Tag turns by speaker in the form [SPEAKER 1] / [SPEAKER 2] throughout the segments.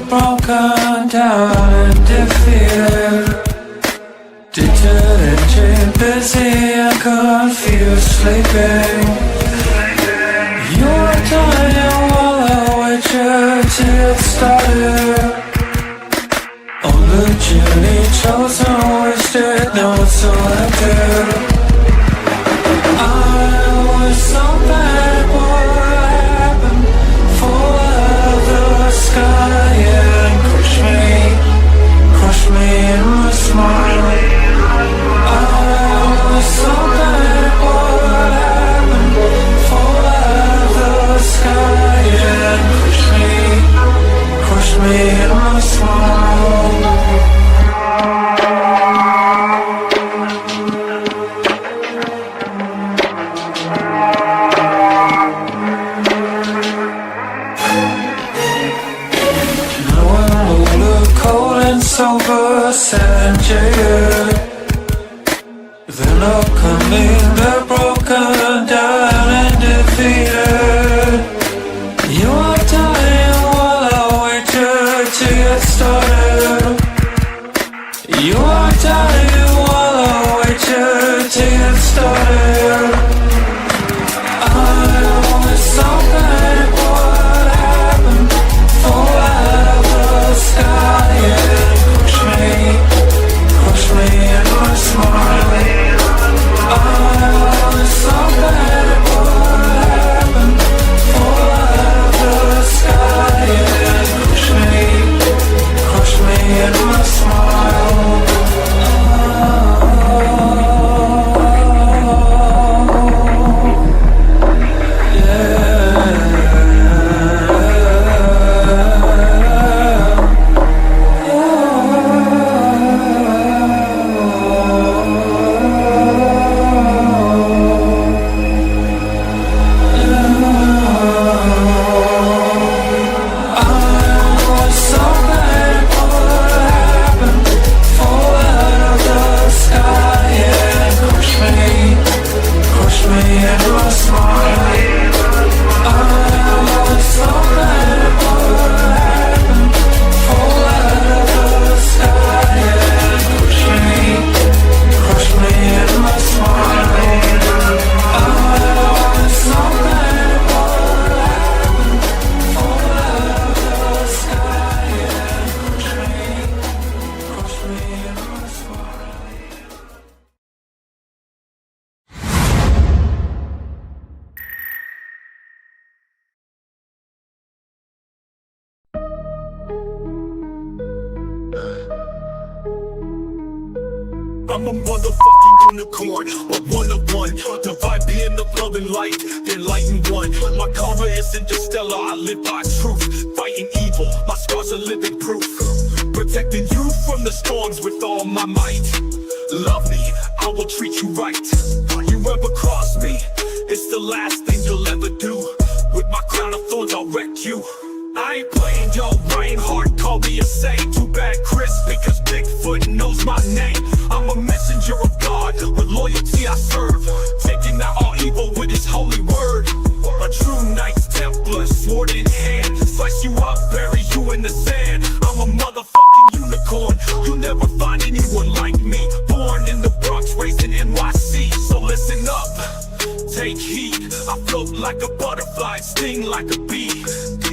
[SPEAKER 1] Broken down and defeated, detergent, busy and confused, sleeping. You're dying while I wait you to get started. On the journey chosen, wasted, now it's selected. I was so bad, what happened? Fall out of the sky. Crush me in my smile. I was so bad, what happened? Fall out of the sky and crush me in my smile. Sober, sad and jaded. They're not coming, they're broken down and defeated. You are dying while I wait you to get started. You are dying while I wait you to get started. I was so bad, what happened? Fall out of the sky, yeah. Crush me in my smile. I was so bad, what happened? Fall out of the sky and crush me in my smile.
[SPEAKER 2] I'm a motherfucking unicorn, a one-of-one. Divide being the love and light, then light and one. My karma is interstellar, I live by truth. Fighting evil, my scars are living proof. Protecting you from the storms with all my might. Love me, I will treat you right. You ever cross me, it's the last thing you'll ever do. With my crown of thorns, I'll wreck you. I ain't playing, yo, Bryan hard, call me a saint. Too bad Chris, because Bigfoot knows my name. I'm a messenger of God, with loyalty I serve. Taking out all evil with his holy word. A true Knights Templar, sword in hand. Slice you up, bury you in the sand. I'm a motherfucking unicorn, you'll never find anyone like me. Born in the Bronx, raised in NYC. So listen up, take heed. I float like a butterfly, sting like a bee.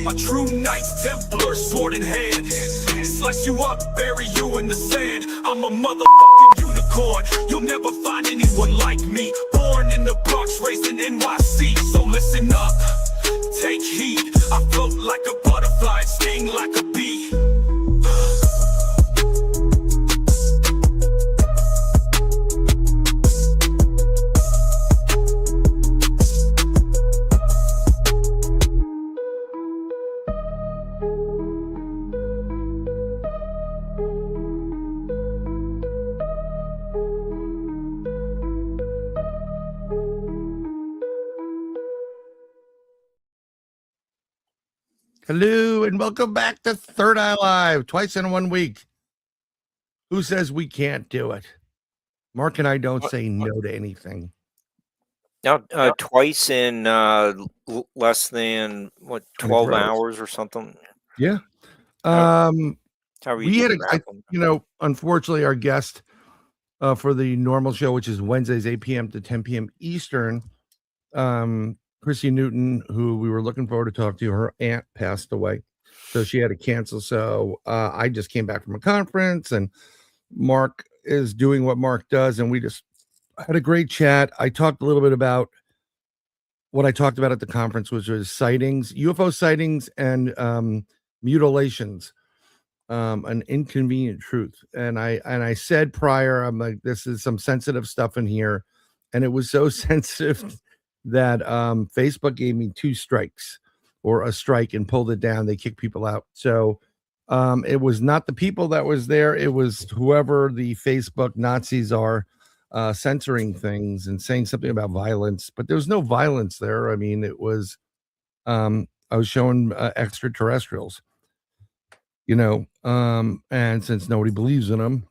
[SPEAKER 2] My true Knights Templar, sword in hand. Slice you up, bury you in the sand. I'm a motherfucking unicorn, you'll never find anyone like me. Born in the Bronx, raised in NYC. So listen up, take heed. I float like a butterfly, sting like a bee.
[SPEAKER 3] Hello and welcome back to Third Eye Live, twice in 1 week. Who says we can't do it? Mark and I don't say no to anything.
[SPEAKER 4] Now, twice in less than 12 hours or something.
[SPEAKER 3] Yeah. We had, unfortunately, our guest for the normal show, which is Wednesdays, 8 p.m. to 10 p.m. Eastern, Chrissy Newton, who we were looking forward to talk to, her aunt passed away, so she had to cancel. So I just came back from a conference, and Mark is doing what Mark does, and we just had a great chat. I talked a little bit about what I talked about at the conference, which was sightings, UFO sightings, and mutilations, an inconvenient truth. And I said prior, I'm like, this is some sensitive stuff in here, and it was so sensitive that Facebook gave me 2 strikes or a strike and pulled it down. They kicked people out. So it was not the people that was there. It was whoever the Facebook Nazis are censoring things and saying something about violence, but there was no violence there. I mean, it was, I was showing extraterrestrials, and since nobody believes in them,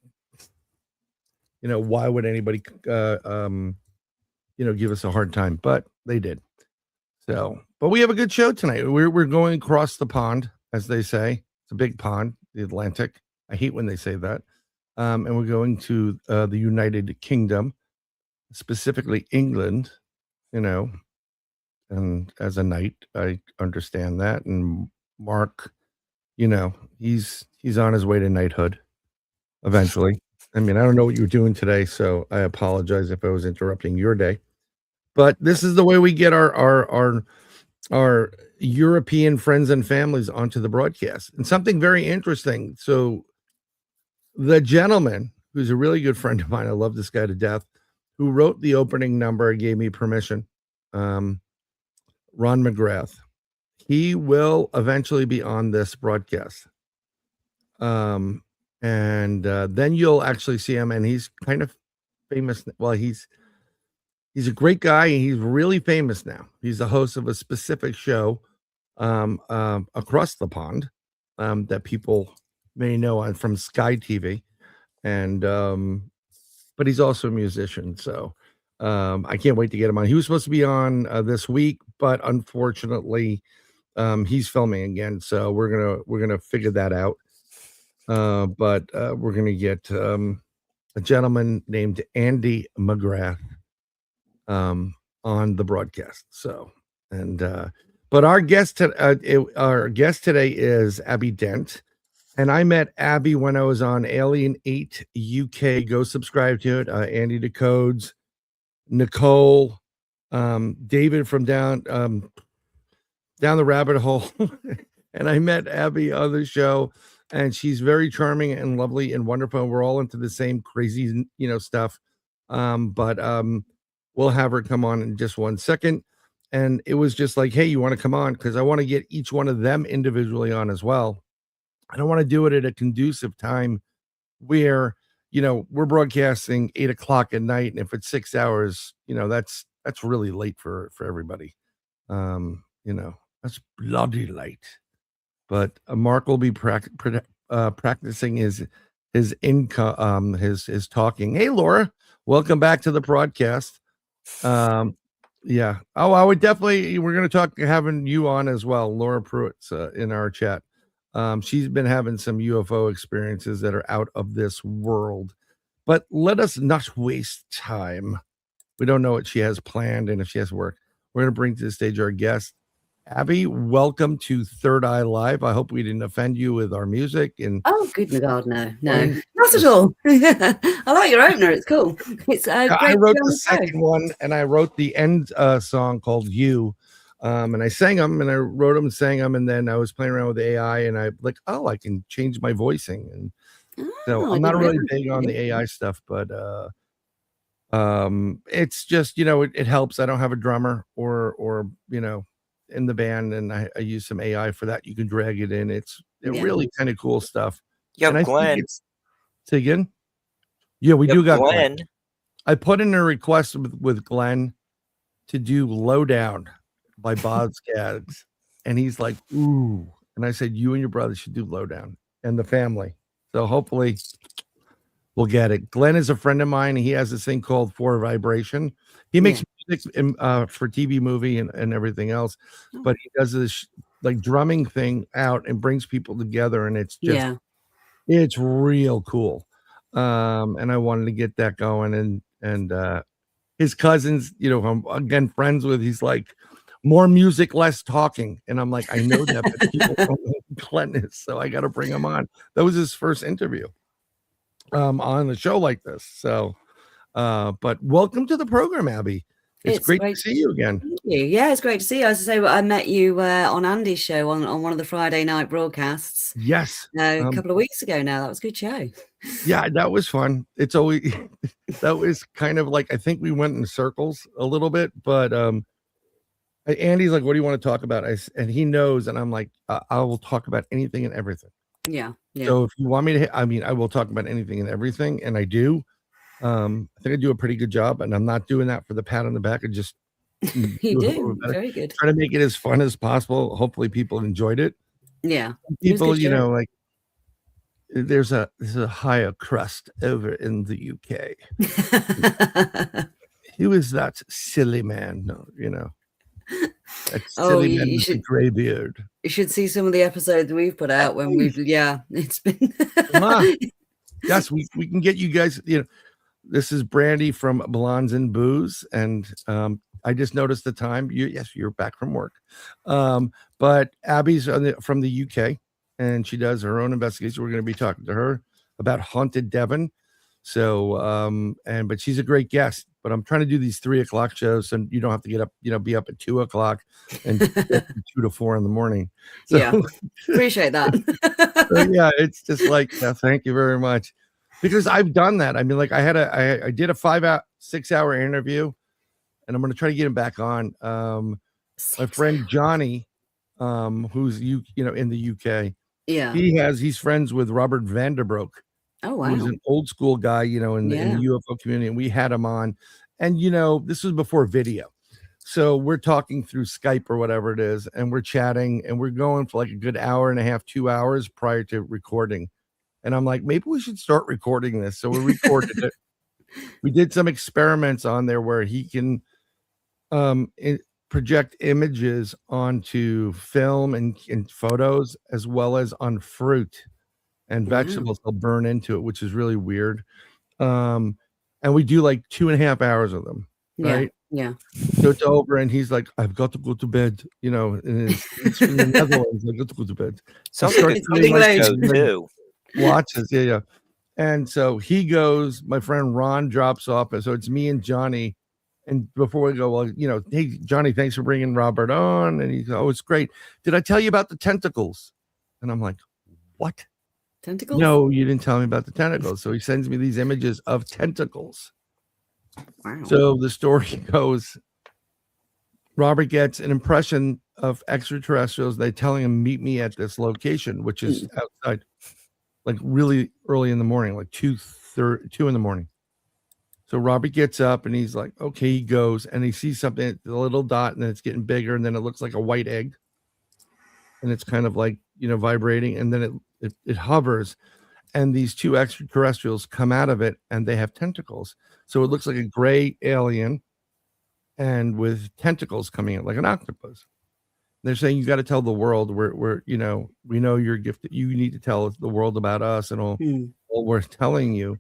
[SPEAKER 3] why would anybody, give us a hard time? But they did. So, but we have a good show tonight. We're going across the pond, as they say. It's a big pond, the Atlantic. I hate when they say that. And we're going to the United Kingdom, specifically England, and as a knight, I understand that. And Mark, he's on his way to knighthood eventually. I mean, I don't know what you're doing today, so I apologize if I was interrupting your day. But this is the way we get our European friends and families onto the broadcast. And something very interesting. So the gentleman, who's a really good friend of mine, I love this guy to death, who wrote the opening number and gave me permission, Ron McGrath, he will eventually be on this broadcast. And then you'll actually see him, and he's kind of famous. Well, he's a great guy, and he's really famous now. He's the host of a specific show across the pond that people may know from Sky TV, and but he's also a musician, so I can't wait to get him on. He was supposed to be on this week, but unfortunately he's filming again, so we're gonna figure that out. But we're gonna get a gentleman named Andy McGrath on the broadcast. So, and but our guest today is Abbie Dent. And I met Abbie when I was on Alien 8 UK. Go subscribe to it. Andy Decodes, Nicole, David from down the rabbit hole. And I met Abbie on the show, and she's very charming and lovely and wonderful. We're all into the same crazy, stuff. But we'll have her come on in just 1 second. And it was just like, hey, you want to come on? Because I want to get each one of them individually on as well. I don't want to do it at a conducive time where, we're broadcasting 8 o'clock at night. And if it's 6 hours, that's really late for everybody. That's bloody late. But Mark will be practicing his income, his talking. Hey, Laura, welcome back to the broadcast. Yeah. Oh, I would definitely, we're going to talk having you on as well. Laura Pruitt's in our chat. She's been having some UFO experiences that are out of this world, but let us not waste time. We don't know what she has planned, and if she has work, we're going to bring to the stage our guest, Abbie. Welcome to Third Eye Live. I hope we didn't offend you with our music. And
[SPEAKER 5] oh, good God, no, not at all. I like your opener. It's cool. It's great.
[SPEAKER 3] I wrote the second one, and I wrote the end song called "You." And I sang them, and I wrote them and sang them, and then I was playing around with AI, and I like, oh, I can change my voicing, and so I'm not really big on the AI stuff, but it's just it helps. I don't have a drummer or in the band, and I use some AI for that. You can drag it in. It's really kind of cool stuff.
[SPEAKER 4] Yeah,
[SPEAKER 3] and
[SPEAKER 4] Glenn.
[SPEAKER 3] Say again. Yeah, we do got
[SPEAKER 4] Glenn.
[SPEAKER 3] I put in a request with Glenn to do Lowdown by Bob Skaggs, and he's like, ooh, And I said, you and your brother should do Lowdown and the family. So hopefully we'll get it. Glenn is a friend of mine. He has this thing called For Vibration. He makes music for TV, movie, and everything else. But he does this like drumming thing out and brings people together. And it's just, it's real cool. And I wanted to get that going. And his cousins, you know, I'm again friends with, he's like, more music, less talking. And I'm like, I know that, but people don't know who Glenn is, so I got to bring him on. That was his first interview on the show like this. So, but welcome to the program, Abbie. It's great to see you again.
[SPEAKER 5] Thank you. Yeah, it's great to see you. As I say, I met you on Andy's show on one of the Friday night broadcasts.
[SPEAKER 3] Yes.
[SPEAKER 5] A couple of weeks ago now. That was a good show.
[SPEAKER 3] Yeah, that was fun. It's always, that was kind of like, I think we went in circles a little bit, but Andy's like, what do you want to talk about? And he knows, and I'm like, I will talk about anything and everything.
[SPEAKER 5] Yeah.
[SPEAKER 3] So if you want me to, I mean, I will talk about anything and everything, and I do. I think I do a pretty good job, and I'm not doing that for the pat on the back. I just
[SPEAKER 5] you do very good.
[SPEAKER 3] Try to make it as fun as possible. Hopefully, people enjoyed it.
[SPEAKER 5] Yeah,
[SPEAKER 3] people, you know, like there's a higher crust over in the UK. Who is that silly man? No, you know. Silly man with the gray beard. You
[SPEAKER 5] should see some of the episodes we've put out when we've it's been
[SPEAKER 3] yes, we can get you guys, you know. This is Brandy from Blondes and Booze, and I just noticed the time. You're back from work. But Abbie's from the UK, and she does her own investigation. We're going to be talking to her about haunted Devon. So but she's a great guest. But I'm trying to do these 3 o'clock shows, and you don't have to get up, you know, be up at 2 o'clock and 2 to 4 in the morning. So,
[SPEAKER 5] yeah, appreciate that.
[SPEAKER 3] So, yeah, it's just like, thank you very much, because I've done that. I mean, like I did a 6 hour interview, and I'm going to try to get him back on. My friend Johnny, who's you know in the UK.
[SPEAKER 5] Yeah,
[SPEAKER 3] he's friends with Robert Vanderbroek.
[SPEAKER 5] Oh, wow.
[SPEAKER 3] Who's an old school guy, you know, in the UFO community. And we had him on. And, you know, this was before video. So we're talking through Skype or whatever it is. And we're chatting. And we're going for like a good hour and a half, 2 hours prior to recording. And I'm like, maybe we should start recording this. So we recorded it. We did some experiments on there where he can project images onto film and photos, as well as on fruit and vegetables. They'll burn into it, which is really weird. And we do like 2.5 hours of them, right?
[SPEAKER 5] Yeah.
[SPEAKER 3] So it's over, and he's like, I've got to go to bed, you know, and it's in the Netherlands. I got to go to bed.
[SPEAKER 4] Sounds like it's too.
[SPEAKER 3] Watches, yeah. And so he goes, my friend Ron drops off, and so it's me and Johnny. And before we go, well, you know, hey, Johnny, thanks for bringing Robert on. And he's, oh, it's great. Did I tell you about the tentacles? And I'm like, what?
[SPEAKER 5] Tentacles?
[SPEAKER 3] No, you didn't tell me about the tentacles. So he sends me these images of tentacles.
[SPEAKER 5] Wow.
[SPEAKER 3] So the story goes, Robert gets an impression of extraterrestrials. They're telling him, meet me at this location, which is outside, like really early in the morning, like 2 in the morning. So Robert gets up and he's like, okay, he goes and he sees something, a little dot, and then it's getting bigger, and then it looks like a white egg. And it's kind of like, you know, vibrating, and then it hovers, and these 2 extraterrestrials come out of it, and they have tentacles. So it looks like a gray alien, and with tentacles coming out like an octopus. They're saying, you got to tell the world, we're you know, we know you're gifted. You need to tell the world about us and all we're telling you.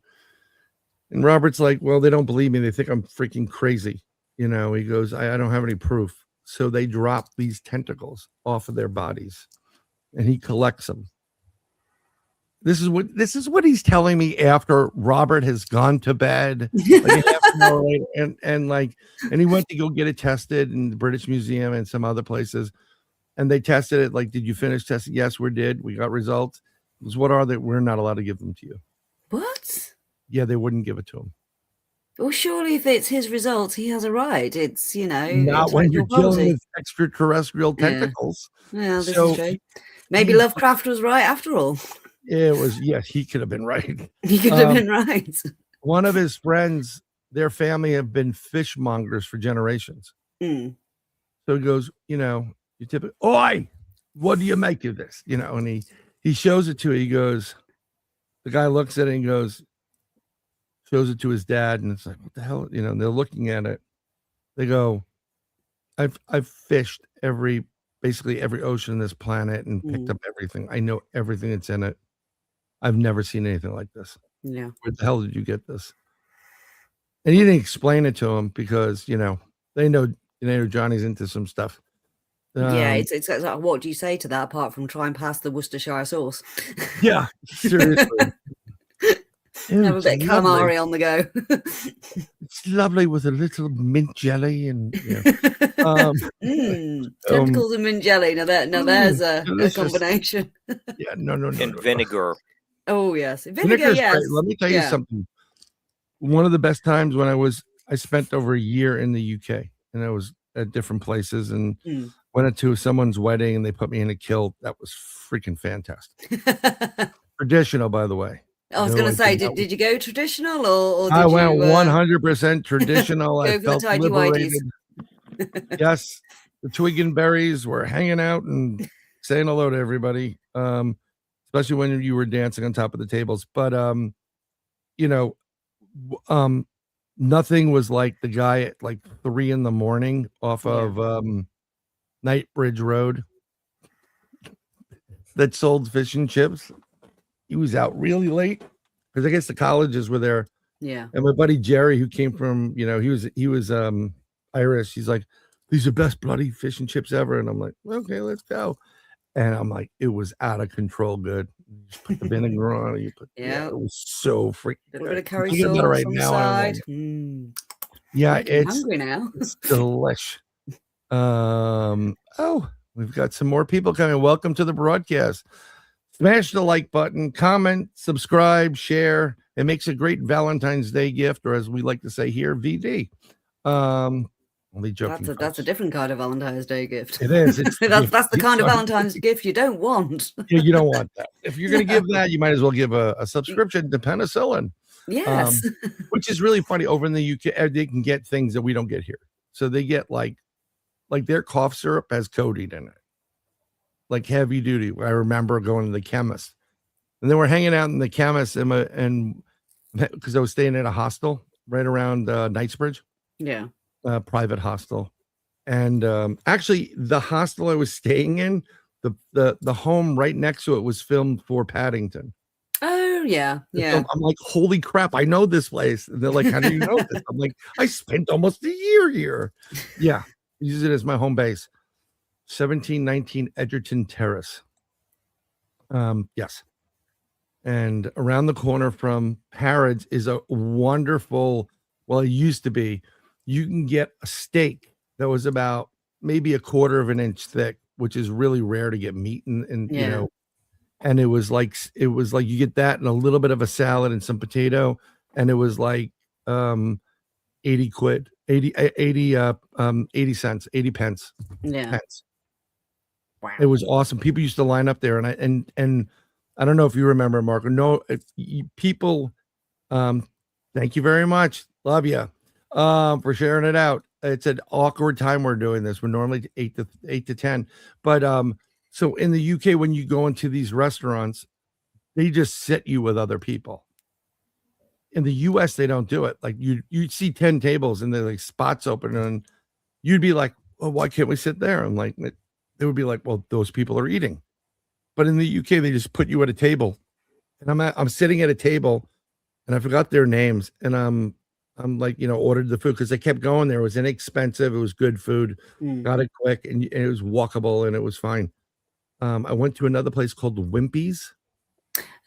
[SPEAKER 3] And Robert's like, well, they don't believe me. They think I'm freaking crazy. You know, he goes, I don't have any proof. So they drop these tentacles off of their bodies, and he collects them. This is what he's telling me after Robert has gone to bed, like half an hour later, and he went to go get it tested in the British Museum and some other places, and they tested it. Like, did you finish testing? Yes, we did. We got results. It was, what are they? We're not allowed to give them to you.
[SPEAKER 5] What?
[SPEAKER 3] Yeah, they wouldn't give it to him.
[SPEAKER 5] Well, surely if it's his results, he has a right. It's, you know,
[SPEAKER 3] not when you're dealing with extraterrestrial tentacles.
[SPEAKER 5] Yeah, this is true. Maybe Lovecraft was right after all.
[SPEAKER 3] It was, yes, he could have been right.
[SPEAKER 5] He could have been right.
[SPEAKER 3] One of his friends, their family have been fishmongers for generations. So he goes, you know, you tip it, oi, what do you make of this? You know, and he shows it to her. He goes, the guy looks at it and goes, shows it to his dad, and it's like, what the hell? You know, and they're looking at it. They go, I've fished basically every ocean on this planet and picked up everything. I know everything that's in it. I've never seen anything like this.
[SPEAKER 5] Yeah.
[SPEAKER 3] Where the hell did you get this? And he didn't explain it to him because, you know, they know Johnny's into some stuff.
[SPEAKER 5] Yeah, it's like, what do you say to that apart from try and pass the Worcestershire sauce?
[SPEAKER 3] Yeah, seriously.
[SPEAKER 5] Have a bit of calamari on the go.
[SPEAKER 3] It's lovely with a little mint jelly and
[SPEAKER 5] tentacles and mint jelly. Now there's a combination.
[SPEAKER 3] Yeah, no.
[SPEAKER 4] And vinegar.
[SPEAKER 5] Oh yes, vinegar. Yes.
[SPEAKER 3] Great. Let me tell you something. One of the best times when I spent over a year in the UK, and I was at different places, and went to someone's wedding, and they put me in a kilt. That was freaking fantastic. Traditional, by the way.
[SPEAKER 5] I was going to say, did you go traditional or did
[SPEAKER 3] I went 100% traditional.
[SPEAKER 5] Go
[SPEAKER 3] I
[SPEAKER 5] for
[SPEAKER 3] felt
[SPEAKER 5] the tidy
[SPEAKER 3] liberated.
[SPEAKER 5] whities.
[SPEAKER 3] Yes, the twig and berries were hanging out and saying hello to everybody, especially when you were dancing on top of the tables. But you know, nothing was like the guy at like 3 a.m. off of Knightbridge Road that sold fish and chips. He was out really late because I guess the colleges were there.
[SPEAKER 5] Yeah.
[SPEAKER 3] And my buddy Jerry, who came from, you know, he was Irish. He's like, these are best bloody fish and chips ever. And I'm like, okay, let's go. And I'm like, it was out of control good. You just put the vinegar on it. It was so freaking
[SPEAKER 5] a little bit of curry
[SPEAKER 3] sauce
[SPEAKER 5] sauce
[SPEAKER 3] right
[SPEAKER 5] on
[SPEAKER 3] now.
[SPEAKER 5] the side.
[SPEAKER 3] Yeah,
[SPEAKER 5] I'm hungry now.
[SPEAKER 3] It's delish. Oh, we've got some more people coming. Welcome to the broadcast. Smash the like button, comment, subscribe, share. It makes a great Valentine's Day gift, or as we like to say here, VD. Only joking.
[SPEAKER 5] That's a different kind of Valentine's Day gift.
[SPEAKER 3] It is.
[SPEAKER 5] That's the kind of Valentine's gift you don't want.
[SPEAKER 3] Yeah, you don't want that. If you're going to give that, you might as well give a subscription to penicillin.
[SPEAKER 5] Yes.
[SPEAKER 3] Which is really funny. Over in the UK, they can get things that we don't get here. So they get like their cough syrup has codeine in it. Like heavy duty. I remember going to the chemist, and then we're hanging out in the chemist, and because I was staying at a hostel right around Knightsbridge, private hostel, and actually the hostel I was staying in, the home right next to it was filmed for Paddington.
[SPEAKER 5] Oh yeah.
[SPEAKER 3] I'm like, holy crap, I know this place. And they're like, how do you know this? I'm like, I spent almost a year here. Yeah, use it as my home base. 1719 Edgerton Terrace. Yes. And around the corner from Harrods is a wonderful, well, it used to be, you can get a steak that was about maybe a quarter of an inch thick, which is really rare to get meat and you know, and it was like you get that and a little bit of a salad and some potato, and it was like 80 cents, 80 pence.
[SPEAKER 5] Yeah.
[SPEAKER 3] Pence. Wow. It was awesome. People used to line up there, and I don't know if you remember, Marco. No, people. Thank you very much. Love you for sharing it out. It's an awkward time we're doing this. We're normally 8 to 10, but so in the UK, when you go into these restaurants, they just sit you with other people. In the US, they don't do it. Like you'd see 10 tables and they're like spots open, and you'd be like, "Well, why can't we sit there?" I'm like, they would be like, "Well, those people are eating." But in the UK, they just put you at a table, and I'm sitting at a table, and I forgot their names, and I'm like, you know, ordered the food because I kept going there. It was inexpensive. It was good food. Got it quick, and it was walkable, and it was fine. I went to another place called Wimpy's.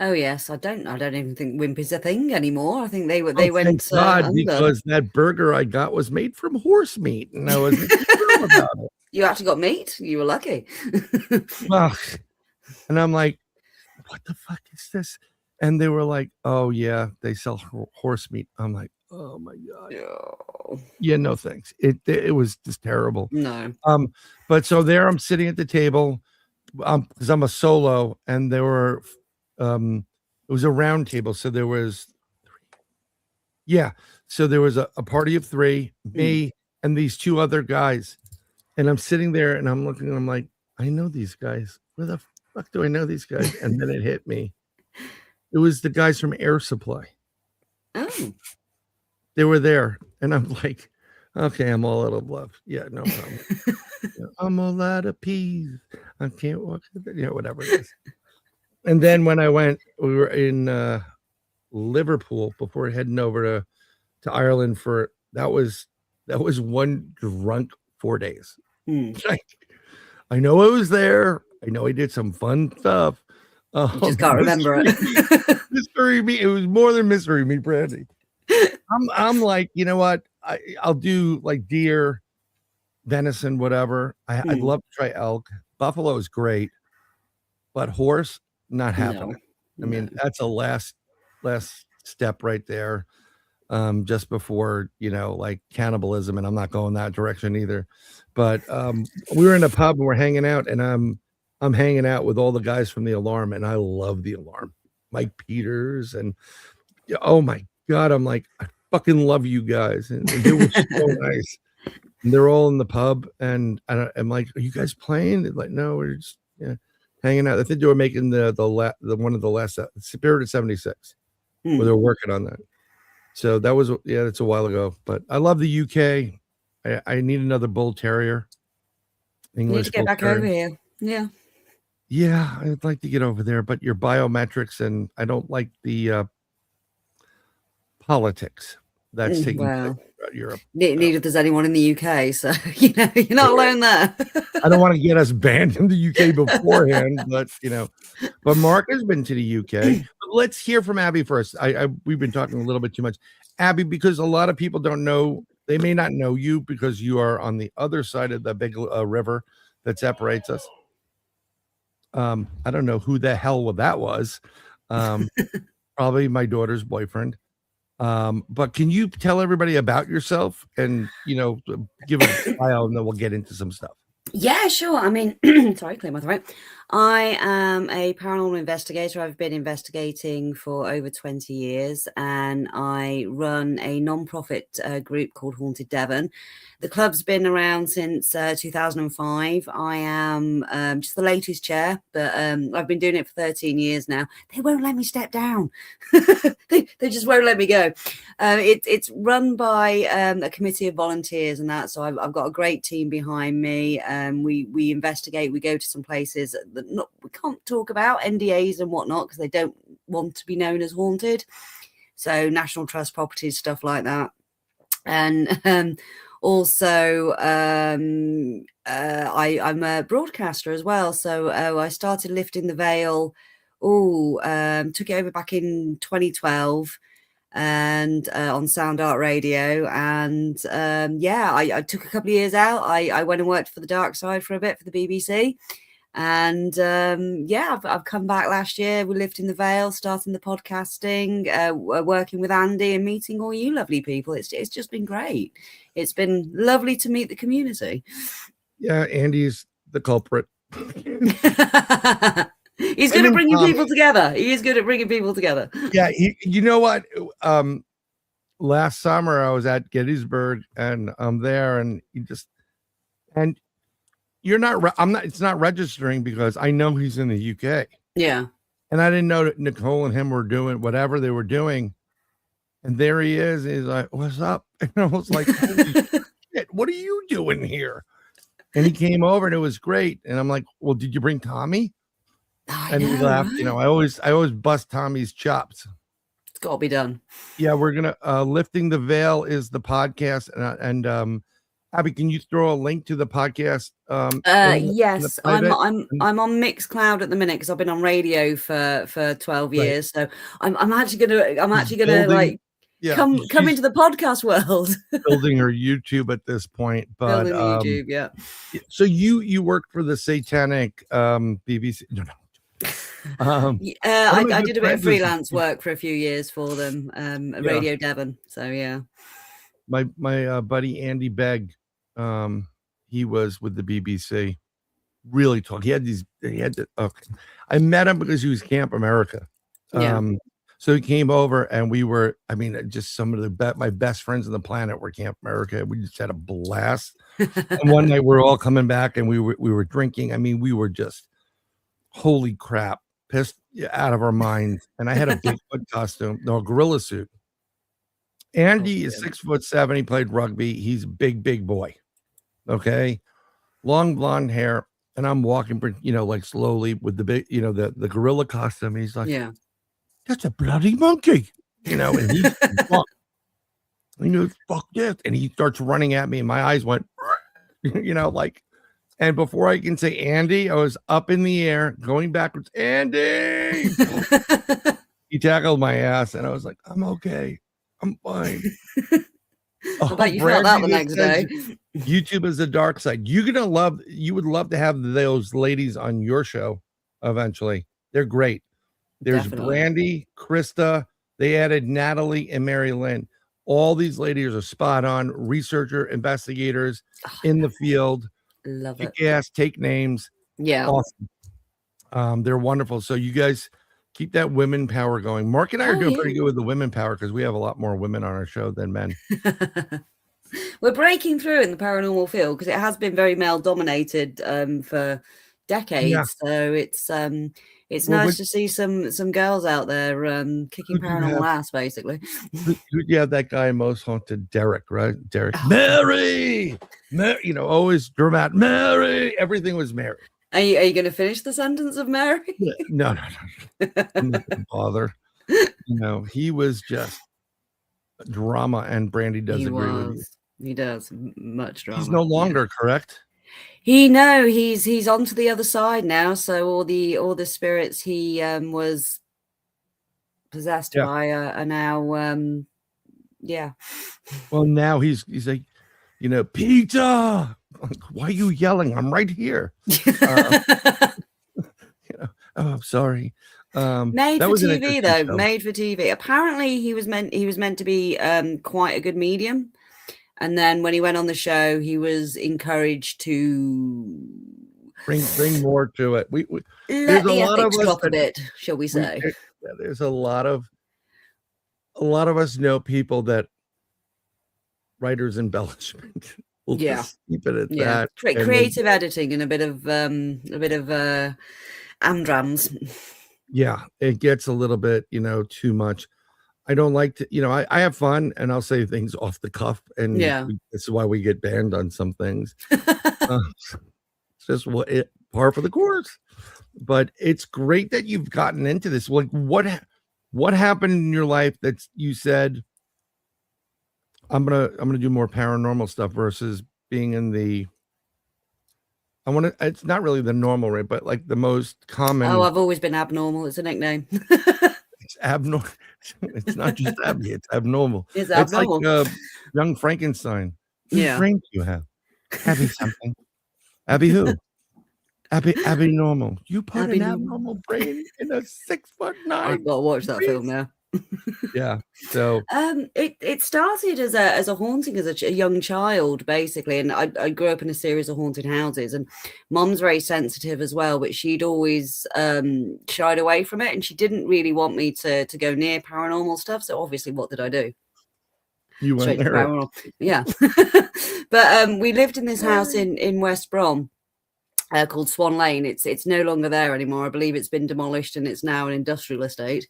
[SPEAKER 5] Oh yes, I don't even think Wimpy's a thing anymore. I think they went.
[SPEAKER 3] Thank God, because that burger I got was made from horse meat, and I was about it.
[SPEAKER 5] You actually got meat. You were lucky.
[SPEAKER 3] Well, and I'm like, what the fuck is this? And they were like, oh yeah, they sell horse meat. I'm like, oh my God. Yeah, no thanks. It was just terrible.
[SPEAKER 5] No.
[SPEAKER 3] But so there I'm sitting at the table, because I'm a solo, and there were it was a round table, so there was 3. Yeah. So there was a party of 3, me and these 2 other guys. And I'm sitting there and I'm looking, and I'm like, I know these guys. where the fuck do I know these guys? And then it hit me. It was the guys from Air Supply.
[SPEAKER 5] Oh.
[SPEAKER 3] They were there. And I'm like, okay, I'm all out of love. Yeah, no problem. I'm all out of peas. I can't walk. Whatever it is. And then when I went, we were in Liverpool before heading over to Ireland for that was one drunk 4 days. Like, I know I was there. I know I did some fun stuff.
[SPEAKER 5] You just can't remember it.
[SPEAKER 3] Mystery me. It was more than mystery me, Brandy. I'm like, you know what? I'll do like deer, venison, whatever. I'd love to try elk. Buffalo is great, but horse, not happening. No. I mean, that's a last step right there. Just before, like cannibalism, and I'm not going that direction either. But we were in a pub and we're hanging out, and I'm hanging out with all the guys from The Alarm, and I love The Alarm. Mike Peters, and oh my God, I'm like, I fucking love you guys. And they were so nice. And they're all in the pub, and I'm like, are you guys playing? They're like, no, we're just hanging out. I think they were making the one of the last Spirit of 76, where they're working on that. So that was, that's a while ago, but I love the UK. I need another bull terrier.
[SPEAKER 5] English. You need to get back over here. Yeah.
[SPEAKER 3] Yeah, I'd like to get over there, but your biometrics, and I don't like the politics that's taking place throughout Europe.
[SPEAKER 5] Neither does anyone in the UK, so you're not alone there.
[SPEAKER 3] I don't want to get us banned in the UK beforehand, but but Mark has been to the UK. But let's hear from Abbie first. We've been talking a little bit too much, Abbie, because a lot of people don't know. They may not know you because you are on the other side of the big river that separates us. I don't know who the hell that was. Probably my daughter's boyfriend. But can you tell everybody about yourself and, give a bio, and then we'll get into some stuff.
[SPEAKER 5] Yeah, sure. I mean, sorry, clear my throat. I am a paranormal investigator. I've been investigating for over 20 years, and I run a non-profit group called Haunted Devon. The club's been around since 2005. I am just the latest chair, but I've been doing it for 13 years now. They won't let me step down. they just won't let me go. It's run by a committee of volunteers and that. So I've got a great team behind me. We investigate. We go to some places that we can't talk about, NDAs and whatnot, because they don't want to be known as haunted. So National Trust properties, stuff like that. And also, I'm a broadcaster as well. So I started Lifting the Veil. Took it over back in 2012 and on Soundart Radio. And I took a couple of years out. I went and worked for the dark side for a bit for the BBC. And I've come back last year with Lifting the Veil, starting the podcasting, working with Andy and meeting all you lovely people. It's just been great. It's been lovely to meet the community. Yeah,
[SPEAKER 3] Andy's the culprit.
[SPEAKER 5] He's good at bringing people together. He is good at bringing people together.
[SPEAKER 3] Yeah, you know what? Last summer I was at Gettysburg, and I'm there, and you're not. I'm not. It's not registering because I know he's in the UK.
[SPEAKER 5] Yeah,
[SPEAKER 3] and I didn't know that Nicole and him were doing whatever they were doing, and there he is. He's like, "What's up?" And I was like, "Holy shit, what are you doing here?" And he came over, and it was great. And I'm like, "Well, did you bring Tommy?" And he laughed. Right? I always bust Tommy's chops.
[SPEAKER 5] It's got to be done.
[SPEAKER 3] Yeah, we're gonna Lifting the Veil is the podcast, and Abbie, can you throw a link to the podcast?
[SPEAKER 5] Yes, I'm on Mixcloud at the minute because I've been on radio for 12 years. So I'm actually gonna like come into the podcast world.
[SPEAKER 3] Building her YouTube at this point, but
[SPEAKER 5] YouTube, yeah.
[SPEAKER 3] So you worked for the satanic BBC? No.
[SPEAKER 5] I did a bit of freelance work for a few years for them, Radio Devon. So yeah.
[SPEAKER 3] My buddy Andy Begg, he was with the BBC. Really tall. I met him because he was Camp America. So he came over, and we were. I mean, just some of my best friends on the planet were Camp America. We just had a blast. And one night we were all coming back, and we were drinking. I mean, we were just holy crap, pissed out of our minds. And I had a Bigfoot costume, no, a gorilla suit. Andy is 6'7". He played rugby. He's a big boy. Okay. Long blonde hair. And I'm walking, like slowly with the big, the gorilla costume. And he's like,
[SPEAKER 5] yeah,
[SPEAKER 3] that's a bloody monkey, and he's he goes, fuck this. And he starts running at me and my eyes went, and before I can say Andy, I was up in the air going backwards. Andy, he tackled my ass and I was like, I'm okay. I'm fine.
[SPEAKER 5] I bet you felt that the next day.
[SPEAKER 3] YouTube is the dark side. You would love to have those ladies on your show eventually. They're great. There's
[SPEAKER 5] Definitely.
[SPEAKER 3] Brandy, Krista. They added Natalie and Mary Lynn. All these ladies are spot on, researcher, investigators in the field.
[SPEAKER 5] Love it.
[SPEAKER 3] Ass, take names.
[SPEAKER 5] Yeah.
[SPEAKER 3] Awesome. They're wonderful. So you guys keep that women power going. Mark and I are doing pretty good with the women power because we have a lot more women on our show than men.
[SPEAKER 5] We're breaking through in the paranormal field because it has been very male dominated for decades. Yeah. So it's nice to see some girls out there kicking paranormal ass, basically.
[SPEAKER 3] You have that guy most haunted, Derek, right? Derek. Oh. Mary, always dramatic. Mary, everything was Mary.
[SPEAKER 5] Are you going to finish the sentence of Mary?
[SPEAKER 3] No. I'm not going to bother. He was just drama, and Brandy does agree with you.
[SPEAKER 5] He does much drama.
[SPEAKER 3] He's no longer correct.
[SPEAKER 5] He's on to the other side now. So all the spirits he was possessed by are now
[SPEAKER 3] Well, now he's like, Peter, why are you yelling? I'm right here. I'm sorry.
[SPEAKER 5] Made for TV though. Made for TV. Apparently he was meant to be quite a good medium. And then when he went on the show, he was encouraged to
[SPEAKER 3] bring more to it.
[SPEAKER 5] Let the ethics drop a bit, shall we say?
[SPEAKER 3] There's a lot of us know people that writers embellishment. We'll just keep it at that.
[SPEAKER 5] Creative editing and a bit of amdrams.
[SPEAKER 3] Yeah, it gets a little bit, too much. I don't like to, I have fun and I'll say things off the cuff, and this is why we get banned on some things. It's just par for the course. But it's great that you've gotten into this. Like, what happened in your life that you said, I'm gonna do more paranormal stuff versus being in the. It's not really the normal rate, but like the most common.
[SPEAKER 5] Oh, I've always been abnormal. It's a nickname.
[SPEAKER 3] It's abnormal. It's not just Abbie, it's abnormal.
[SPEAKER 5] It's abnormal.
[SPEAKER 3] Like young Frankenstein.
[SPEAKER 5] Yeah.
[SPEAKER 3] Whose brain do you have? Abbie something. Abbie who? Abbie normal. You put Abbie an abnormal brain in a 6'9".
[SPEAKER 5] I've got to watch that film now.
[SPEAKER 3] Yeah. So
[SPEAKER 5] it started as a haunting as a young child, basically, and I grew up in a series of haunted houses, and Mom's very sensitive as well, but she'd always shied away from it, and she didn't really want me to go near paranormal stuff. So obviously, what did I do?
[SPEAKER 3] You went there.
[SPEAKER 5] Paranormal. Yeah. But we lived in this house in West Brom called Swan Lane. It's no longer there anymore. I believe it's been demolished and it's now an industrial estate.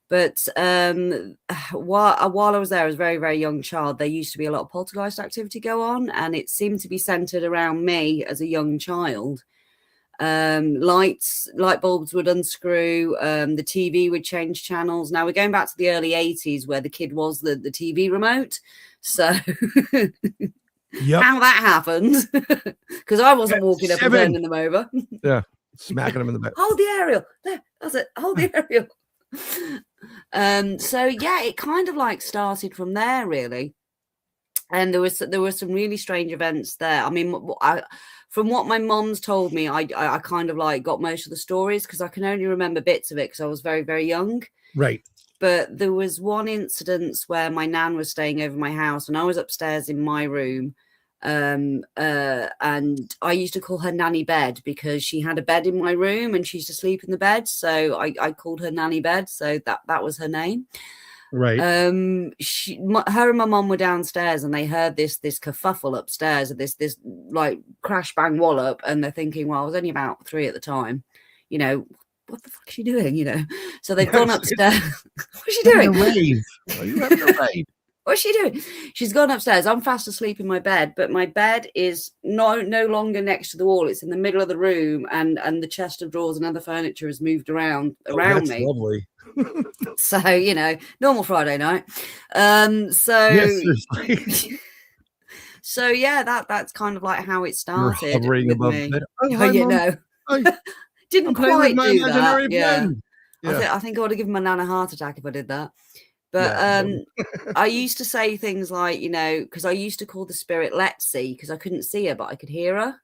[SPEAKER 5] But while I was there, I was a very, very young child, there used to be a lot of poltergeist activity go on, and it seemed to be centered around me as a young child. Light bulbs would unscrew, the TV would change channels. Now we're going back to the early 80s where the kid was the TV remote. So how that happened, because I wasn't walking up and turning them over.
[SPEAKER 3] Yeah, smacking them in the back.
[SPEAKER 5] Hold the aerial. There, that's it. Hold the aerial. So yeah, it kind of like started from there, really. And there were some really strange events there. I mean, from what my mom's told me, I kind of like got most of the stories because I can only remember bits of it because I was very, very young.
[SPEAKER 3] Right.
[SPEAKER 5] But there was one incident where my nan was staying over my house and I was upstairs in my room. And I used to call her Nanny Bed because she had a bed in my room and she used to sleep in the bed. So I called her Nanny Bed. So that was her name.
[SPEAKER 3] Right.
[SPEAKER 5] Her and my mom were downstairs and they heard this kerfuffle upstairs, this like crash bang wallop, and they're thinking, well, I was only about 3 at the time. you know, what the fuck is she doing? You know, so they've gone upstairs. What's she doing?
[SPEAKER 3] Rave. Are you having a rave?
[SPEAKER 5] What's she doing? She's gone upstairs. I'm fast asleep in my bed, but my bed is no longer next to the wall. It's in the middle of the room, and the chest of drawers and other furniture has moved around me.
[SPEAKER 3] Lovely.
[SPEAKER 5] So, you know, normal Friday night. So yeah, that's kind of like how it started.
[SPEAKER 3] You're hovering above
[SPEAKER 5] me.
[SPEAKER 3] bed.
[SPEAKER 5] Didn't quite do that. Yeah.
[SPEAKER 3] Yeah.
[SPEAKER 5] I think I would have given my nan a heart attack if I did that. But I used to say things like, you know, because I used to call the spirit Letsy because I couldn't see her, but I could hear her.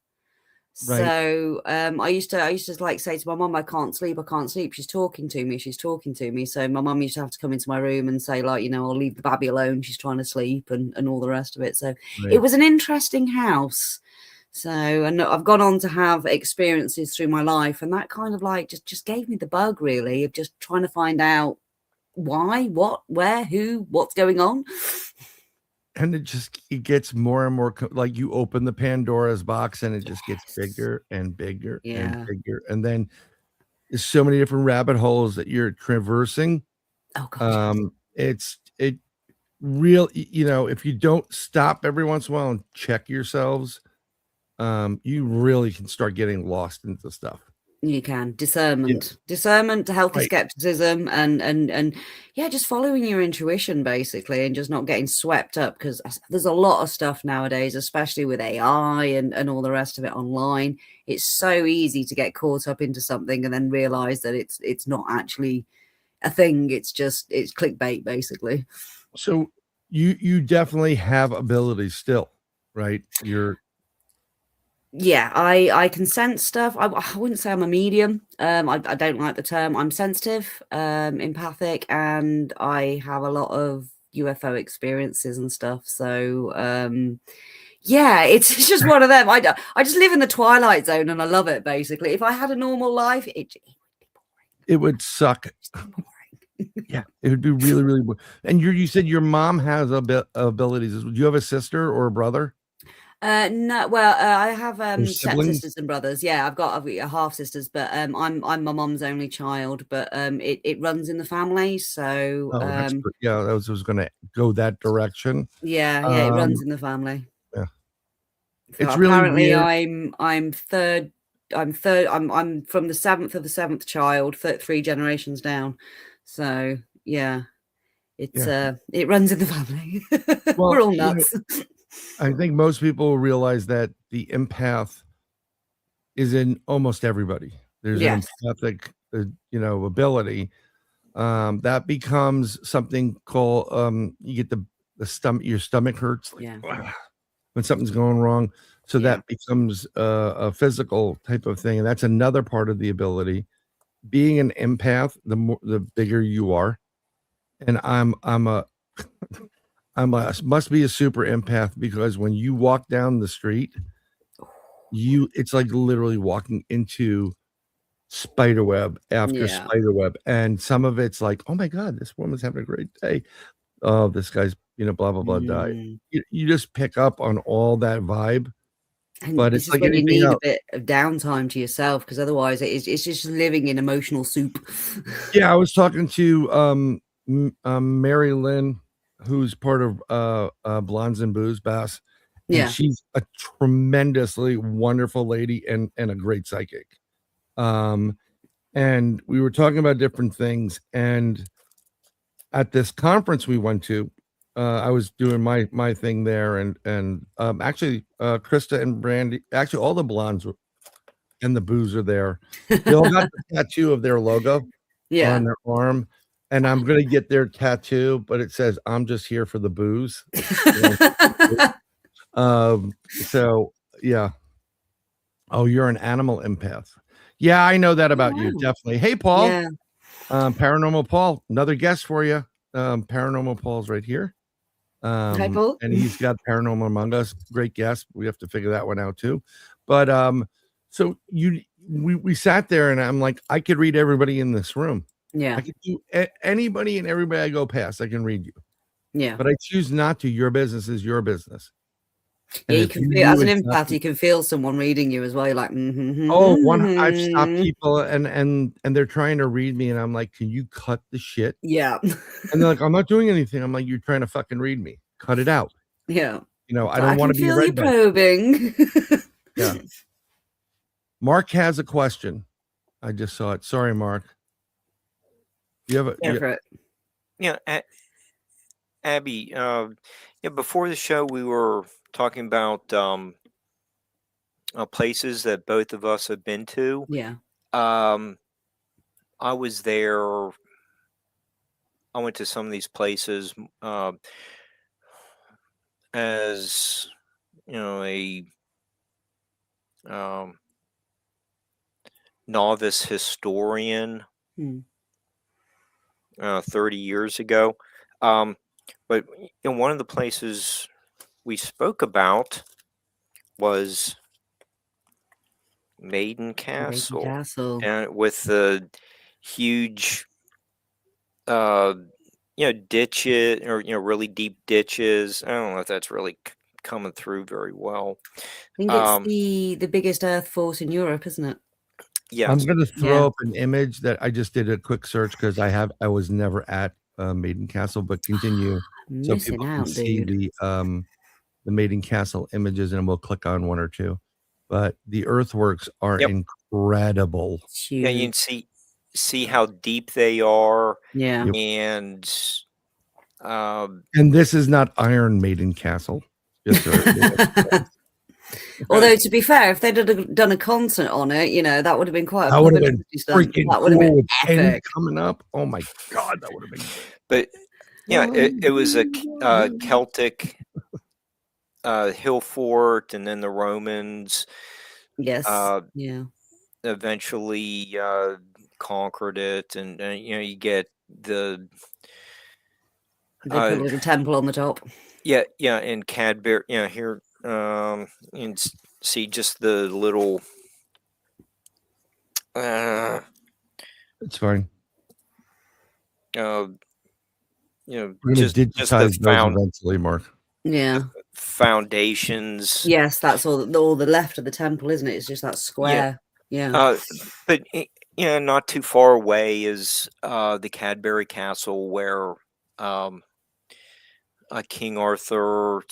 [SPEAKER 5] Right. So I used to like say to my mum, I can't sleep. She's talking to me. So my mum used to have to come into my room and say, like, you know, I'll leave the baby alone. She's trying to sleep and all the rest of it. So It was an interesting house. So, and I've gone on to have experiences through my life, and that kind of like just gave me the bug, really, of just trying to find out why, what, where, who, what's going on.
[SPEAKER 3] And it gets more and more like you open the Pandora's box and it just gets bigger and bigger and bigger. And then there's so many different rabbit holes that you're traversing.
[SPEAKER 5] Oh, gosh.
[SPEAKER 3] It real, you know, if you don't stop every once in a while and check yourselves, you really can start getting lost into stuff.
[SPEAKER 5] You can discernment, healthy skepticism, and yeah, just following your intuition basically, and just not getting swept up, because there's a lot of stuff nowadays, especially with AI and all the rest of it online. It's so easy to get caught up into something and then realize that it's not actually a thing. It's clickbait basically.
[SPEAKER 3] So you definitely have abilities still, right?
[SPEAKER 5] Yeah, I can sense stuff. I wouldn't say I'm a medium. I don't like the term. I'm sensitive, empathic, and I have a lot of UFO experiences and stuff. So yeah, it's just one of them. I just live in the twilight zone and I love it. Basically, if I had a normal life, it would be boring.
[SPEAKER 3] It would suck. Yeah, it would be really, really boring. And you said your mom has abilities. Do you have a sister or a brother?
[SPEAKER 5] No, well, I have stepsisters and brothers. Yeah, I've got half sisters, but I'm my mom's only child. But it runs in the family, so
[SPEAKER 3] that's yeah, I was going to go that direction.
[SPEAKER 5] Yeah, it runs in the family.
[SPEAKER 3] Yeah,
[SPEAKER 5] so
[SPEAKER 3] it's apparently
[SPEAKER 5] really weird. I'm third. I'm from the seventh of the seventh child, 3 generations down. So yeah, it runs in the family. Well, we're all nuts.
[SPEAKER 3] I think most people realize that the empath is in almost everybody. There's an empathic, ability that becomes something called you get the stomach. Your stomach hurts when something's going wrong. So that becomes a physical type of thing, and that's another part of the ability. Being an empath, the bigger you are, and must be a super empath, because when you walk down the street, it's like literally walking into spiderweb after spiderweb, and some of it's like, oh my god, this woman's having a great day. Oh, this guy's blah blah blah died. You just pick up on all that vibe.
[SPEAKER 5] And
[SPEAKER 3] but
[SPEAKER 5] it's like when you need a bit of downtime to yourself, because otherwise it's just living in emotional soup.
[SPEAKER 3] Yeah, I was talking to Mary Lynn, who's part of Blondes and Booze, Bass. And she's a tremendously wonderful lady and a great psychic. And we were talking about different things. And at this conference we went to, I was doing my thing there, and actually Krista and Brandy, actually all the blondes and the Booze are there. They all got the tattoo of their logo on their arm. And I'm going to get their tattoo, but it says, I'm just here for the booze. So, yeah. Oh, you're an animal empath. Yeah, I know that about you. Definitely. Hey, Paul.
[SPEAKER 5] Yeah.
[SPEAKER 3] Paranormal Paul. Another guest for you. Paranormal Paul's right here.
[SPEAKER 5] Hi, Paul.
[SPEAKER 3] And he's got Paranormal Among Us. Great guest. We have to figure that one out, too. But so we sat there, and I'm like, I could read everybody in this room.
[SPEAKER 5] Yeah,
[SPEAKER 3] I can do anybody and everybody I go past. I can read you.
[SPEAKER 5] Yeah,
[SPEAKER 3] but I choose not to. Your business is your business.
[SPEAKER 5] Yeah,
[SPEAKER 3] And
[SPEAKER 5] you
[SPEAKER 3] if
[SPEAKER 5] can
[SPEAKER 3] you
[SPEAKER 5] feel,
[SPEAKER 3] do
[SPEAKER 5] as an empath,
[SPEAKER 3] exactly,
[SPEAKER 5] you can feel someone reading you as well. You're like,
[SPEAKER 3] I've stopped people and they're trying to read me, and I'm like, can you cut the shit?
[SPEAKER 5] yeah,
[SPEAKER 3] And they're like, I'm not doing anything. I'm like, you're trying to fucking read me. Cut it out.
[SPEAKER 5] yeah.
[SPEAKER 3] I
[SPEAKER 5] I
[SPEAKER 3] don't want
[SPEAKER 5] can
[SPEAKER 3] to be
[SPEAKER 5] feel you
[SPEAKER 3] read by.
[SPEAKER 5] probing.
[SPEAKER 3] Yeah. Mark has a question. I just saw it. Sorry, Mark. You have
[SPEAKER 5] Go for it.
[SPEAKER 4] Yeah, Abbie. Before the show, we were talking about places that both of us have been to.
[SPEAKER 5] Yeah.
[SPEAKER 4] I was there. I went to some of these places as a novice historian 30 years ago. But one of the places we spoke about was Maiden Castle,
[SPEAKER 5] Castle.
[SPEAKER 4] and with the huge, ditches, or really deep ditches. I don't know if that's really coming through very well.
[SPEAKER 5] I think it's the biggest earth fort in Europe, isn't it?
[SPEAKER 4] Yes.
[SPEAKER 3] I'm going to throw up an image that I just did a quick search because I was never at Maiden Castle, but continue so
[SPEAKER 5] Missing
[SPEAKER 3] people can
[SPEAKER 5] out,
[SPEAKER 3] see
[SPEAKER 5] dude.
[SPEAKER 3] the Maiden Castle images, and we'll click on one or two. But the earthworks are incredible.
[SPEAKER 5] It's
[SPEAKER 4] Yeah, you
[SPEAKER 5] huge.
[SPEAKER 4] can see how deep they are.
[SPEAKER 5] Yeah.
[SPEAKER 3] Yep.
[SPEAKER 4] And
[SPEAKER 3] this is not Iron Maiden Castle. Just
[SPEAKER 5] Although, to be fair, if they'd have done a concert on it, that would have been quite a
[SPEAKER 3] that would have been freaking
[SPEAKER 5] that would have
[SPEAKER 3] cool.
[SPEAKER 5] been epic.
[SPEAKER 3] Coming up. Oh my God, that would have been good.
[SPEAKER 4] But yeah, it was a Celtic hill fort, and then the Romans eventually conquered it, and you get the
[SPEAKER 5] they put a little temple on the top.
[SPEAKER 4] In Cadbury, here and see just the little
[SPEAKER 3] it's fine.
[SPEAKER 4] We're
[SPEAKER 3] just digitize those eventually, Mark.
[SPEAKER 5] Yeah.
[SPEAKER 4] Foundations.
[SPEAKER 5] Yes, that's all the left of the temple, isn't it? It's just that square. Yeah.
[SPEAKER 4] But not too far away is the Cadbury Castle, where King Arthur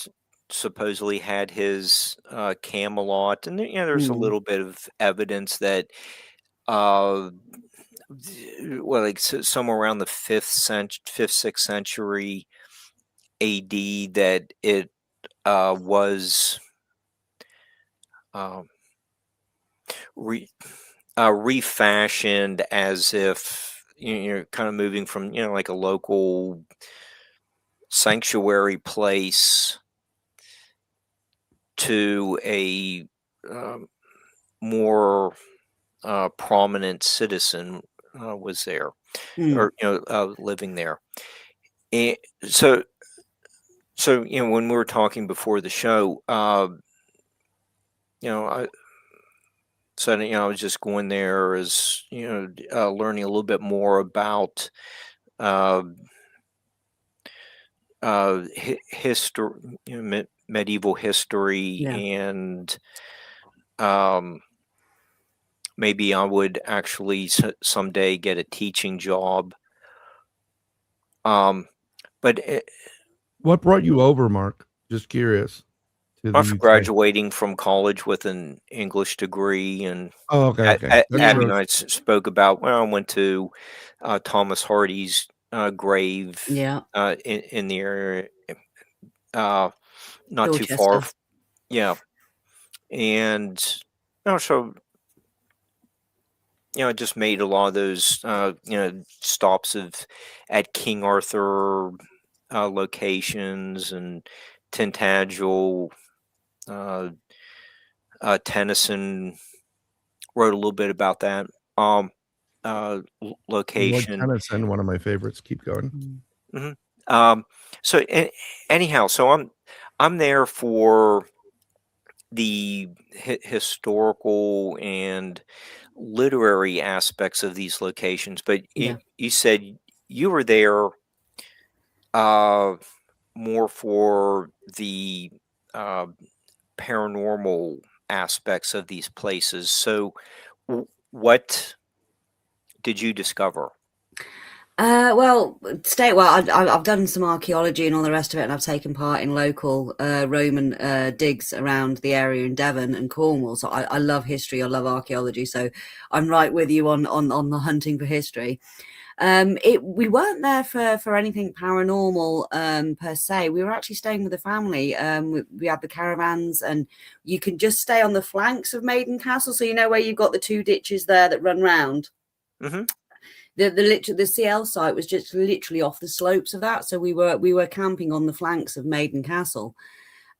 [SPEAKER 4] supposedly had his Camelot, and there's a little bit of evidence that somewhere around the 5th, 6th century AD, that it was refashioned as if you're kind of moving from like a local sanctuary place to a more prominent citizen was there, or living there. And so when we were talking before the show, I said I was just going there as learning a little bit more about history, medieval history, and maybe I would actually someday get a teaching job. But
[SPEAKER 3] what brought you over, Mark? Just curious.
[SPEAKER 4] After graduating from college with an English degree, and
[SPEAKER 3] okay.
[SPEAKER 4] Abbie and I spoke about when I went to Thomas Hardy's grave in the area, not
[SPEAKER 5] Dorchester.
[SPEAKER 4] too far. And so I just made a lot of those stops at King Arthur locations, and Tintagel. Tennyson wrote a little bit about that location.
[SPEAKER 3] Tennyson, one of my favorites. Keep going.
[SPEAKER 4] Mm-hmm. So anyhow, so I'm there for the historical and literary aspects of these locations, but you said you were there more for the paranormal aspects of these places. So what did you discover?
[SPEAKER 5] I've done some archaeology and all the rest of it, and I've taken part in local Roman digs around the area in Devon and Cornwall. So I love history, I love archaeology. So I'm right with you on the hunting for history. We weren't there for anything paranormal per se. We were actually staying with the family. We had the caravans, and you can just stay on the flanks of Maiden Castle. So you know where you've got the two ditches there that run round.
[SPEAKER 4] Mm-hmm.
[SPEAKER 5] The CL site was just literally off the slopes of that. So we were camping on the flanks of Maiden Castle.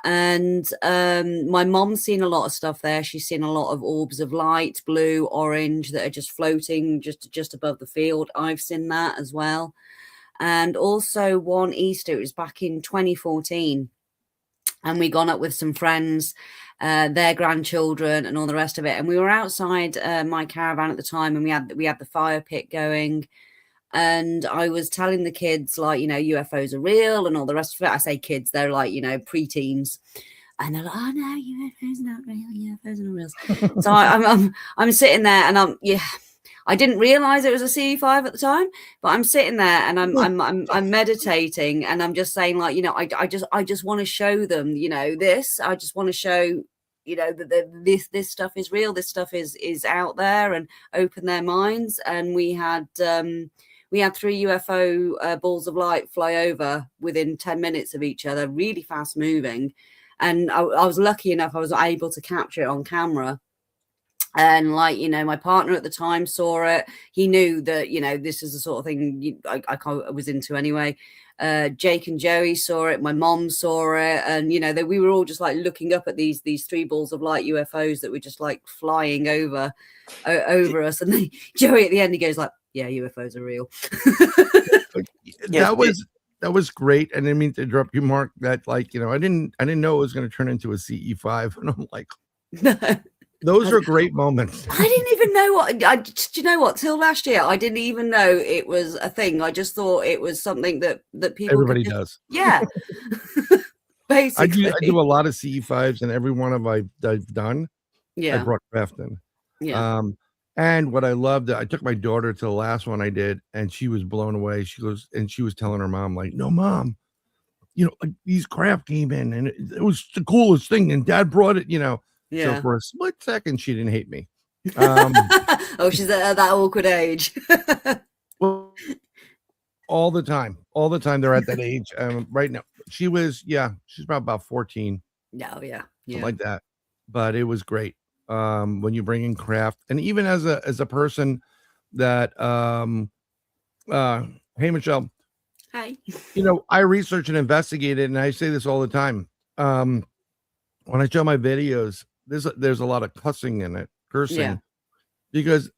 [SPEAKER 5] And my mom's seen a lot of stuff there. She's seen a lot of orbs of light, blue, orange, that are just floating just above the field. I've seen that as well. And also one Easter, it was back in 2014. And we gone up with some friends, their grandchildren and all the rest of it. And we were outside my caravan at the time, and we had the fire pit going. And I was telling the kids, like, you know, UFOs are real and all the rest of it. I say kids, they're like, you know, preteens. And they're like, oh no, UFOs are not real, UFOs are not real. So I'm sitting there, and I didn't realize it was a CE5 at the time, but I'm sitting there and I'm meditating, and I'm just saying, like, you know, I just want to show them, you know, this. I just want to show, you know, that this stuff is real. This stuff is out there, and open their minds. And we had 3 UFO balls of light fly over within 10 minutes of each other, really fast moving. And I was lucky enough, I was able to capture it on camera. And, like, you know, my partner at the time saw it. He knew that, you know, this is the sort of thing I was into anyway. Jake and Joey saw it. My mom saw it. And, you know, we were all just like looking up at these 3 balls of light UFOs that were just like flying over us. And then Joey at the end, he goes like, yeah, UFOs are real.
[SPEAKER 3] That was great. And I didn't mean to interrupt you, Mark. That, like, you know, I didn't know it was going to turn into a CE5. And I'm like, those are great moments.
[SPEAKER 5] I didn't even know do you know what? Till last year, I didn't even know it was a thing. I just thought it was something that people.
[SPEAKER 3] Everybody does.
[SPEAKER 5] Yeah. Basically.
[SPEAKER 3] I do a lot of CE5s, and every one of I've done.
[SPEAKER 5] Yeah.
[SPEAKER 3] I brought craft in.
[SPEAKER 5] Yeah.
[SPEAKER 3] And what I loved, I took my daughter to the last one I did, and she was blown away. She was telling her mom, like, no, Mom, you know, like, these craft came in, and it was the coolest thing, and Dad brought it, you know.
[SPEAKER 5] Yeah.
[SPEAKER 3] So for a split second, she didn't hate me.
[SPEAKER 5] Oh, she's at that awkward age.
[SPEAKER 3] Well, all the time they're at that age. Right now, she's about 14.
[SPEAKER 5] No, yeah.
[SPEAKER 3] Something like that. But it was great. When you bring in craft, and even as a person that, hey, Michelle.
[SPEAKER 5] Hi.
[SPEAKER 3] You know, I research and investigate it, and I say this all the time. When I show my videos, there's a lot of cursing, because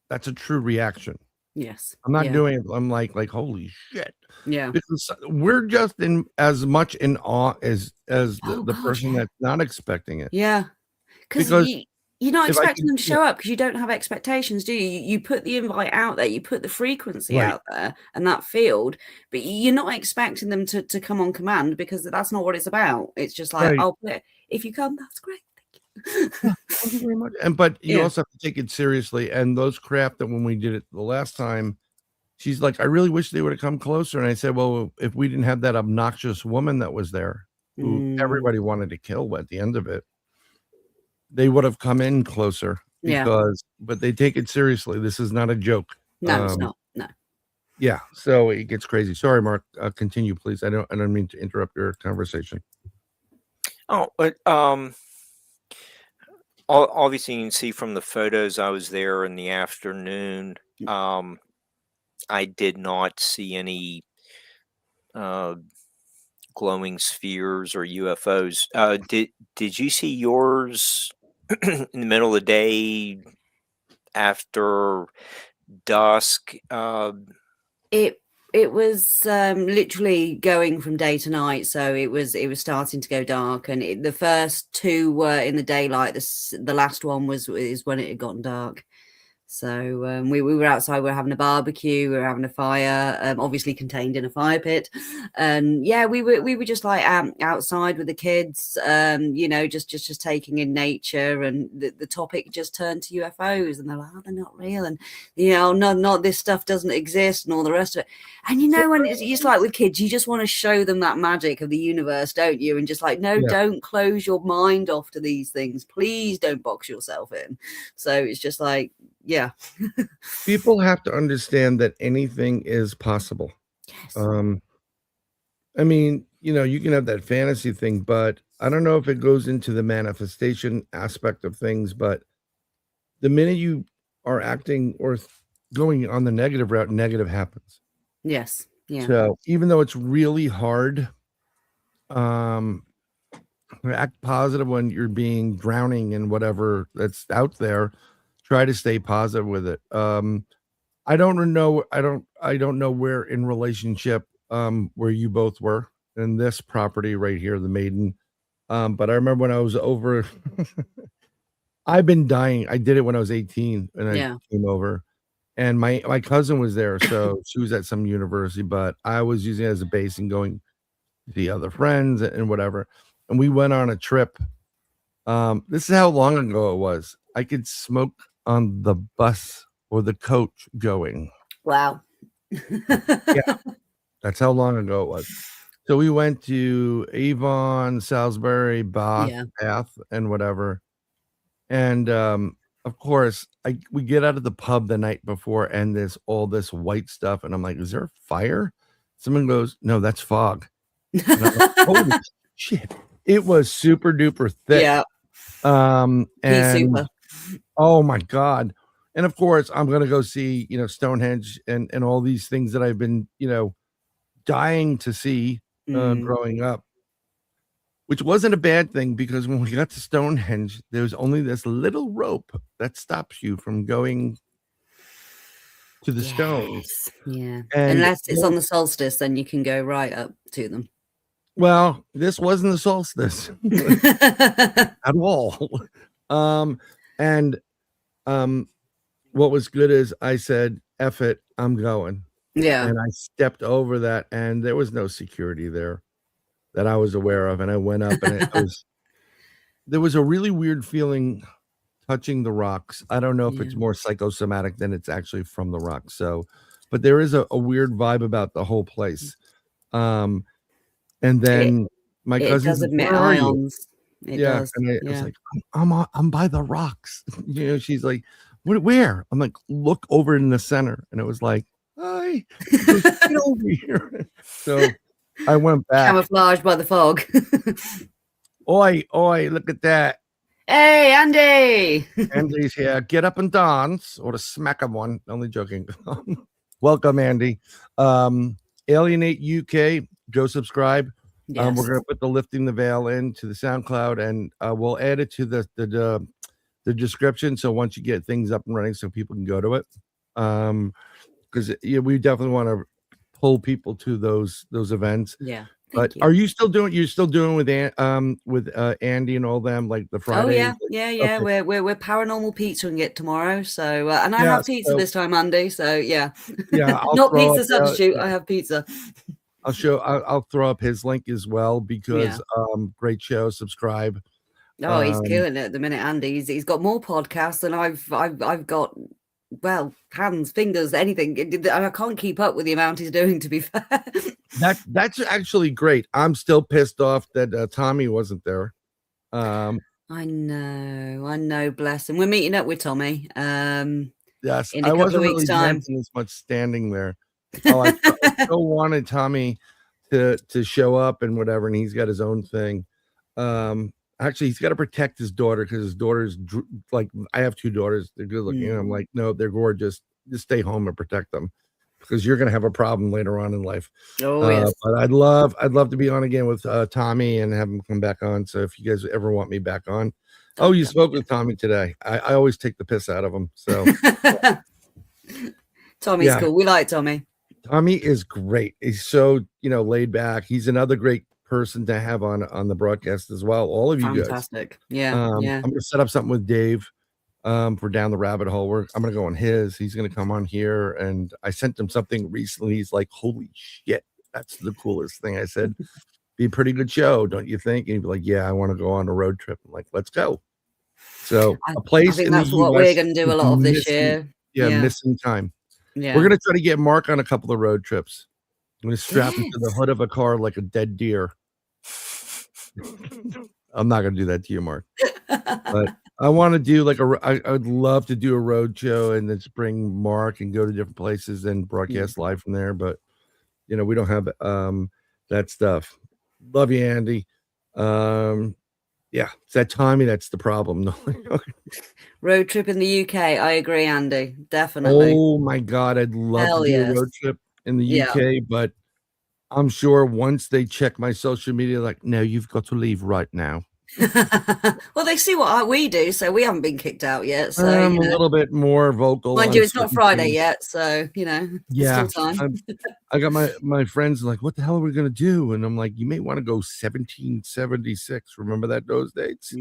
[SPEAKER 3] that's a true reaction.
[SPEAKER 5] Yes.
[SPEAKER 3] I'm not doing it. I'm like, holy shit.
[SPEAKER 5] Yeah.
[SPEAKER 3] Because we're just in as much in awe as the person that's not expecting it.
[SPEAKER 5] Yeah. Because you're not expecting them to show up, because you don't have expectations, do you? You put the invite out there, you put the frequency out there and that field, but you're not expecting them to come on command, because that's not what it's about. It's just like, if you come, that's great.
[SPEAKER 3] Thank you very much. But you also have to take it seriously. And those craft, that when we did it the last time, she's like, I really wish they would have come closer. And I said, well, if we didn't have that obnoxious woman that was there, who everybody wanted to kill at the end of it, they would have come in closer. But they take it seriously. This is not a joke.
[SPEAKER 5] No, it's not. No.
[SPEAKER 3] Yeah. So it gets crazy. Sorry, Mark. Continue, please. I don't mean to interrupt your conversation.
[SPEAKER 4] Oh, but obviously you can see from the photos, I was there in the afternoon. I did not see any glowing spheres or UFOs. Did you see yours in the middle of the day, after dusk?
[SPEAKER 5] It was literally going from day to night, so it was starting to go dark, and the first 2 were in the daylight. The last one is when it had gotten dark. So we were outside, we were having a barbecue, we were having a fire, obviously contained in a fire pit. And yeah, we were just like outside with the kids, just taking in nature. And the topic just turned to UFOs, and they're like, oh, they're not real. And, not this stuff doesn't exist and all the rest of it. And, when it's just like with kids, you just want to show them that magic of the universe, don't you? And just like, no, don't close your mind off to these things. Please don't box yourself in. So it's just like, yeah.
[SPEAKER 3] People have to understand that anything is possible.
[SPEAKER 5] Yes.
[SPEAKER 3] I mean, you can have that fantasy thing, but I don't know if it goes into the manifestation aspect of things, but the minute you are acting or going on the negative route, negative happens.
[SPEAKER 5] Yes. Yeah.
[SPEAKER 3] So even though it's really hard, act positive when you're being drowning in whatever that's out there. Try to stay positive with it. I don't know where in relationship where you both were in this property right here, the Maiden. But I remember when I was over, I've been dying. I did it when I was 18 and I came over, and my cousin was there, so she was at some university, but I was using it as a base and going to the other friends and whatever. And we went on a trip. This is how long ago it was. I could smoke on the bus or the coach going.
[SPEAKER 5] Wow.
[SPEAKER 3] Yeah, that's how long ago it was. So we went to Avon, Salisbury, Bath, and whatever. And of course, we get out of the pub the night before, and there's all this white stuff, and I'm like, "Is there a fire?" Someone goes, "No, that's fog." And I'm like, holy shit! It was super duper thick.
[SPEAKER 5] Yeah.
[SPEAKER 3] And
[SPEAKER 5] super.
[SPEAKER 3] Oh my God. And of course I'm going to go see, Stonehenge and all these things that I've been, dying to see growing up, which wasn't a bad thing, because when we got to Stonehenge, there was only this little rope that stops you from going to the stones.
[SPEAKER 5] Yeah.
[SPEAKER 3] And
[SPEAKER 5] unless it's on the solstice, then you can go right up to them.
[SPEAKER 3] Well, this wasn't the solstice at all. What was good is I said, F it, I'm going.
[SPEAKER 5] Yeah.
[SPEAKER 3] And I stepped over that, and there was no security there that I was aware of. And I went up, and there was a really weird feeling touching the rocks. I don't know if it's more psychosomatic than it's actually from the rocks. So, but there is a weird vibe about the whole place. And then my cousin
[SPEAKER 5] does emit ions.
[SPEAKER 3] It does. And I was like, I'm by the rocks. She's like, where? I'm like, look over in the center. And it was like, hi, get over here. So I went back.
[SPEAKER 5] Camouflaged by the fog.
[SPEAKER 3] Oi, look at that.
[SPEAKER 5] Hey, Andy.
[SPEAKER 3] Andy's here. Get up and dance, or to smack him one. Only joking. Welcome, Andy. Alienate UK. Go subscribe. Yes. We're going to put the Lifting the Veil into the SoundCloud, and we'll add it to the description. So once you get things up and running, so people can go to it, because we definitely want to pull people to those events.
[SPEAKER 5] Yeah.
[SPEAKER 3] But are you still doing? You're still doing with Andy and all them, like the Friday?
[SPEAKER 5] Oh yeah. Okay. We're paranormal pizzaing it tomorrow. So and I have pizza this time, Andy. So yeah. Not pizza substitute. I have pizza.
[SPEAKER 3] I'll throw up his link as well, because great show. Subscribe.
[SPEAKER 5] Oh, he's killing it at the minute, Andy. He's got more podcasts than I've got. Well, hands, fingers, anything. And I can't keep up with the amount he's doing, to be fair.
[SPEAKER 3] That's actually great. I'm still pissed off that Tommy wasn't there.
[SPEAKER 5] I know. Bless him. We're meeting up with Tommy.
[SPEAKER 3] Yes,
[SPEAKER 5] in a couple of weeks' time.
[SPEAKER 3] As much standing there. I still wanted Tommy to show up and whatever, and he's got his own thing. Actually, he's got to protect his daughter, because his daughter's like, I have two daughters. They're good looking. And I'm like, no, they're gorgeous. Just stay home and protect them, because you're going to have a problem later on in life.
[SPEAKER 5] Oh, yes.
[SPEAKER 3] But I'd love to be on again with Tommy and have him come back on. So if you guys ever want me back on. Oh, you spoke with Tommy today. I always take the piss out of him. So
[SPEAKER 5] Tommy's cool. We like Tommy.
[SPEAKER 3] Tommy is great. He's so, laid back. He's another great person to have on the broadcast as well. All of you guys.
[SPEAKER 5] Fantastic. Yeah.
[SPEAKER 3] I'm going to set up something with Dave. for Down the Rabbit Hole. I'm going to go on his. He's going to come on here. And I sent him something recently. He's like, holy shit, that's the coolest thing. I said, be a pretty good show, don't you think? And he'd be like, yeah, I want to go on a road trip. I'm like, let's go. So a place
[SPEAKER 5] I think
[SPEAKER 3] in
[SPEAKER 5] that's
[SPEAKER 3] the
[SPEAKER 5] what
[SPEAKER 3] US
[SPEAKER 5] we're going to do a lot of this
[SPEAKER 3] missing-
[SPEAKER 5] year.
[SPEAKER 3] Yeah, missing time.
[SPEAKER 5] Yeah.
[SPEAKER 3] We're going to try to get Mark on a couple of road trips. I'm going to strap him to the hood of a car like a dead deer. I'm not going to do that to you, Mark. But I want to do like I would love to do a road show and then just bring Mark and go to different places and broadcast live from there. But, you know, we don't have that stuff. Love you, Andy. Yeah, it's that timing that's the problem. No.
[SPEAKER 5] Road trip in the UK. I agree, Andy. Definitely.
[SPEAKER 3] Oh my God, I'd love to do a road trip in the UK, but I'm sure once they check my social media, like, no, you've got to leave right now.
[SPEAKER 5] Well, they see what we do, so we haven't been kicked out yet. So
[SPEAKER 3] I'm a little bit more vocal.
[SPEAKER 5] Mind you, it's not Friday yet, so you know,
[SPEAKER 3] yeah,
[SPEAKER 5] still time.
[SPEAKER 3] I got my friends like, what the hell are we gonna do? And I'm like, you may want to go 1776. Remember those dates?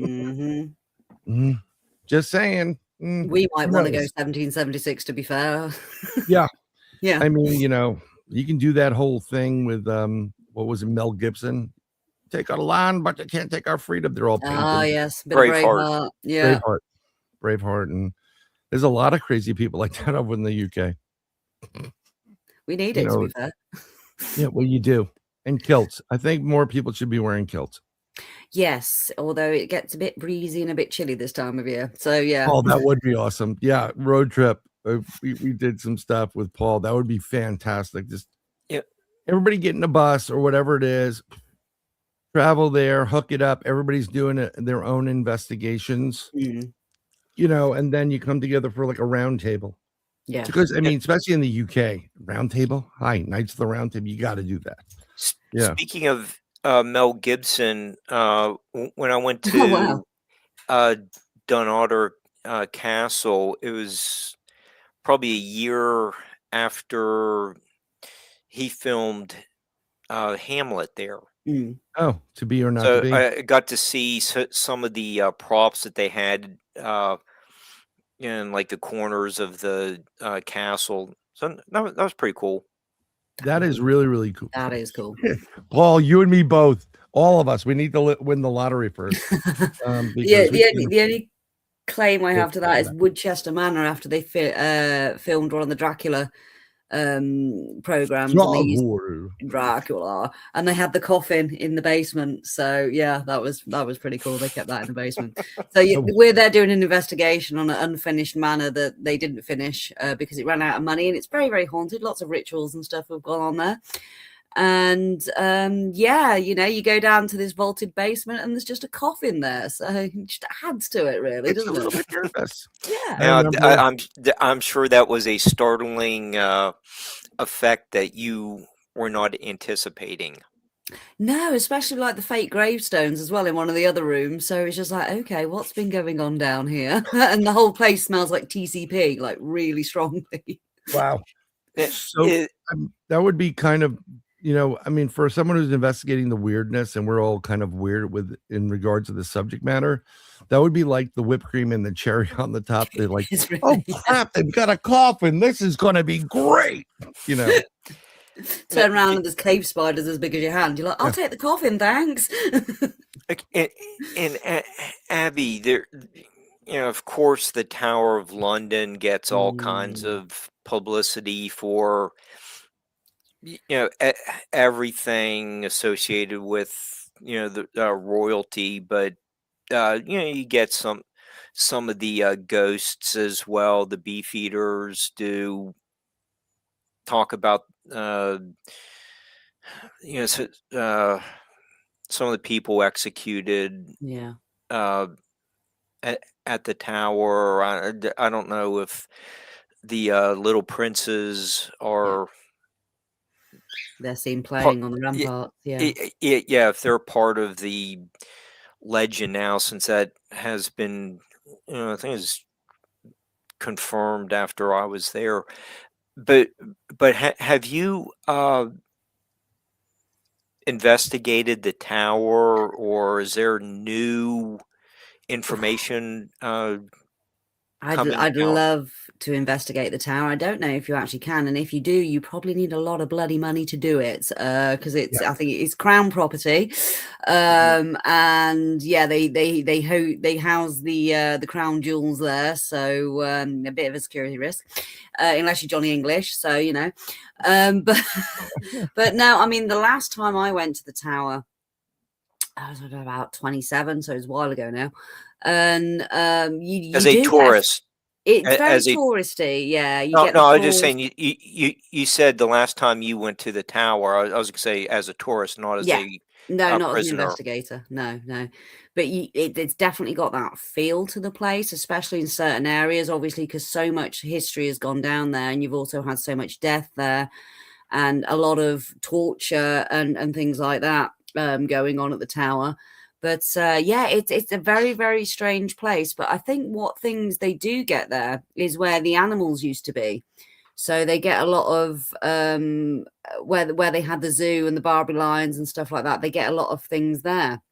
[SPEAKER 3] Just saying.
[SPEAKER 5] We might want to go 1776. To be fair.
[SPEAKER 3] Yeah.
[SPEAKER 5] Yeah.
[SPEAKER 3] I mean, you know, you can do that whole thing with what was it, Mel Gibson? Take our land, but they can't take our freedom. They're all painted.
[SPEAKER 5] Ah, yes, Braveheart. Yeah,
[SPEAKER 3] Braveheart, and there's a lot of crazy people like that over in the UK.
[SPEAKER 5] We need it, to be fair.
[SPEAKER 3] Yeah, well, you do. And kilts. I think more people should be wearing kilts.
[SPEAKER 5] Yes, although it gets a bit breezy and a bit chilly this time of year. So yeah.
[SPEAKER 3] Oh, that would be awesome. Yeah, road trip. We did some stuff with Paul. That would be fantastic. Just everybody get in a bus or whatever it is. Travel there, hook it up. Everybody's doing their own investigations, you know, and then you come together for like a round table.
[SPEAKER 5] Yeah.
[SPEAKER 3] Because, I mean, especially in the UK, round table. Hi, Knights of the Round Table. You got to do that. Yeah.
[SPEAKER 4] Speaking of Mel Gibson, when I went to Dunnottar Castle, it was probably a year after he filmed Hamlet there.
[SPEAKER 3] Oh, to be or not to be.
[SPEAKER 4] I got to see some of the props that they had in like the corners of the castle. So that was pretty cool.
[SPEAKER 3] That is really, really cool.
[SPEAKER 5] That is cool.
[SPEAKER 3] Paul, you and me both. All of us. We need to win the lottery first.
[SPEAKER 5] The only claim I have to that is Woodchester Manor after they filmed one of the Dracula programs. Dracula, and they had the coffin in the basement. So yeah, that was pretty cool. They kept that in the basement. So we're there doing an investigation on an unfinished manor that they didn't finish because it ran out of money, and it's very, very haunted. Lots of rituals and stuff have gone on there. And you know, you go down to this vaulted basement and there's just a coffin there, so it just adds to it, really, doesn't it? A little bit nervous. Yeah.
[SPEAKER 4] Now, I'm sure that was a startling effect that you were not anticipating.
[SPEAKER 5] No, especially like the fake gravestones as well in one of the other rooms. So it's just like, okay, what's been going on down here? And the whole place smells like TCP, like really strongly.
[SPEAKER 3] Wow. So that would be kind of, you know, I mean, for someone who's investigating the weirdness, and we're all kind of weird in regards to the subject matter, that would be like the whipped cream and the cherry on the top. They're like, oh crap, they've got a coffin. This is going to be great. You know,
[SPEAKER 5] turn around and there's cave spiders as big as your hand. You're like, I'll take the coffin, thanks.
[SPEAKER 4] and Abbie, there, you know, of course, the Tower of London gets all kinds of publicity for, you know, everything associated with, you know, the royalty, but you know, you get some of the ghosts as well. The Beefeaters do talk about you know, some of the people executed at the tower. I don't know if the little princes are
[SPEAKER 5] they're seen playing on the ramparts.
[SPEAKER 4] If they're part of the legend now, since that has been, you know, I think it's confirmed after I was there. But have you investigated the tower, or is there new information
[SPEAKER 5] I'd
[SPEAKER 4] down.
[SPEAKER 5] love to investigate the tower. I don't know if you actually can, and if you do, you probably need a lot of bloody money to do it, because I think it's Crown property, and yeah, they house the Crown jewels there, so a bit of a security risk, unless you're Johnny English, so you know, but no, I mean the last time I went to the tower, I was about 27, so it was a while ago now. And you
[SPEAKER 4] As a tourist,
[SPEAKER 5] it's very
[SPEAKER 4] as a
[SPEAKER 5] touristy. Yeah, you
[SPEAKER 4] no,
[SPEAKER 5] get
[SPEAKER 4] no.
[SPEAKER 5] the
[SPEAKER 4] I was just
[SPEAKER 5] tours.
[SPEAKER 4] saying. You said the last time you went to the tower. I was gonna say as a tourist, not as
[SPEAKER 5] Yeah.
[SPEAKER 4] a
[SPEAKER 5] No, not as an
[SPEAKER 4] prisoner.
[SPEAKER 5] investigator. No. But it's definitely got that feel to the place, especially in certain areas, obviously, because so much history has gone down there, and you've also had so much death there, and a lot of torture and things like that going on at the tower. But yeah, it's a very, very strange place. But I think what things they do get there is where the animals used to be. So they get a lot of where they had the zoo and the Barbie lions and stuff like that. They get a lot of things there.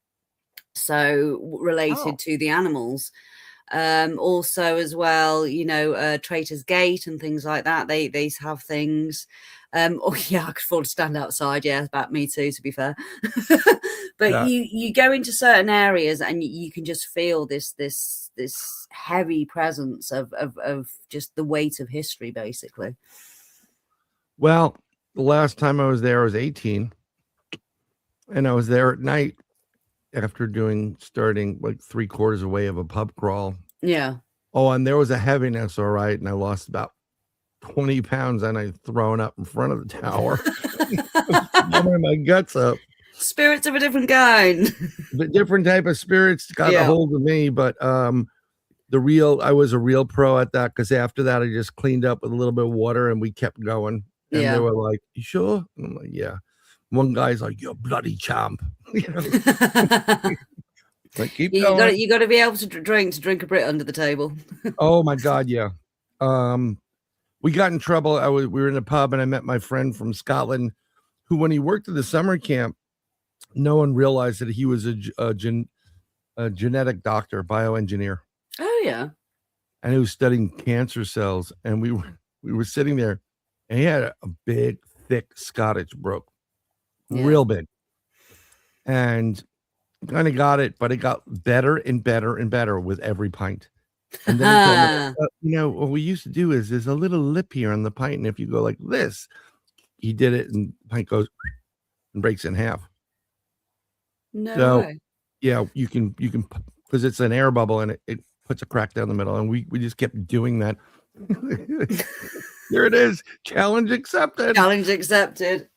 [SPEAKER 5] So related to the animals. Also as well, you know, Traitor's Gate and things like that. They have things. Oh yeah, I could afford to stand outside. Yeah, about me too, to be fair. But
[SPEAKER 3] Yeah.
[SPEAKER 5] you go into certain areas and you can just feel this heavy presence of just the weight of history, basically.
[SPEAKER 3] Well, the last time I was there, I was 18, and I was there at night after starting like 3/4 away of a pub crawl.
[SPEAKER 5] Yeah.
[SPEAKER 3] Oh, and there was a heaviness, all right, and I lost about 20 pounds, and I thrown up in front of the tower. Blowing my guts up.
[SPEAKER 5] Spirits of a different kind.
[SPEAKER 3] The different type of spirits got a hold of me, but I was a real pro at that, because after that I just cleaned up with a little bit of water and we kept going. And they were like, "You sure?" And I'm like, "Yeah." One guy's like, "You're bloody champ." You know? Like, keep going.
[SPEAKER 5] You got to be able to drink a Brit under the table.
[SPEAKER 3] Oh my God, yeah. We got in trouble. We were in a pub and I met my friend from Scotland, who, when he worked at the summer camp, no one realized that he was a genetic doctor, bioengineer.
[SPEAKER 5] Oh yeah. And
[SPEAKER 3] he was studying cancer cells. And we were sitting there, and he had a big, thick Scottish brogue, real big, and kind of got it, but it got better and better and better with every pint. And then he told me, you know, what we used to do is there's a little lip here on the pint, and if you go like this, he did it, and the pint goes and breaks in half.
[SPEAKER 5] No way.
[SPEAKER 3] Yeah, you can because it's an air bubble and it puts a crack down the middle, and we just kept doing that. There it is. Challenge accepted.
[SPEAKER 5] Challenge accepted.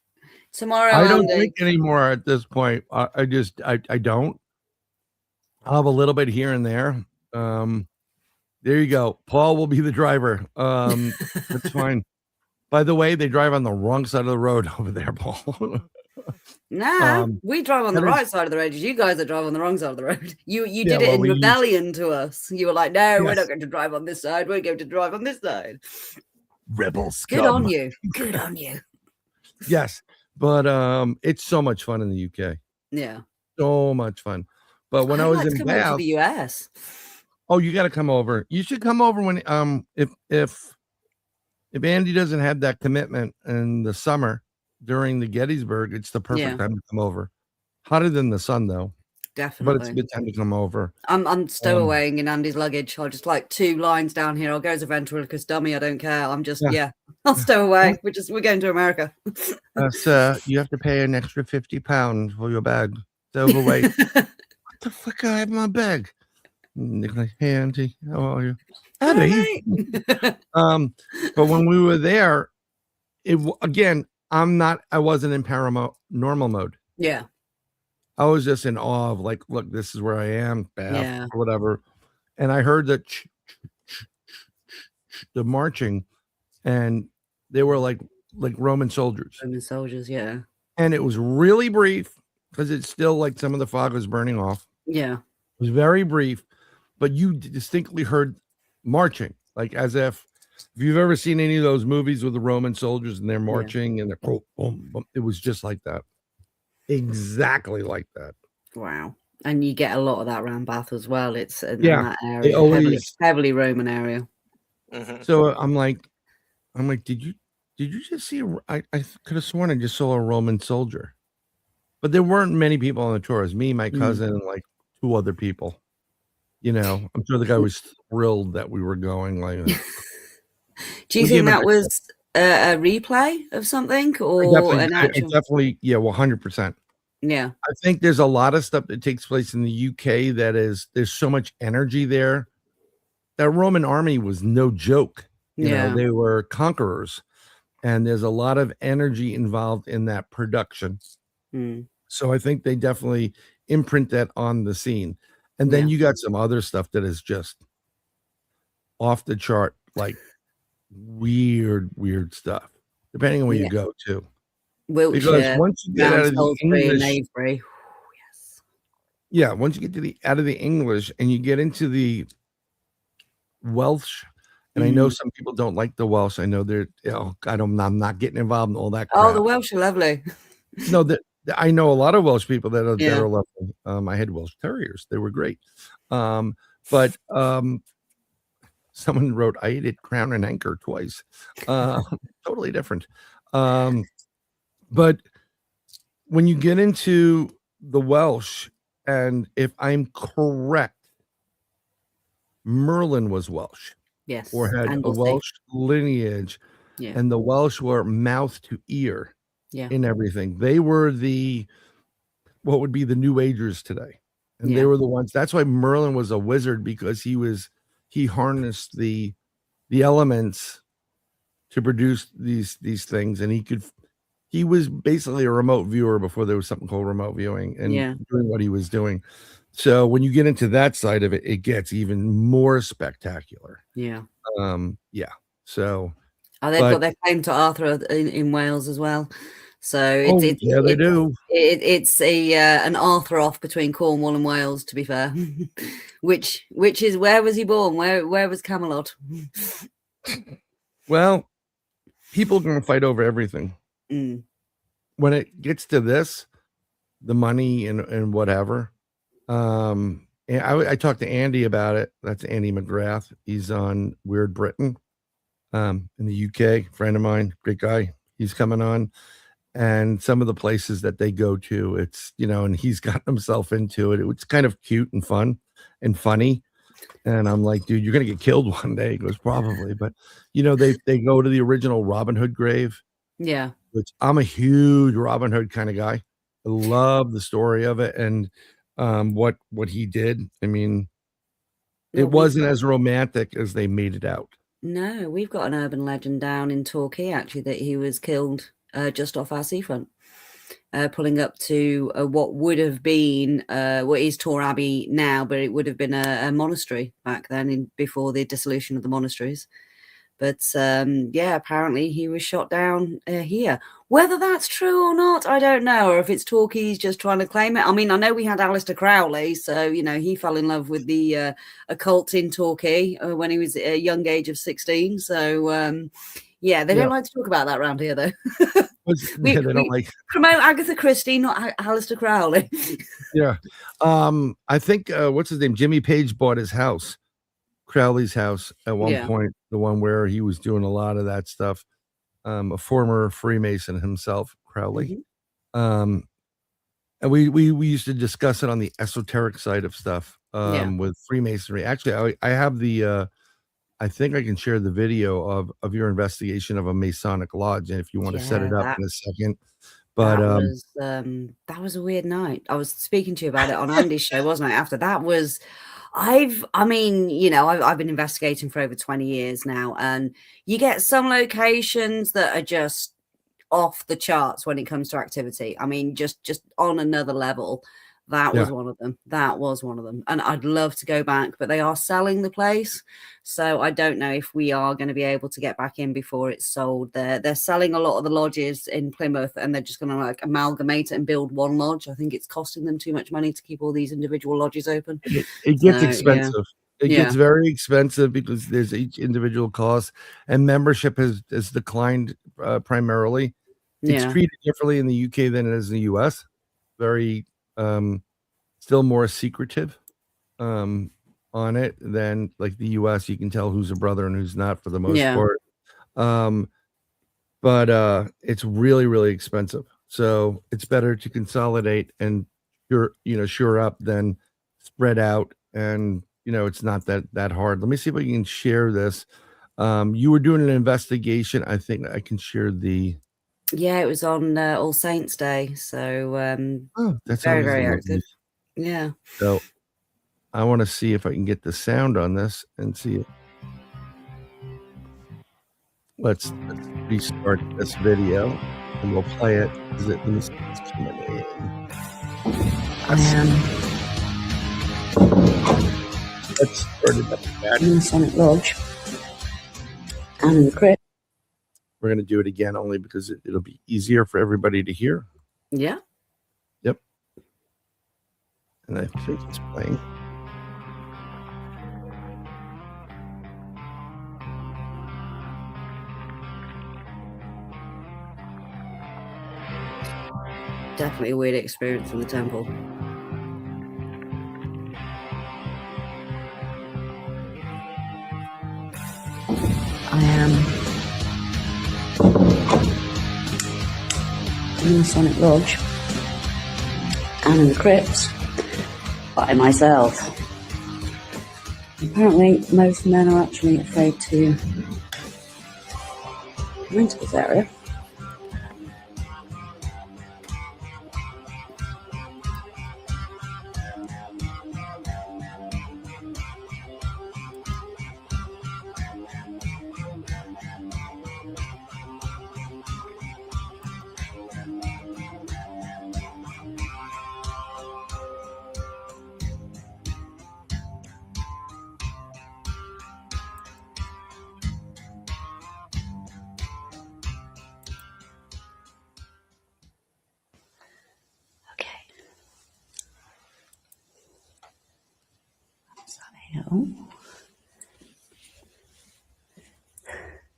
[SPEAKER 5] Tomorrow,
[SPEAKER 3] I don't drink anymore at this point. I don't. I'll have a little bit here and there. There you go. Paul will be the driver. That's fine. By the way, they drive on the wrong side of the road over there, Paul.
[SPEAKER 5] Nah, we drive on the right side of the road. You guys that drive on the wrong side of the road. You did it in rebellion to us. You were like, no, we're not going to drive on this side. We're going to drive on this side.
[SPEAKER 3] Rebel scum.
[SPEAKER 5] Good on you. Good on you.
[SPEAKER 3] Yes, but it's so much fun in the UK.
[SPEAKER 5] Yeah,
[SPEAKER 3] so much fun. But when I was in Bath,
[SPEAKER 5] to the US.
[SPEAKER 3] Oh, you got to come over. You should come over when if Andy doesn't have that commitment in the summer during the Gettysburg, it's the perfect time to come over. Hotter than the sun, though.
[SPEAKER 5] Definitely.
[SPEAKER 3] But it's a good time to come over.
[SPEAKER 5] I'm stowawaying in Andy's luggage. I'll just like 2 lines down here. I'll go as a ventriloquist dummy. I don't care. I'm just I'll stow away. We're going to America.
[SPEAKER 3] You have to pay an extra £50 for your bag. It's overweight. What the fuck? I have in my bag. Like, hey, Auntie, how are you? Abbie. But when we were there, I wasn't in paranormal mode.
[SPEAKER 5] Yeah.
[SPEAKER 3] I was just in awe of like, look, this is where I am, Bath, or whatever. And I heard the marching, and they were like Roman soldiers.
[SPEAKER 5] Roman soldiers, yeah.
[SPEAKER 3] And it was really brief because it's still like some of the fog was burning off.
[SPEAKER 5] Yeah.
[SPEAKER 3] It was very brief, but you distinctly heard marching, like as if you've ever seen any of those movies with the Roman soldiers and they're marching and they're boom, boom. It was just like that. Exactly like that.
[SPEAKER 5] Wow. And you get a lot of that around Bath as well. It's in that
[SPEAKER 3] they
[SPEAKER 5] area,
[SPEAKER 3] always
[SPEAKER 5] heavily Roman area.
[SPEAKER 3] So I'm like, did you just see? I could have sworn I just saw a Roman soldier, but there weren't many people on the tour. It was me, my cousin, and like 2 other people. You know, I'm sure the guy was thrilled that we were going. Like,
[SPEAKER 5] do you think that was a replay of something or an actual?
[SPEAKER 3] Definitely, yeah, 100%.
[SPEAKER 5] Yeah,
[SPEAKER 3] I think there's a lot of stuff that takes place in the UK there's so much energy there. That Roman army was no joke. You know, they were conquerors, and there's a lot of energy involved in that production. So I think they definitely imprint that on the scene. And then you got some other stuff that is just off the chart, like weird stuff, depending on where you go to.
[SPEAKER 5] Wiltshire,
[SPEAKER 3] because once you get out of the English,
[SPEAKER 5] Avebury.
[SPEAKER 3] Yeah, once you get to out of the English and you get into the Welsh, and I know some people don't like the Welsh. I know I'm not getting involved in all that crap.
[SPEAKER 5] Oh, the Welsh are lovely.
[SPEAKER 3] No, I know a lot of Welsh people that are lovely. I had Welsh Terriers; they were great. But someone wrote, "I ate it crown and anchor twice." Totally different. But when you get into the Welsh, and if I'm correct, Merlin was Welsh.
[SPEAKER 5] Yes.
[SPEAKER 3] Or had a Welsh lineage.
[SPEAKER 5] Yeah.
[SPEAKER 3] And the Welsh were mouth to ear in everything. They were what would be the New Agers today. And they were the ones. That's why Merlin was a wizard, because he harnessed the elements to produce these things, and he was basically a remote viewer before there was something called remote viewing, and doing what he was doing. So when you get into that side of it, it gets even more spectacular.
[SPEAKER 5] Yeah.
[SPEAKER 3] So
[SPEAKER 5] they've got their claim to Arthur in Wales as well. So
[SPEAKER 3] they do.
[SPEAKER 5] It's an Arthur off between Cornwall and Wales, to be fair. which is, where was he born? Where was Camelot?
[SPEAKER 3] Well, people are going to fight over everything. When it gets to this, the money and whatever. And I talked to Andy about it. That's Andy McGrath. He's on Weird Britain in the UK. Friend of mine, great guy. He's coming on. And some of the places that they go to, it's, and he's gotten himself into it. It's kind of cute and fun and funny. And I'm like, dude, you're going to get killed one day. He goes, probably. But, they go to the original Robin Hood grave.
[SPEAKER 5] Yeah.
[SPEAKER 3] Which I'm a huge Robin Hood kind of guy. I love the story of it. And what he did. I mean, it wasn't as romantic as they made it out. No,
[SPEAKER 5] we've got an urban legend down in Torquay, actually, that he was killed just off our seafront, pulling up to what would have been what is Tor Abbey now, but it would have been a monastery back then, before the dissolution of the monasteries. But apparently he was shot down here. Whether that's true or not, I don't know, or if it's Torquay's just trying to claim it. I mean, I know we had Aleister Crowley, so he fell in love with the occult in Torquay when he was a young age of 16. So they don't like to talk about that around here, though.
[SPEAKER 3] They don't like
[SPEAKER 5] promote Agatha Christie, not Aleister Crowley.
[SPEAKER 3] I think what's his name? Jimmy Page bought his house. Crowley's house at one point, the one where he was doing a lot of that stuff. A former Freemason himself, Crowley. And we used to discuss it on the esoteric side of stuff with Freemasonry. Actually, I have I think I can share the video of your investigation of a Masonic lodge, and if you want to set it up in a second. But
[SPEAKER 5] that was a weird night. I was speaking to you about it on Andy's show, wasn't I? After that was. I've been investigating for over 20 years now, and you get some locations that are just off the charts when it comes to activity. I mean, just on another level. That was one of them. And I'd love to go back, but they are selling the place. So I don't know if we are going to be able to get back in before it's sold. They're selling a lot of the lodges in Plymouth, and they're just going to amalgamate it and build one lodge. I think it's costing them too much money to keep all these individual lodges open.
[SPEAKER 3] It gets expensive. It gets very expensive because there's each individual cost, and membership has declined primarily. It's treated differently in the UK than it is in the US. Very still more secretive on it than like the US. You can tell who's a brother and who's not for the most part. But it's really, really expensive. So it's better to consolidate and sure up than spread out. And it's not that hard. Let me see if I can share this. You were doing an investigation. I think I can share the.
[SPEAKER 5] Yeah, it was on All Saints Day. So
[SPEAKER 3] that's
[SPEAKER 5] very, very active. Yeah.
[SPEAKER 3] So I want to see if I can get the sound on this and see it. Let's restart this video and we'll play it. Let me see what's coming in. Let's start it up back.
[SPEAKER 5] In the Sonic Lodge and in the crypt.
[SPEAKER 3] We're going to do it again only because it'll be easier for everybody to hear.
[SPEAKER 5] Yeah.
[SPEAKER 3] Yep. And I think it's playing.
[SPEAKER 5] Definitely a weird experience in the temple. I am in the Sonic Lodge and in the crypts by myself. Apparently, most men are actually afraid to come into this area.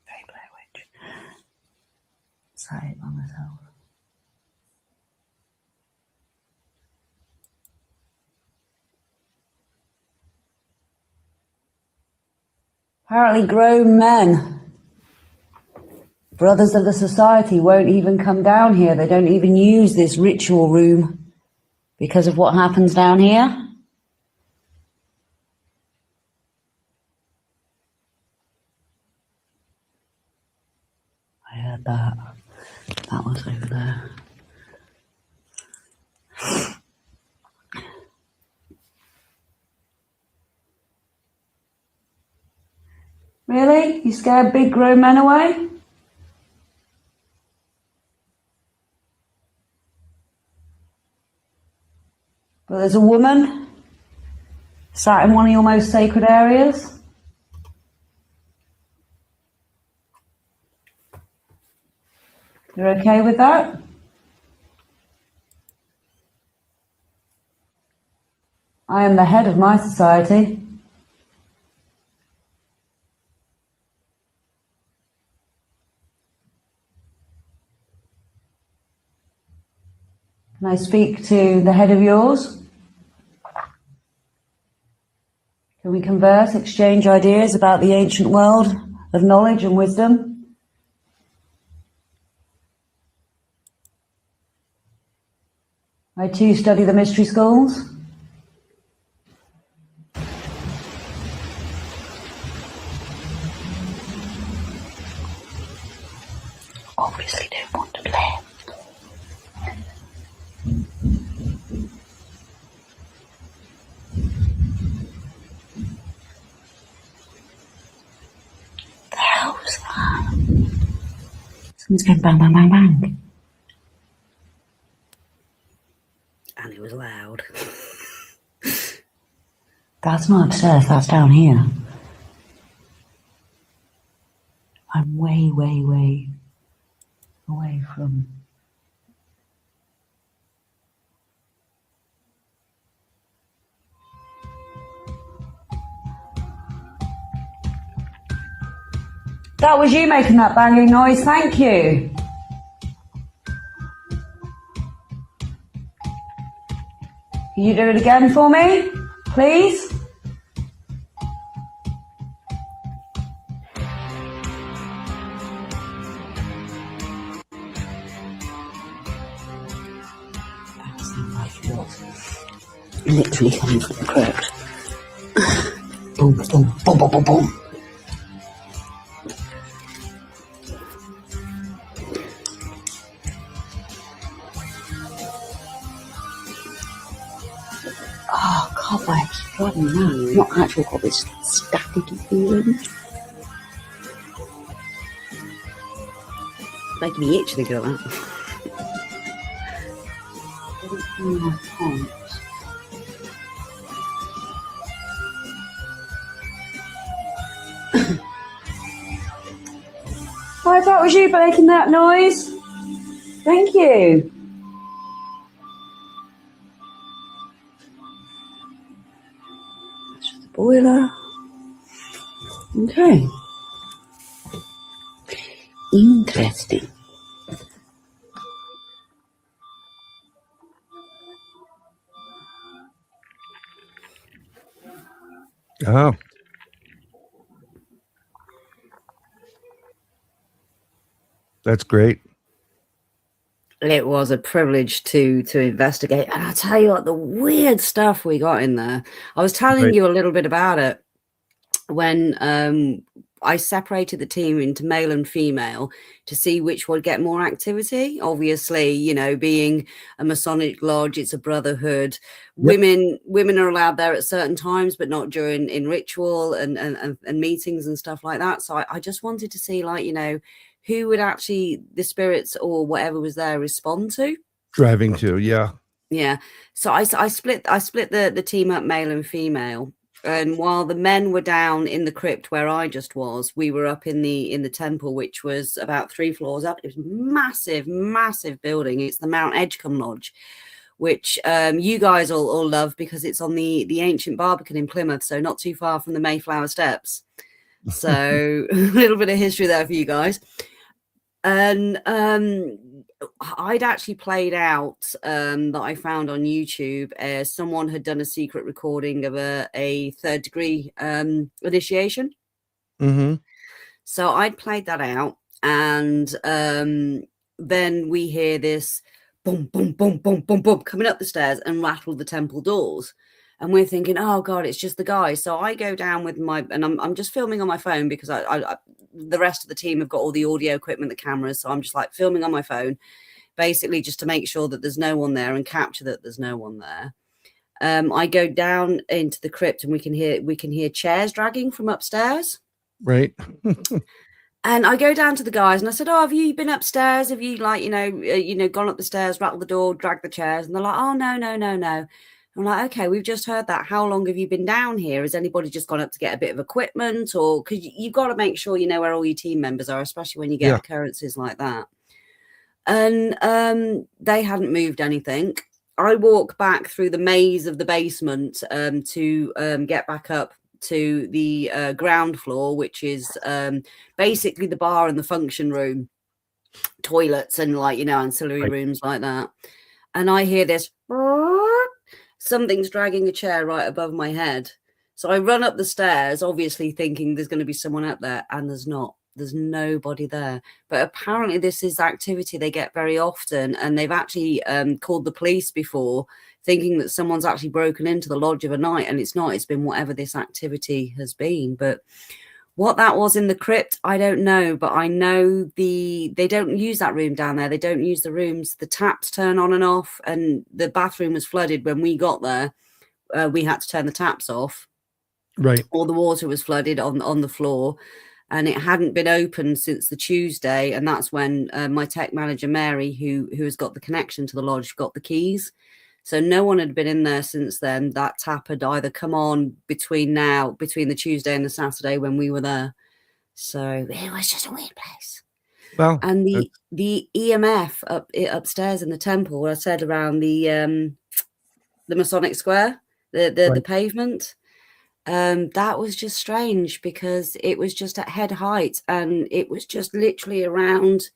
[SPEAKER 5] Very Blair Witch. Sorry, by myself. Apparently grown men, brothers of the society, won't even come down here. They don't even use this ritual room because of what happens down here. I heard that. That was over there. Really? You scared big grown men away? But there's a woman sat in one of your most sacred areas. You're okay with that? I am the head of my society. Can I speak to the head of yours? Can we converse, exchange ideas about the ancient world of knowledge and wisdom? I too study the mystery schools. Obviously don't want to play. The hell was that? Someone's going bang, bang, bang, bang. And it was loud. That's not upstairs, that's down here. I'm way, way, way away from... That was you making that banging noise, thank you.
[SPEAKER 6] Can you do it again for me, please? Literally coming from the crypt. Boom, boom, boom, boom, boom, boom. Oh, cobwebs, bloody no. Not actual cobwebs, staticky feeling.
[SPEAKER 5] Making me itch thinking of that.
[SPEAKER 6] Hi, that was you making that noise. Thank you. That's the boiler. Okay. Interesting.
[SPEAKER 3] Oh. That's great.
[SPEAKER 5] It was a privilege to investigate. And I'll tell you what, the weird stuff we got in there. I was telling you a little bit about it when I separated the team into male and female to see which would get more activity. Obviously, you know, being a Masonic lodge, it's a brotherhood. Yep. Women are allowed there at certain times, but not in ritual and meetings and stuff like that. So I just wanted to see, like, you know, who would actually the spirits or whatever was there respond to.
[SPEAKER 3] Driving to, yeah.
[SPEAKER 5] Yeah. So I split the team up, male and female. And while the men were down in the crypt where I just was, we were up in the temple, which was about 3 floors up. It was massive, massive building. It's the Mount Edgecombe Lodge, which you guys all love because it's on the ancient Barbican in Plymouth, so not too far from the Mayflower Steps. So a little bit of history there for you guys. And I'd actually played out that I found on YouTube. Someone had done a secret recording of a 3rd degree initiation.
[SPEAKER 3] Mm-hmm.
[SPEAKER 5] So I'd played that out, and then we hear this boom, boom, boom, boom, boom, boom coming up the stairs and rattle the temple doors. And we're thinking, oh God, it's just the guy. So I go down with and I'm just filming on my phone because I the rest of the team have got all the audio equipment, the cameras. So I'm just like filming on my phone, basically just to make sure that there's no one there and capture that there's no one there. I go down into the crypt and we can hear chairs dragging from upstairs.
[SPEAKER 3] Right.
[SPEAKER 5] And I go down to the guys and I said, oh, have you been upstairs? Have you gone up the stairs, rattled the door, dragged the chairs? And they're like, oh, no. I'm like, okay, we've just heard that. How long have you been down here? Has anybody just gone up to get a bit of equipment? Or because you've got to make sure you know where all your team members are, especially when you get occurrences like that. And they hadn't moved anything. I walk back through the maze of the basement to get back up to the ground floor, which is basically the bar and the function room, toilets and ancillary rooms like that. And I hear this. Something's dragging a chair right above my head. So I run up the stairs, obviously thinking there's going to be someone up there, and there's not. There's nobody there. But apparently this is activity they get very often, and they've actually called the police before, thinking that someone's actually broken into the lodge of a night, and it's not. It's been whatever this activity has been. But what that was in the crypt, I don't know, but I know they don't use that room down there. They don't use the rooms. The taps turn on and off, and the bathroom was flooded when we got there. We had to turn the taps off.
[SPEAKER 3] Right.
[SPEAKER 5] All the water was flooded on the floor, and it hadn't been opened since the Tuesday. And that's when my tech manager, Mary, who has got the connection to the lodge, got the keys. So no one had been in there since then. That tap had either come on between the Tuesday and the Saturday when we were there. So it was just a weird place.
[SPEAKER 3] Well,
[SPEAKER 5] and the EMF upstairs in the temple, I said around the Masonic Square, the pavement, that was just strange because it was just at head height and it was just literally around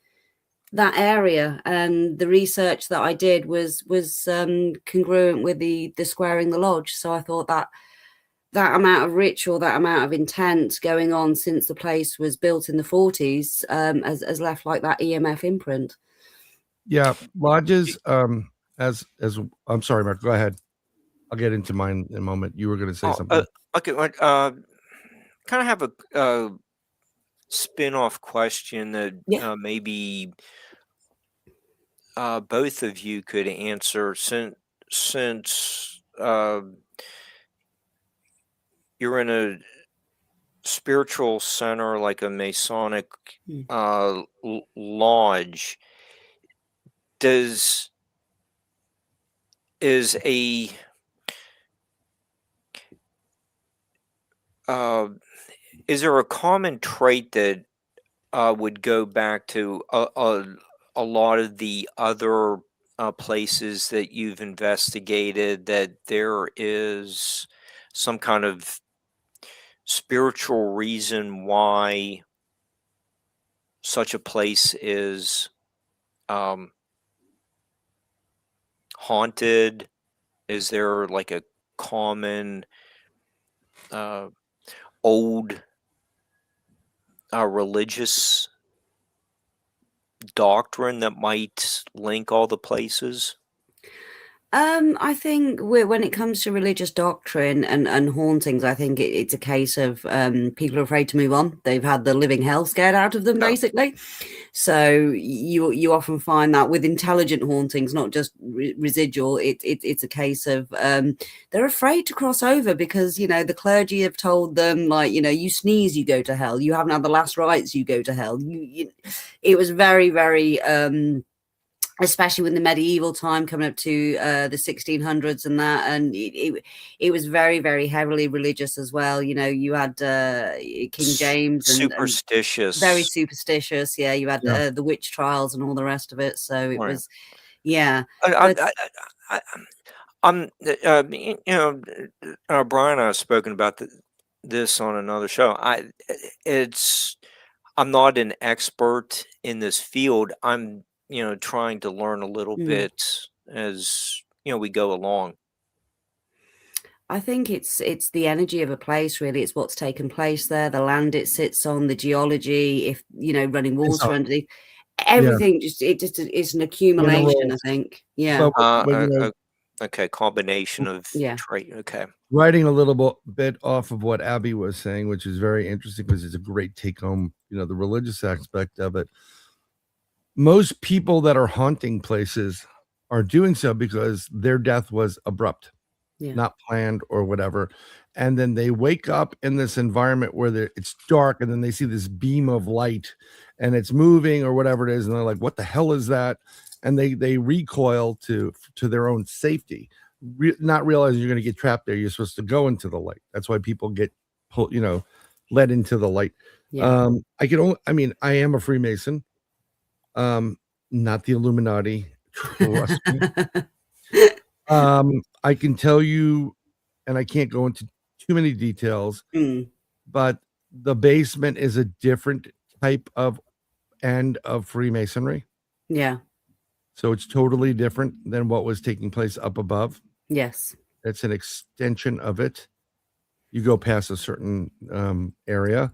[SPEAKER 5] that area, and the research that I did was congruent with the squaring the lodge. So I thought that amount of ritual, that amount of intent going on since the place was built in the 40s has left like that EMF imprint.
[SPEAKER 3] Yeah, lodges. As I'm sorry, Mark. Go ahead. I'll get into mine in a moment. You were going to say something.
[SPEAKER 4] Okay. Kind of have a spin-off question that maybe both of you could answer, since you're in a spiritual center like a Masonic lodge. Is there a common trait that would go back to a lot of the other places that you've investigated, that there is some kind of spiritual reason why such a place is haunted? Is there like a common old religious doctrine that might link all the places?
[SPEAKER 5] I think when it comes to religious doctrine and hauntings, I think it's a case of people are afraid to move on. They've had the living hell scared out of them, basically. So you often find that with intelligent hauntings, not just residual. It's a case of they're afraid to cross over because, you know, the clergy have told them, like, you know, you sneeze, you go to hell. You haven't had the last rites, you go to hell. It was very, very especially when the medieval time coming up to the 1600s and that, and it was very, very heavily religious as well. You know, you had King James and
[SPEAKER 4] superstitious,
[SPEAKER 5] very superstitious. Yeah, you had the witch trials and all the rest of it. So it was, Brian
[SPEAKER 4] and I have spoken about this on another show. I'm not an expert in this field. I'm trying to learn a little bit as we go along.
[SPEAKER 5] I think it's the energy of a place, really. It's what's taken place there, the land it sits on, the geology, if running water underneath, everything. It's an accumulation, I think. Yeah.
[SPEAKER 4] Okay, combination of trait. Okay.
[SPEAKER 3] Writing a little bit off of what Abbie was saying, which is very interesting because it's a great take home, the religious aspect of it. Most people that are haunting places are doing so because their death was abrupt, not planned or whatever. And then they wake up in this environment where it's dark, and then they see this beam of light and it's moving or whatever it is. And they're like, what the hell is that? And they recoil to their own safety, not realizing you're going to get trapped there. You're supposed to go into the light. That's why people get pulled, led into the light.
[SPEAKER 5] Yeah.
[SPEAKER 3] I am a Freemason. Not the Illuminati. Trust me. I can tell you, and I can't go into too many details, but the basement is a different type of end of Freemasonry.
[SPEAKER 5] Yeah.
[SPEAKER 3] So it's totally different than what was taking place up above.
[SPEAKER 5] Yes.
[SPEAKER 3] It's an extension of it. You go past a certain area.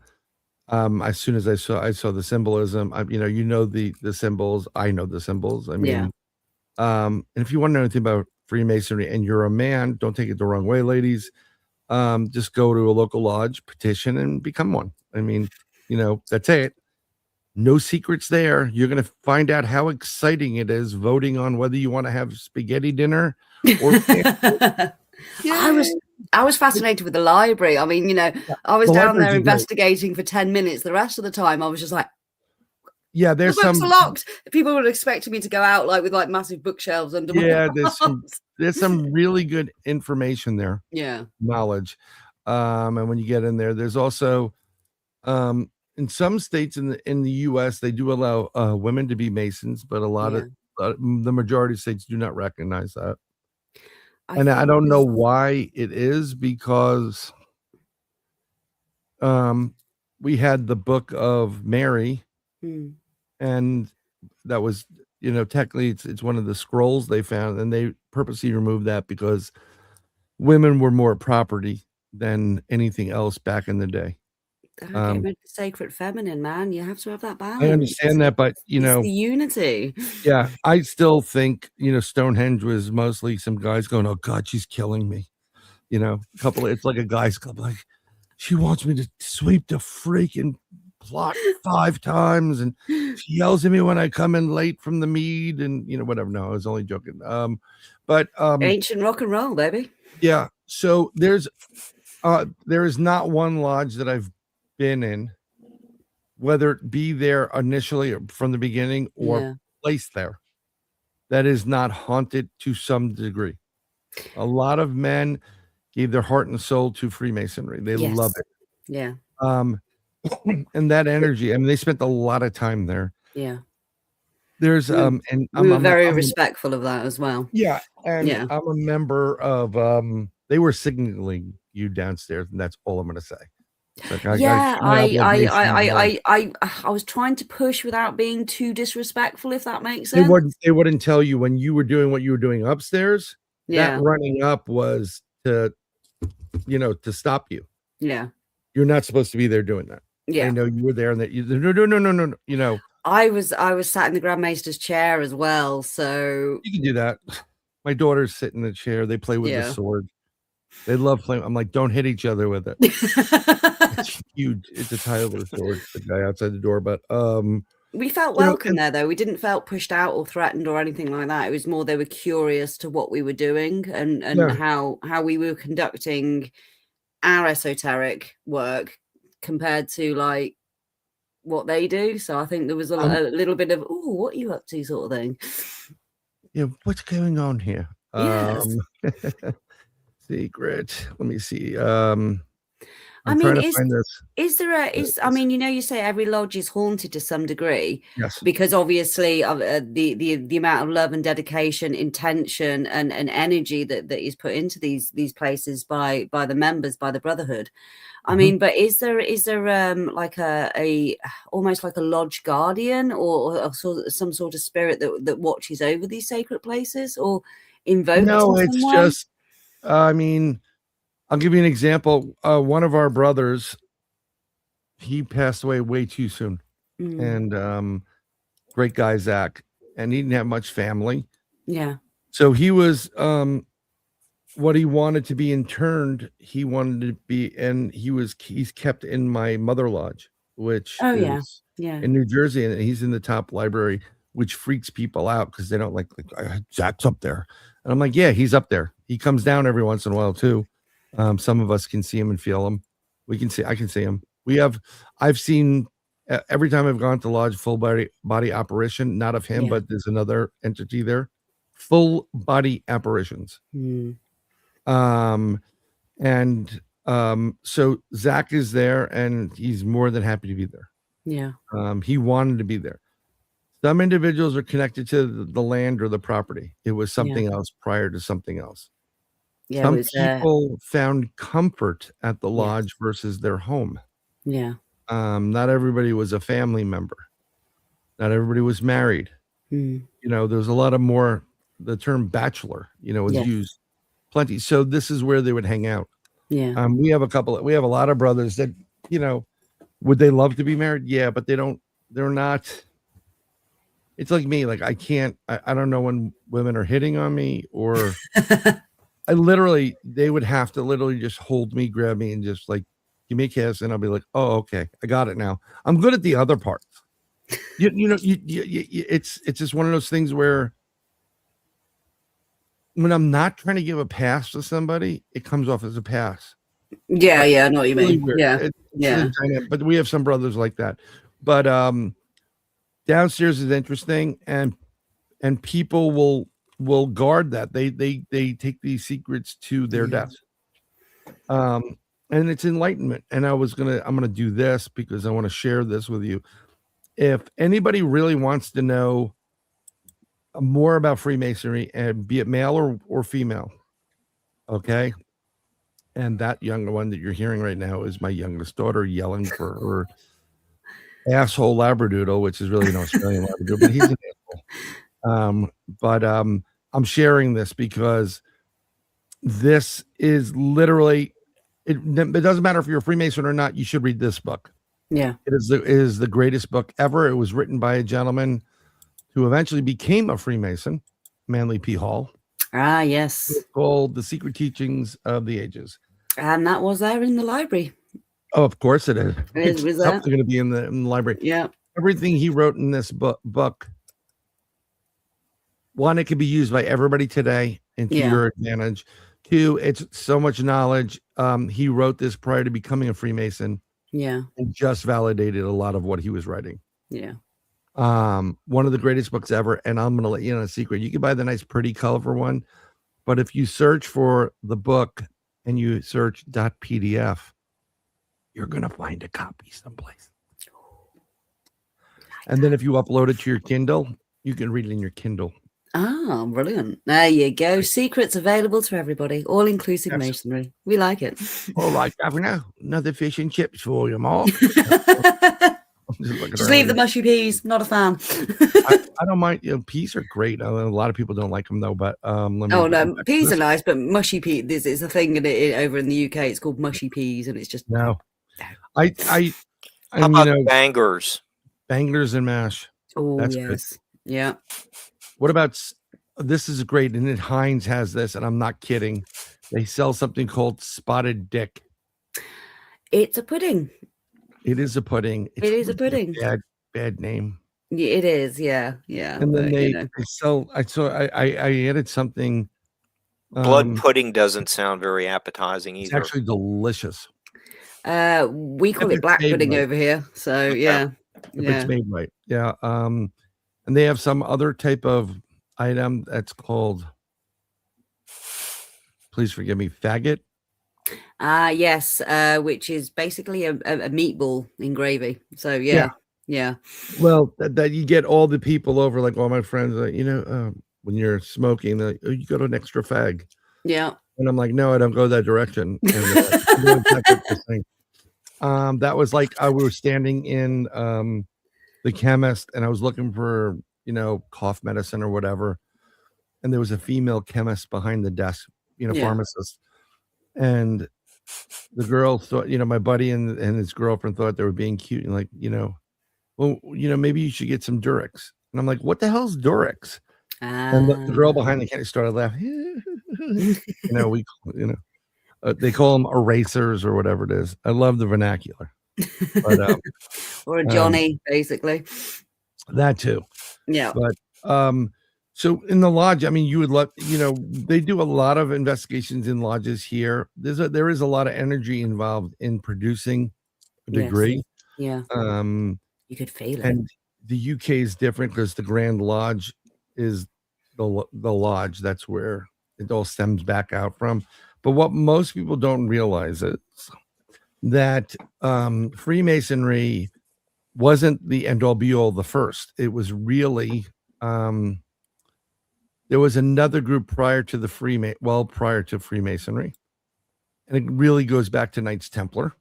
[SPEAKER 3] As soon as I saw the symbolism, the symbols. I know the symbols. I mean, and if you want to know anything about Freemasonry and you're a man, don't take it the wrong way, ladies. Just go to a local lodge, petition, and become one. I mean, that's it. No secrets there. You're going to find out how exciting it is voting on whether you want to have spaghetti dinner or.
[SPEAKER 5] I was fascinated with the library. I mean, I was down there investigating for 10 minutes. The rest of the time, I was just like,
[SPEAKER 3] there's
[SPEAKER 5] the books are locked. People were expecting me to go out with massive bookshelves under my
[SPEAKER 3] there's some really good information there.
[SPEAKER 5] Yeah.
[SPEAKER 3] Knowledge. And when you get in there, there's also in some states in the US, they do allow women to be Masons, but a lot of the majority of states do not recognize that. I don't know why it is, because we had the Book of Mary, and that was, technically it's one of the scrolls they found, and they purposely removed that because women were more property than anything else back in the day.
[SPEAKER 5] Get rid of the sacred feminine, man. You have to have that balance.
[SPEAKER 3] I understand that, but
[SPEAKER 5] it's the unity.
[SPEAKER 3] Yeah, I still think Stonehenge was mostly some guys going, "Oh God, she's killing me." It's like a guy's club, like she wants me to sweep the freaking plot 5 times, and she yells at me when I come in late from the mead, and whatever. No, I was only joking. But
[SPEAKER 5] ancient rock and roll, baby.
[SPEAKER 3] Yeah. So there is not one lodge that I've been in, whether it be there initially or from the beginning or placed there, that is not haunted to some degree. A lot of men gave their heart and soul to Freemasonry. They love it.
[SPEAKER 5] Yeah.
[SPEAKER 3] And that energy, I mean, they spent a lot of time there.
[SPEAKER 5] Yeah.
[SPEAKER 3] There's and
[SPEAKER 5] we were very respectful of that as well.
[SPEAKER 3] Yeah. And I'm a member of they were signaling you downstairs, and that's all I'm gonna say. Like,
[SPEAKER 5] I was trying to push without being too disrespectful, if that makes sense.
[SPEAKER 3] They wouldn't tell you when you were doing what you were doing upstairs.
[SPEAKER 5] Yeah.
[SPEAKER 3] That running up was to stop you.
[SPEAKER 5] Yeah.
[SPEAKER 3] You're not supposed to be there doing that.
[SPEAKER 5] Yeah.
[SPEAKER 3] I know you were there, and that no.
[SPEAKER 5] I was sat in the Grand Maester's chair as well, so
[SPEAKER 3] you can do that. My daughters sit in the chair. They play with the sword. They love playing. I'm like, don't hit each other with it. It's huge. It's a Tyler sword. The guy outside the door, but
[SPEAKER 5] we felt welcome there, though. We didn't felt pushed out or threatened or anything like that. It was more they were curious to what we were doing and how we were conducting our esoteric work compared to like what they do. So I think there was a little bit of, oh, what are you up to sort of thing.
[SPEAKER 3] Yeah, what's going on here?
[SPEAKER 5] Yes.
[SPEAKER 3] Secret. Let me see.
[SPEAKER 5] I mean, you say every lodge is haunted to some degree.
[SPEAKER 3] Yes.
[SPEAKER 5] Because obviously of the amount of love and dedication, intention and energy that is put into these places by the members, by the brotherhood. I mean, but is there like a almost like a lodge guardian or some sort of spirit that watches over these sacred places or invokes?
[SPEAKER 3] No, it's just I mean, I'll give you an example. One of our brothers, he passed away way too soon. And great guy, Zach. And he didn't have much family.
[SPEAKER 5] Yeah.
[SPEAKER 3] So he was what he wanted to be interned, he wanted to be, and he's kept in my mother lodge, which is in New Jersey, and he's in the top library, which freaks people out because they don't like Zach's up there. And I'm like, yeah, he's up there. He comes down every once in a while too. Some of us can see him and feel him. I can see him. I've seen every time I've gone to lodge full body apparition, not of him, but there's another entity there. Full body apparitions. So Zach is there and he's more than happy to be there.
[SPEAKER 5] Yeah.
[SPEAKER 3] He wanted to be there. Some individuals are connected to the land or the property. It was something else prior to something else.
[SPEAKER 5] Yeah,
[SPEAKER 3] some people found comfort at the lodge versus their home.
[SPEAKER 5] Yeah.
[SPEAKER 3] Not everybody was a family member. Not everybody was married. There was a lot of more, the term bachelor, was used plenty. So this is where they would hang out.
[SPEAKER 5] Yeah.
[SPEAKER 3] We have a lot of brothers that, would they love to be married? Yeah, but they're not. It's like me, like I don't know when women are hitting on me or they would have to literally just hold me, grab me and just like, give me a kiss. And I'll be like, oh, okay. I got it now. I'm good at the other parts. It's just one of those things where when I'm not trying to give a pass to somebody, it comes off as a pass.
[SPEAKER 5] Yeah. I know what you mean.
[SPEAKER 3] Really
[SPEAKER 5] Yeah.
[SPEAKER 3] But we have some brothers like that. But downstairs is interesting, and people will guard that. They take these secrets to their death. And it's enlightenment. And I'm gonna do this because I want to share this with you. If anybody really wants to know more about Freemasonry, and be it male or female, okay, and that young one that you're hearing right now is my youngest daughter yelling for her asshole Labradoodle, which is really an Australian Labradoodle, but he's an asshole. But I'm sharing this because this is literally, it doesn't matter if you're a Freemason or not, you should read this book.
[SPEAKER 5] Yeah.
[SPEAKER 3] It is the greatest book ever. It was written by a gentleman who eventually became a Freemason, Manly P. Hall.
[SPEAKER 5] Ah, yes.
[SPEAKER 3] It's called The Secret Teachings of the Ages.
[SPEAKER 5] And that was there in the library.
[SPEAKER 3] Oh, of course it is.
[SPEAKER 5] It was
[SPEAKER 3] It's going to be in the library.
[SPEAKER 5] Yeah.
[SPEAKER 3] Everything he wrote in this book, one, it can be used by everybody today and to your advantage. Two, it's so much knowledge. He wrote this prior to becoming a Freemason.
[SPEAKER 5] Yeah.
[SPEAKER 3] And just validated a lot of what he was writing.
[SPEAKER 5] Yeah.
[SPEAKER 3] One of the greatest books ever. And I'm going to let you know a secret. You can buy the nice, pretty, colorful one. But if you search for the book and you search .pdf, you're going to find a copy someplace. And then if you upload it to your Kindle, you can read it in your Kindle.
[SPEAKER 5] Ah, brilliant. There you go. Secrets available to everybody. All-inclusive masonry. We like it.
[SPEAKER 3] All right, Governor. Another fish and chips for you, Mark.
[SPEAKER 5] Just leave the mushy peas. Not a fan.
[SPEAKER 3] I don't mind. Peas are great. A lot of people don't like them, though. But
[SPEAKER 5] peas are nice, but mushy peas. This is a thing over in the UK. It's called mushy peas, and it's just
[SPEAKER 3] no.
[SPEAKER 4] How about bangers?
[SPEAKER 3] Bangers and mash.
[SPEAKER 5] Oh,
[SPEAKER 3] that's
[SPEAKER 5] yes.
[SPEAKER 3] Good.
[SPEAKER 5] Yeah.
[SPEAKER 3] What about this? Is great, and Heinz has this, and I'm not kidding. They sell something called Spotted Dick.
[SPEAKER 5] It's a pudding.
[SPEAKER 3] It is a pudding.
[SPEAKER 5] It is a pudding.
[SPEAKER 3] Bad name.
[SPEAKER 5] Yeah, it is. Yeah.
[SPEAKER 3] And then they sell. I added something.
[SPEAKER 4] Blood pudding doesn't sound very appetizing either.
[SPEAKER 3] It's actually delicious.
[SPEAKER 5] We call it black pudding over here. So yeah.
[SPEAKER 3] If it's made right. Yeah. And they have some other type of item that's called, please forgive me, faggot.
[SPEAKER 5] Yes, which is basically a meatball in gravy. So yeah.
[SPEAKER 3] Well, that you get all the people over, like all my friends, when you're smoking, you go to an extra fag.
[SPEAKER 5] Yeah.
[SPEAKER 3] And I'm like, no, I don't go that direction. And, that was like we were standing in the chemist, and I was looking for cough medicine or whatever, and there was a female chemist behind the desk, pharmacist, and the girl thought, my buddy and his girlfriend thought they were being cute, and like, maybe you should get some Durex. And I'm like, what the hell's Durex? And the girl behind the counter started laughing. They call them erasers or whatever it is. I love the vernacular. But,
[SPEAKER 5] or a Johnny, basically.
[SPEAKER 3] That too.
[SPEAKER 5] Yeah.
[SPEAKER 3] But so in the lodge, I mean, you would love, they do a lot of investigations in lodges here. There is a lot of energy involved in producing a degree.
[SPEAKER 5] Yes. Yeah. You could feel it.
[SPEAKER 3] And the UK is different because the Grand Lodge is the lodge. That's where it all stems back out from. But what most people don't realize is that Freemasonry wasn't the end all be all the first. It was really there was another group prior to Freemasonry, and it really goes back to Knights Templar,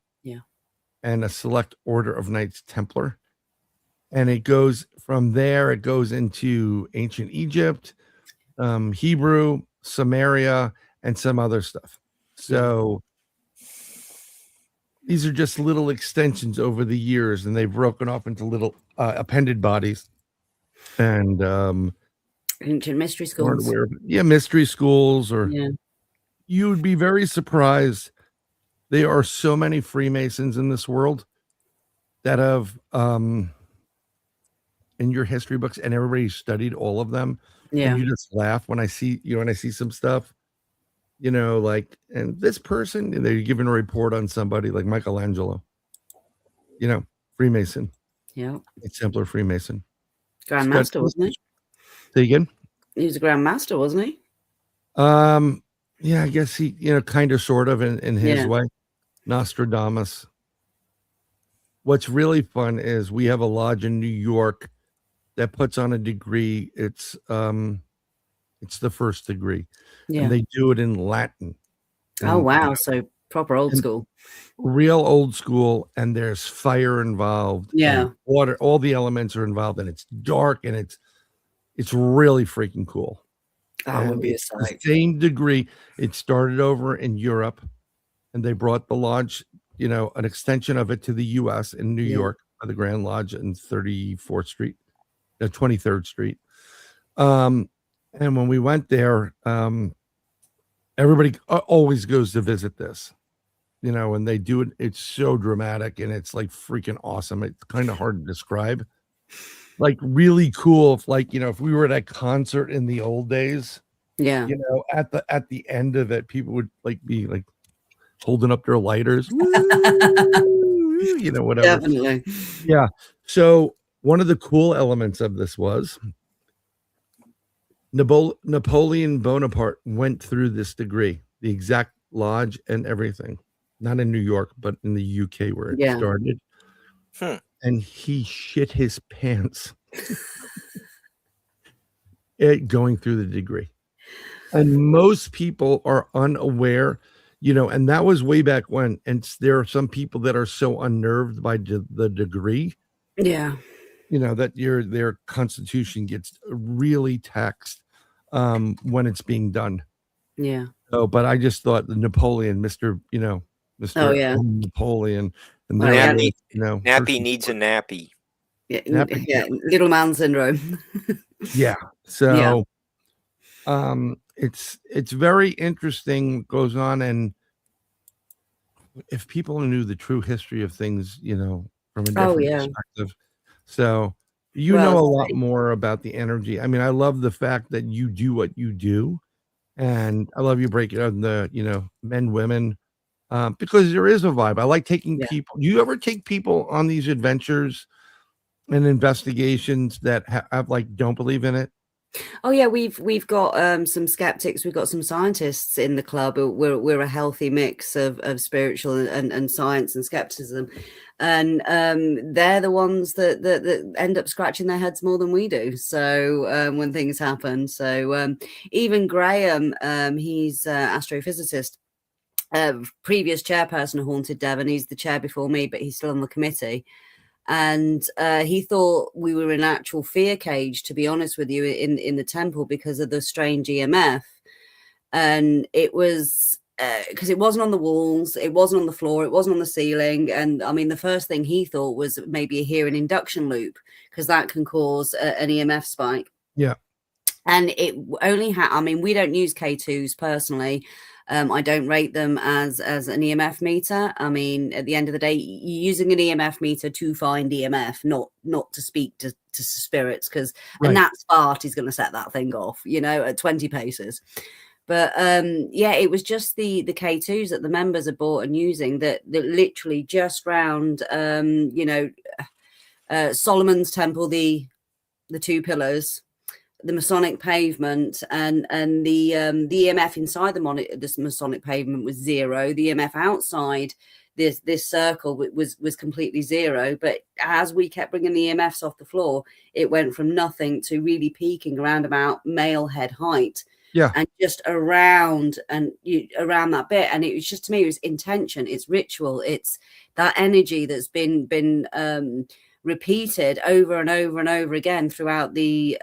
[SPEAKER 3] and a select order of Knights Templar, and it goes from there. It goes into ancient Egypt, Hebrew, Samaria, and some other stuff. So these are just little extensions over the years, and they've broken off into little appended bodies. And
[SPEAKER 5] ancient mystery schools.
[SPEAKER 3] Mystery schools. Or you would be very surprised. There are so many Freemasons in this world that have in your history books, and everybody studied all of them.
[SPEAKER 5] Yeah.
[SPEAKER 3] And you just laugh when I see some stuff. And this person, they're giving a report on somebody like Michelangelo, Freemason.
[SPEAKER 5] Yeah.
[SPEAKER 3] It's Templar Freemason.
[SPEAKER 5] Grand Master, wasn't he?
[SPEAKER 3] Say again?
[SPEAKER 5] He was a Grand Master, wasn't he?
[SPEAKER 3] Yeah, I guess he, kind of, sort of in his way. Nostradamus. What's really fun is we have a lodge in New York that puts on a degree. It's the first degree. Yeah. And they do it in Latin.
[SPEAKER 5] Oh, wow. So Proper old school.
[SPEAKER 3] Real old school, and there's fire involved.
[SPEAKER 5] Yeah.
[SPEAKER 3] And water, all the elements are involved, and it's dark, and it's really freaking cool.
[SPEAKER 5] That would be a
[SPEAKER 3] It's the
[SPEAKER 5] sight.
[SPEAKER 3] same degree. It started over in Europe, and they brought the lodge, an extension of it to the U.S. in New York, by the Grand Lodge in 34th Street, 23rd Street. And when we went there, everybody always goes to visit this, and they do it. It's so dramatic, and it's like freaking awesome. It's kind of hard to describe. Like really cool. If we were at a concert in the old days, at the end of it, people would be holding up their lighters, whatever.
[SPEAKER 5] Definitely.
[SPEAKER 3] Yeah. So one of the cool elements of this was Napoleon Bonaparte went through this degree, the exact lodge and everything, not in New York, but in the UK where it started. And he shit his pants going through the degree. And most people are unaware, and that was way back when. And there are some people that are so unnerved by the degree.
[SPEAKER 5] Yeah.
[SPEAKER 3] That their constitution gets really taxed when it's being done.
[SPEAKER 5] Yeah.
[SPEAKER 3] Oh, but I just thought the Napoleon, Mr. Napoleon, and
[SPEAKER 4] Nappy needs a nappy.
[SPEAKER 5] Yeah, little man syndrome.
[SPEAKER 3] Yeah. So, it's very interesting what goes on, and if people knew the true history of things, from a different perspective. So know a lot more about the energy. I mean, I love the fact that you do what you do, and I love you break it up the men, women, because there is a vibe. I like taking people. Do you ever take people on these adventures and investigations that have don't believe in it?
[SPEAKER 5] Oh yeah, we've got some skeptics, we've got some scientists in the club. We're a healthy mix of spiritual and science and skepticism, and they're the ones that end up scratching their heads more than we do. So when things happen, so even Graham, he's astrophysicist, previous chairperson of Haunted Devon. He's the chair before me, but he's still on the committee. And he thought we were in an actual fear cage, to be honest with you, in the temple because of the strange EMF. And it was because it wasn't on the walls, it wasn't on the floor, it wasn't on the ceiling. And I mean, the first thing he thought was maybe a hearing induction loop, because that can cause an EMF spike.
[SPEAKER 3] Yeah.
[SPEAKER 5] And it only we don't use K2s personally. I don't rate them as an EMF meter. I mean, at the end of the day, you're using an EMF meter to find EMF, not to speak to spirits, because a gnat's fart is going to set that thing off, at 20 paces. But it was just the K2s that the members are bought and using that literally just round, Solomon's Temple, the two pillars, the Masonic pavement, and the EMF inside this Masonic pavement was 0. The EMF outside this circle was completely 0. But as we kept bringing the EMFs off the floor, it went from nothing to really peaking around about male head height.
[SPEAKER 3] Yeah.
[SPEAKER 5] And just around that bit. And it was just, to me, it was intention, it's ritual, it's that energy that's been repeated over and over and over again throughout the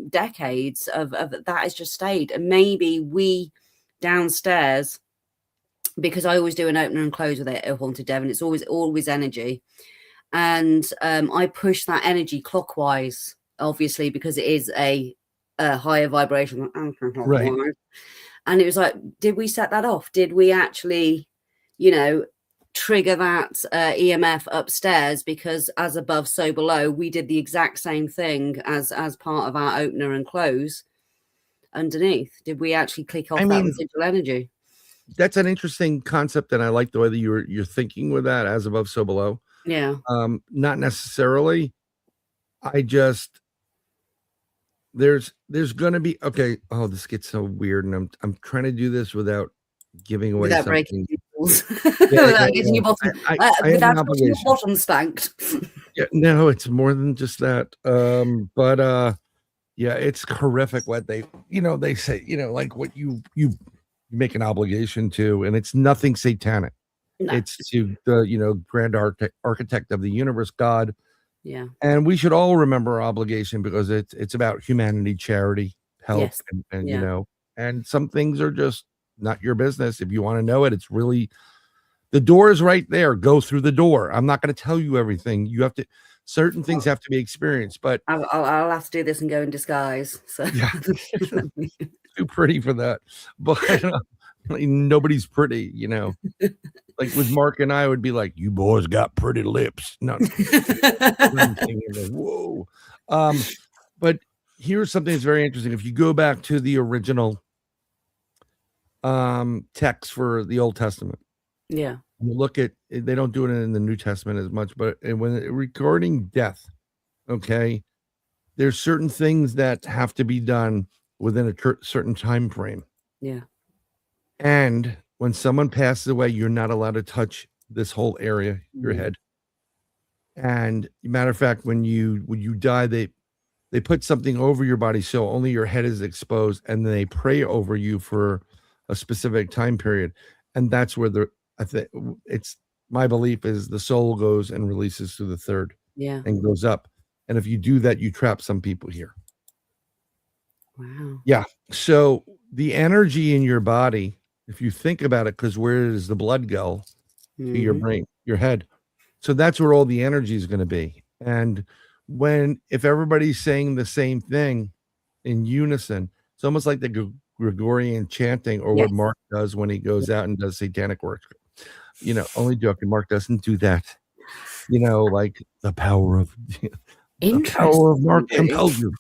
[SPEAKER 5] decades of that has just stayed. And maybe we downstairs, because I always do an opener and close with it at Haunted Devon, it's always energy, and I push that energy clockwise, obviously, because it is a higher vibration,
[SPEAKER 3] right?
[SPEAKER 5] And it was like, did we set that off? Did we actually trigger that EMF upstairs? Because as above, so below, we did the exact same thing as part of our opener and close underneath. Did we actually click off that residual energy?
[SPEAKER 3] That's an interesting concept, and I like the way that you're thinking with that, as above, so below.
[SPEAKER 5] Yeah.
[SPEAKER 3] Not necessarily. I just there's gonna be oh, this gets so weird, and I'm trying to do this without giving away
[SPEAKER 5] without
[SPEAKER 3] something.
[SPEAKER 5] breaking rules. Without getting your bottom, without getting your bottom spanked.
[SPEAKER 3] Yeah, no, it's more than just that. But it's horrific what they say, like what you you make an obligation to, and it's nothing satanic.
[SPEAKER 5] No.
[SPEAKER 3] It's to the grand architect of the universe, God.
[SPEAKER 5] Yeah.
[SPEAKER 3] And we should all remember our obligation because it's about humanity, charity, help,
[SPEAKER 5] Yes.
[SPEAKER 3] and
[SPEAKER 5] Yeah.
[SPEAKER 3] and some things are just not your business. If you want to know it, it's really, the door is right there. Go through the door. I'm not going to tell you everything. You have to, certain things have to be experienced, but
[SPEAKER 5] I'll have to do this and go in disguise. So
[SPEAKER 3] yeah, too pretty for that. But nobody's pretty, like with Mark and I would be like, you boys got pretty lips. No. Whoa. But here's something that's very interesting. If you go back to the original text for the Old Testament,
[SPEAKER 5] yeah,
[SPEAKER 3] you look at, they don't do it in the New Testament as much, but when regarding death, okay, there's certain things that have to be done within a certain time frame.
[SPEAKER 5] Yeah.
[SPEAKER 3] And when someone passes away, you're not allowed to touch this whole area, your head. And matter of fact, when you die, they put something over your body so only your head is exposed, and then they pray over you for a specific time period. And that's where it's my belief is the soul goes and releases to the third, and goes up. And if you do that, you trap some people here.
[SPEAKER 5] Wow.
[SPEAKER 3] Yeah. So the energy in your body, if you think about it, because where does the blood go? To your brain, your head. So that's where all the energy is going to be. And if everybody's saying the same thing in unison, it's almost like the Gregorian chanting, or what Mark does when he goes out and does satanic work. Only joking. Mark doesn't do that. Like the power of Mark compels you.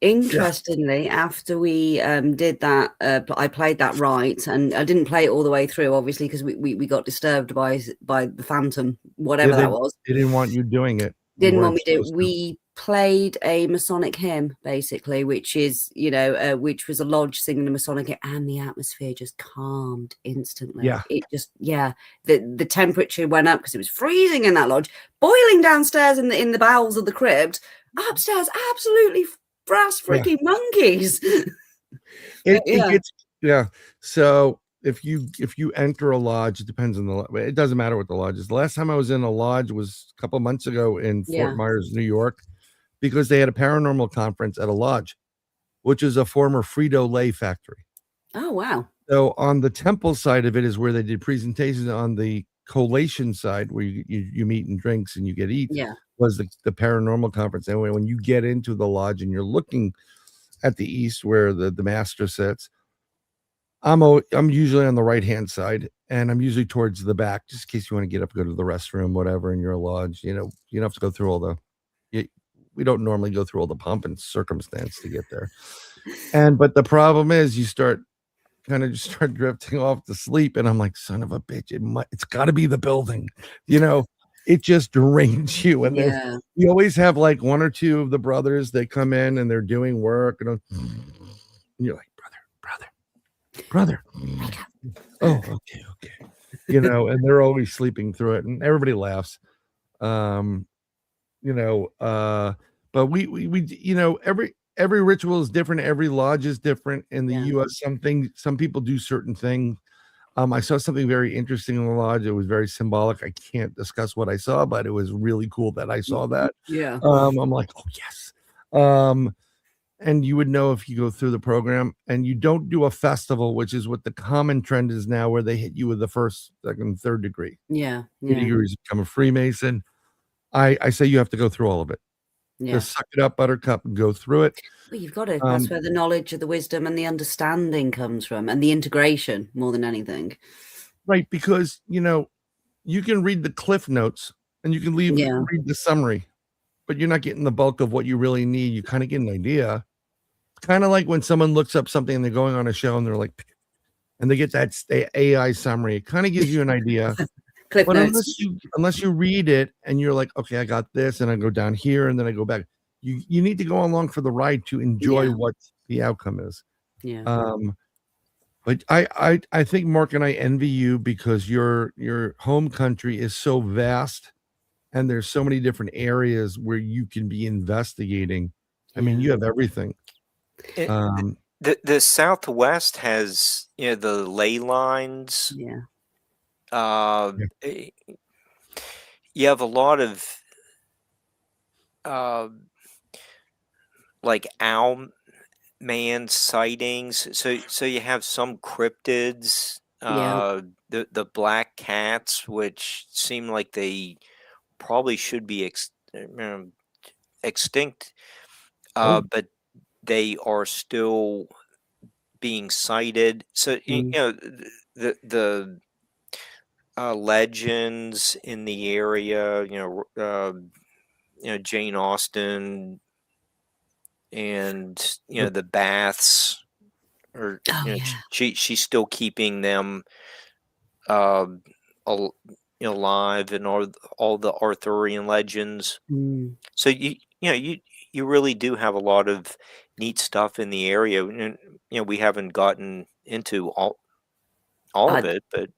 [SPEAKER 5] Interestingly, after we did that, I played that right, and I didn't play it all the way through, obviously, because we got disturbed by the Phantom, whatever that was.
[SPEAKER 3] They didn't want you doing it.
[SPEAKER 5] Didn't want me to. We played a Masonic hymn, basically, which is, which was a lodge singing the Masonic hymn, and the atmosphere just calmed instantly.
[SPEAKER 3] Yeah.
[SPEAKER 5] It just, the temperature went up because it was freezing in that lodge, boiling downstairs in the bowels of the crypt, upstairs, absolutely brass freaking monkeys.
[SPEAKER 3] So if you enter a lodge, it depends on it doesn't matter what the lodge is. The last time I was in a lodge was a couple months ago in Fort Myers, New York, because they had a paranormal conference at a lodge, which is a former Frito-Lay factory.
[SPEAKER 5] Oh, wow.
[SPEAKER 3] So on the temple side of it is where they did presentations. On the collation side, where you meet and drinks and you get eats, was the paranormal conference. And when you get into the lodge and you're looking at the east where the master sits, I'm usually on the right hand side, and I'm usually towards the back, just in case you want to get up, go to the restroom, whatever, in your lodge. You don't have to go through all we don't normally go through all the pomp and circumstance to get there. But the problem is you start drifting off to sleep, and I'm like, son of a bitch, it's got to be the building, it just drains you. And you always have like one or two of the brothers that come in and they're doing work, and you're like, brother, oh, okay, and they're always sleeping through it, and everybody laughs. But we every ritual is different, every lodge is different. In the US, some people do certain things. I saw something very interesting in the lodge. It was very symbolic. I can't discuss what I saw, but it was really cool that I saw that. I'm like, oh yes. And you would know if you go through the program, and you don't do a festival, which is what the common trend is now, where they hit you with the first, second, third degree. 3 degrees, become a Freemason. I say you have to go through all of it. Just suck it up, buttercup, and go through it.
[SPEAKER 5] Well, you've got to. That's where the knowledge, of the wisdom, and the understanding comes from, and the integration more than anything.
[SPEAKER 3] Right, because you can read the cliff notes, and you can read the summary, but you're not getting the bulk of what you really need. You kind of get an idea. It's kind of like when someone looks up something and they're going on a show and they're like, and they get that AI summary. It kind of gives you an idea.
[SPEAKER 5] Cliff
[SPEAKER 3] but
[SPEAKER 5] notes.
[SPEAKER 3] unless you read it and you're like, okay, I got this, and I go down here and then I go back. You need to go along for the ride to enjoy what the outcome is. But I think Mark and I envy you, because your home country is so vast, and there's so many different areas where you can be investigating. I mean, you have everything.
[SPEAKER 4] The Southwest has, the ley lines.
[SPEAKER 5] Yeah.
[SPEAKER 4] You have a lot of like owl man sightings. So you have some cryptids.
[SPEAKER 5] Yeah.
[SPEAKER 4] The black cats, which seem like they probably should be extinct, but they are still being cited. So the legends in the area, Jane Austen, and the baths, or she's still keeping them alive, and all the Arthurian legends. So you really do have a lot of neat stuff in the area, and we haven't gotten into all of it, but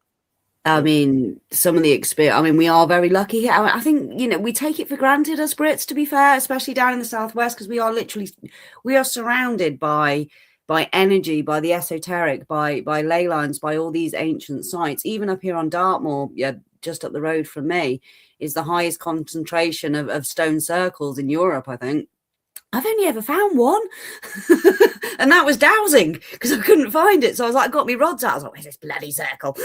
[SPEAKER 5] I mean, some of the experience, I mean, we are very lucky here. I think, we take it for granted as Brits, to be fair, especially down in the Southwest, because we are surrounded by energy, by the esoteric, by ley lines, by all these ancient sites. Even up here on Dartmoor, just up the road from me, is the highest concentration of stone circles in Europe, I think. I've only ever found one, and that was dowsing, because I couldn't find it. So I was like, I got my rods out. I was like, where's this bloody circle?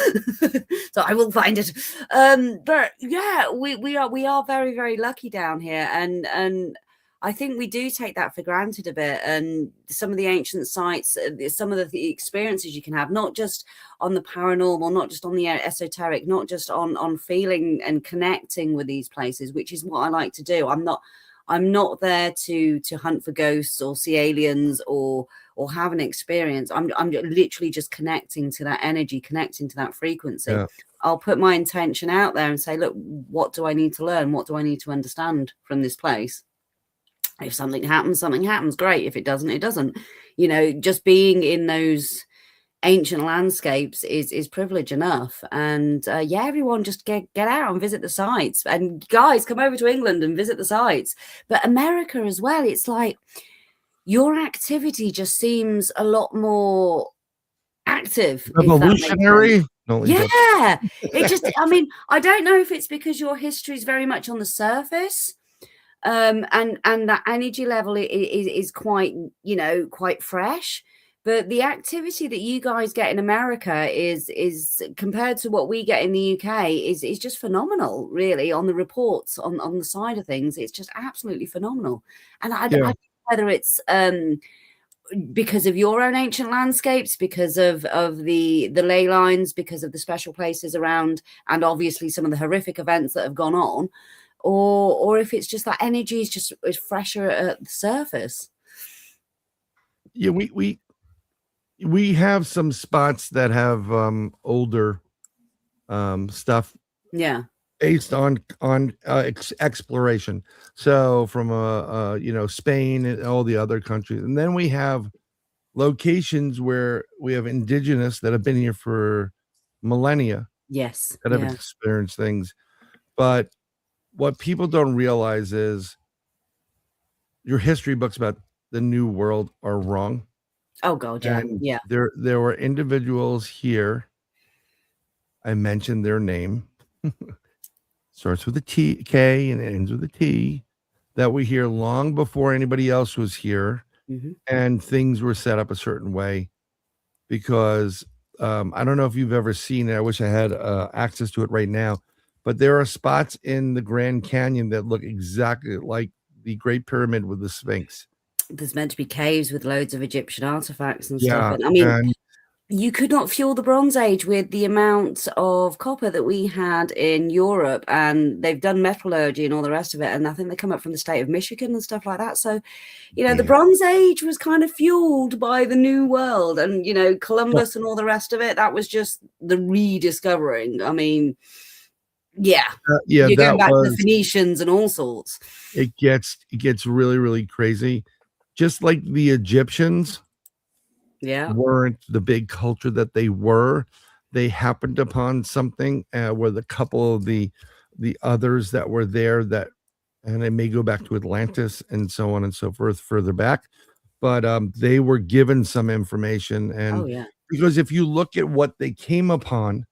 [SPEAKER 5] So I will find it. But yeah, we are very, very lucky down here, and I think we do take that for granted a bit. And some of the ancient sites, some of the experiences you can have, not just on the paranormal, not just on the esoteric, not just on feeling and connecting with these places, which is what I like to do. I'm not there to hunt for ghosts or see aliens or have an experience. I'm literally just connecting to that energy, connecting to that frequency. Yeah. I'll put my intention out there and say, look, what do I need to learn? What do I need to understand from this place? If something happens, great. If it doesn't, it doesn't. Just being in those ancient landscapes is privilege enough. And everyone just get out and visit the sites, and guys, come over to England and visit the sites. But America as well, it's like your activity just seems a lot more active,
[SPEAKER 3] evolutionary.
[SPEAKER 5] It just, I mean, I don't know if it's because your history is very much on the surface, and that energy level is quite quite fresh. But the activity that you guys get in America is compared to what we get in the UK is just phenomenal, really, on the reports, on the side of things. It's just absolutely phenomenal. And I don't know whether it's because of your own ancient landscapes, because of the ley lines, because of the special places around, and obviously some of the horrific events that have gone on, or if it's just that energy is fresher at the surface.
[SPEAKER 3] Yeah, we have some spots that have older stuff, based on exploration. So from Spain and all the other countries, and then we have locations where we have indigenous that have been here for millennia.
[SPEAKER 5] Yes,
[SPEAKER 3] that have experienced things. But what people don't realize is your history books about the New World are wrong.
[SPEAKER 5] Oh God, yeah.
[SPEAKER 3] And there were individuals here. I mentioned their name. Starts with a T, K, and ends with a T. That we hear long before anybody else was here, and things were set up a certain way. Because I don't know if you've ever seen it. I wish I had access to it right now. But there are spots in the Grand Canyon that look exactly like the Great Pyramid with the Sphinx.
[SPEAKER 5] There's meant to be caves with loads of Egyptian artifacts and stuff. And, I mean, you could not fuel the Bronze Age with the amount of copper that we had in Europe, and they've done metallurgy and all the rest of it. And I think they come up from the state of Michigan and stuff like that. So, the Bronze Age was kind of fueled by the New World, and, Columbus and all the rest of it. That was just the rediscovering. I mean, you're going back to the Phoenicians and all sorts.
[SPEAKER 3] It gets really, really crazy. Just like the Egyptians weren't the big culture that they were. They happened upon something with a couple of the others that were there, and it may go back to Atlantis and so on and so forth further back. but they were given some information, and
[SPEAKER 5] Oh yeah.
[SPEAKER 3] because if you look at what they came upon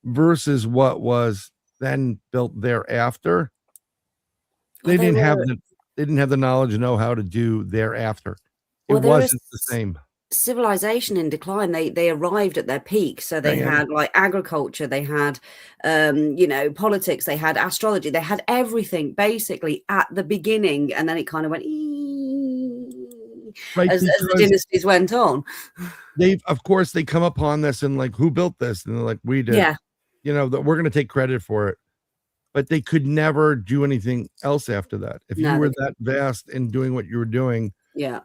[SPEAKER 3] versus what was then built thereafter,
[SPEAKER 5] Well,
[SPEAKER 3] they didn't have the knowledge and know how to do thereafter. It
[SPEAKER 5] well, there is
[SPEAKER 3] wasn't the same.
[SPEAKER 5] civilization in decline. They arrived at their peak, so they
[SPEAKER 3] Yeah.
[SPEAKER 5] had like agriculture, they had politics, they had astrology, they had everything basically at the beginning, and then it kind of went
[SPEAKER 3] Right,
[SPEAKER 5] as the
[SPEAKER 3] because
[SPEAKER 5] dynasties went on.
[SPEAKER 3] of course they come upon this and like, who built this? And they're like, we did.
[SPEAKER 5] Yeah.
[SPEAKER 3] That we're going to take credit for it. But they could never do anything else after that. If you
[SPEAKER 5] No,
[SPEAKER 3] were
[SPEAKER 5] they
[SPEAKER 3] that vast in doing what you were doing,
[SPEAKER 5] Yeah.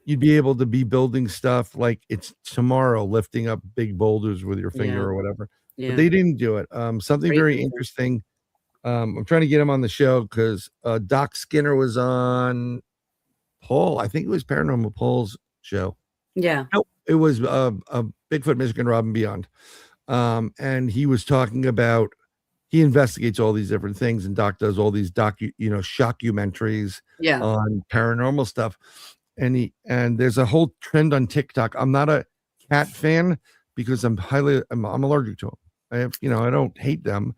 [SPEAKER 3] you'd be able to be building stuff like it's tomorrow, lifting up big boulders with your finger
[SPEAKER 5] Yeah.
[SPEAKER 3] or whatever.
[SPEAKER 5] Yeah.
[SPEAKER 3] But they didn't do it. Something very
[SPEAKER 5] Frequency.
[SPEAKER 3] interesting. I'm trying to get him on the show because Doc Skinner was on Paul. I think it was Paranormal Paul's show.
[SPEAKER 5] Yeah.
[SPEAKER 3] No, it was Bigfoot, Michigan, Rob and Beyond. And he was talking about, he investigates all these different things, and Doc does all these shockumentaries
[SPEAKER 5] Yeah.
[SPEAKER 3] on paranormal stuff. And there's a whole trend on TikTok. I'm not a cat fan because I'm allergic to them. I don't hate them.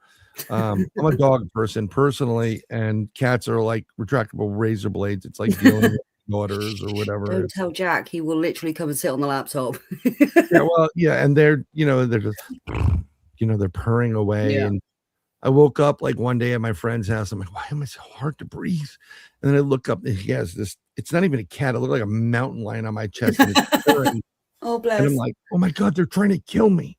[SPEAKER 3] I'm a dog person personally, and cats are like retractable razor blades. It's like dealing with daughters or whatever.
[SPEAKER 5] Don't tell Jack, he will literally come and sit on the laptop.
[SPEAKER 3] And they're just they're purring away.
[SPEAKER 5] Yeah.
[SPEAKER 3] And I woke up like one day at my friend's house. I'm like, why am I so hard to breathe? And then I look up and he has this, it's not even a cat. It looked like a mountain lion on my chest. And it's purring.
[SPEAKER 5] Oh, bless.
[SPEAKER 3] And I'm like, oh my God, they're trying to kill me.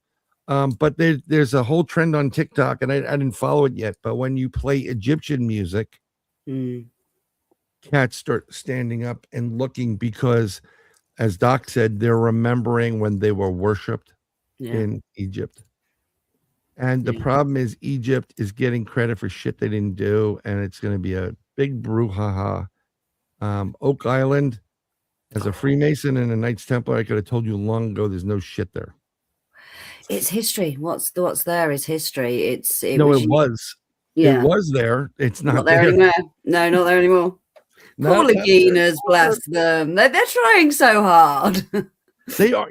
[SPEAKER 3] But there's a whole trend on TikTok, and I didn't follow it yet. But when you play Egyptian music, cats start standing up and looking because, as Doc said, they're remembering when they were worshipped in Egypt. And the problem is Egypt is getting credit for shit they didn't do, and it's going to be a big brouhaha. Oak Island, as a Freemason and a Knights Templar, I could have told you long ago there's no shit there.
[SPEAKER 5] It's history. What's there is history. It was.
[SPEAKER 3] Yeah. It was there. It's not
[SPEAKER 5] there anymore. No, not there anymore. Poor Laginas, bless them. They're trying so hard.
[SPEAKER 3] They are,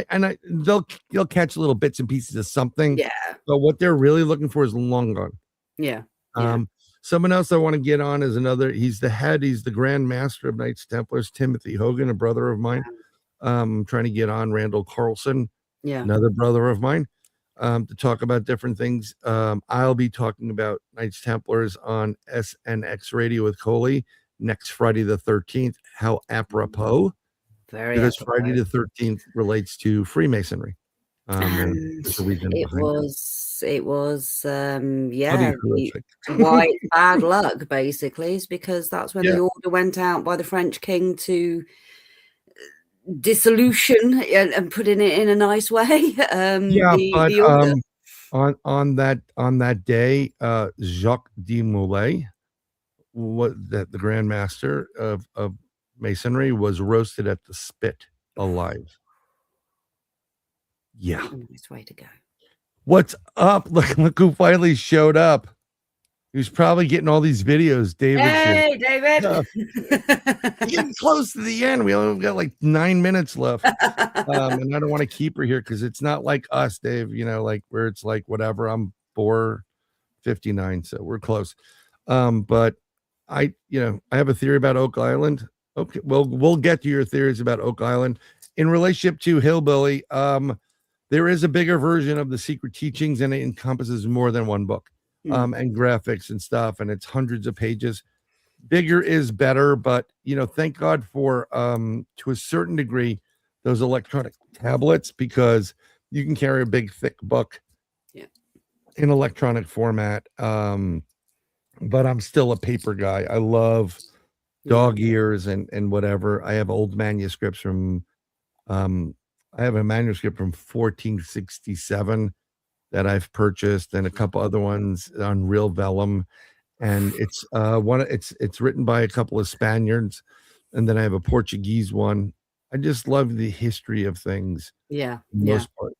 [SPEAKER 3] and they'll catch little bits and pieces of something.
[SPEAKER 5] Yeah.
[SPEAKER 3] But what they're really looking for is long gone.
[SPEAKER 5] Yeah.
[SPEAKER 3] Someone else I want to get on is he's the Grand Master of Knights Templars, Timothy Hogan, a brother of mine. I'm trying to get on Randall Carlson, another brother of mine, to talk about different things. I'll be talking about Knights Templars on SNX Radio with Coley next Friday the 13th. How apropos. Because Friday the 13th relates to Freemasonry.
[SPEAKER 5] It was white bad luck, basically, is because that's when the order went out by the French king to dissolution and putting it in a nice way.
[SPEAKER 3] On that day, Jacques de Molay, the Grand Master of Masonry, was roasted at the spit alive. Yeah.
[SPEAKER 5] Nice way to go.
[SPEAKER 3] What's up? Look who finally showed up. He was probably getting all these videos, David.
[SPEAKER 5] Hey, David.
[SPEAKER 3] We're getting close to the end. We only got like 9 minutes left. And I don't want to keep her here because it's not like us, Dave, where it's like whatever. I'm 4:59, so we're close. But I have a theory about Oak Island. Okay, well, we'll get to your theories about Oak Island. In relationship to Hillbilly, there is a bigger version of the secret teachings, and it encompasses more than one book, and graphics and stuff, and it's hundreds of pages. Bigger is better, but thank God for to a certain degree those electronic tablets, because you can carry a big thick book in electronic format. But I'm still a paper guy. I love dog ears and whatever. I have old manuscripts from I have a manuscript from 1467 that I've purchased, and a couple other ones on real vellum, and it's it's written by a couple of Spaniards, and then I have a Portuguese one. I just love the history of things.
[SPEAKER 5] For
[SPEAKER 3] the most part.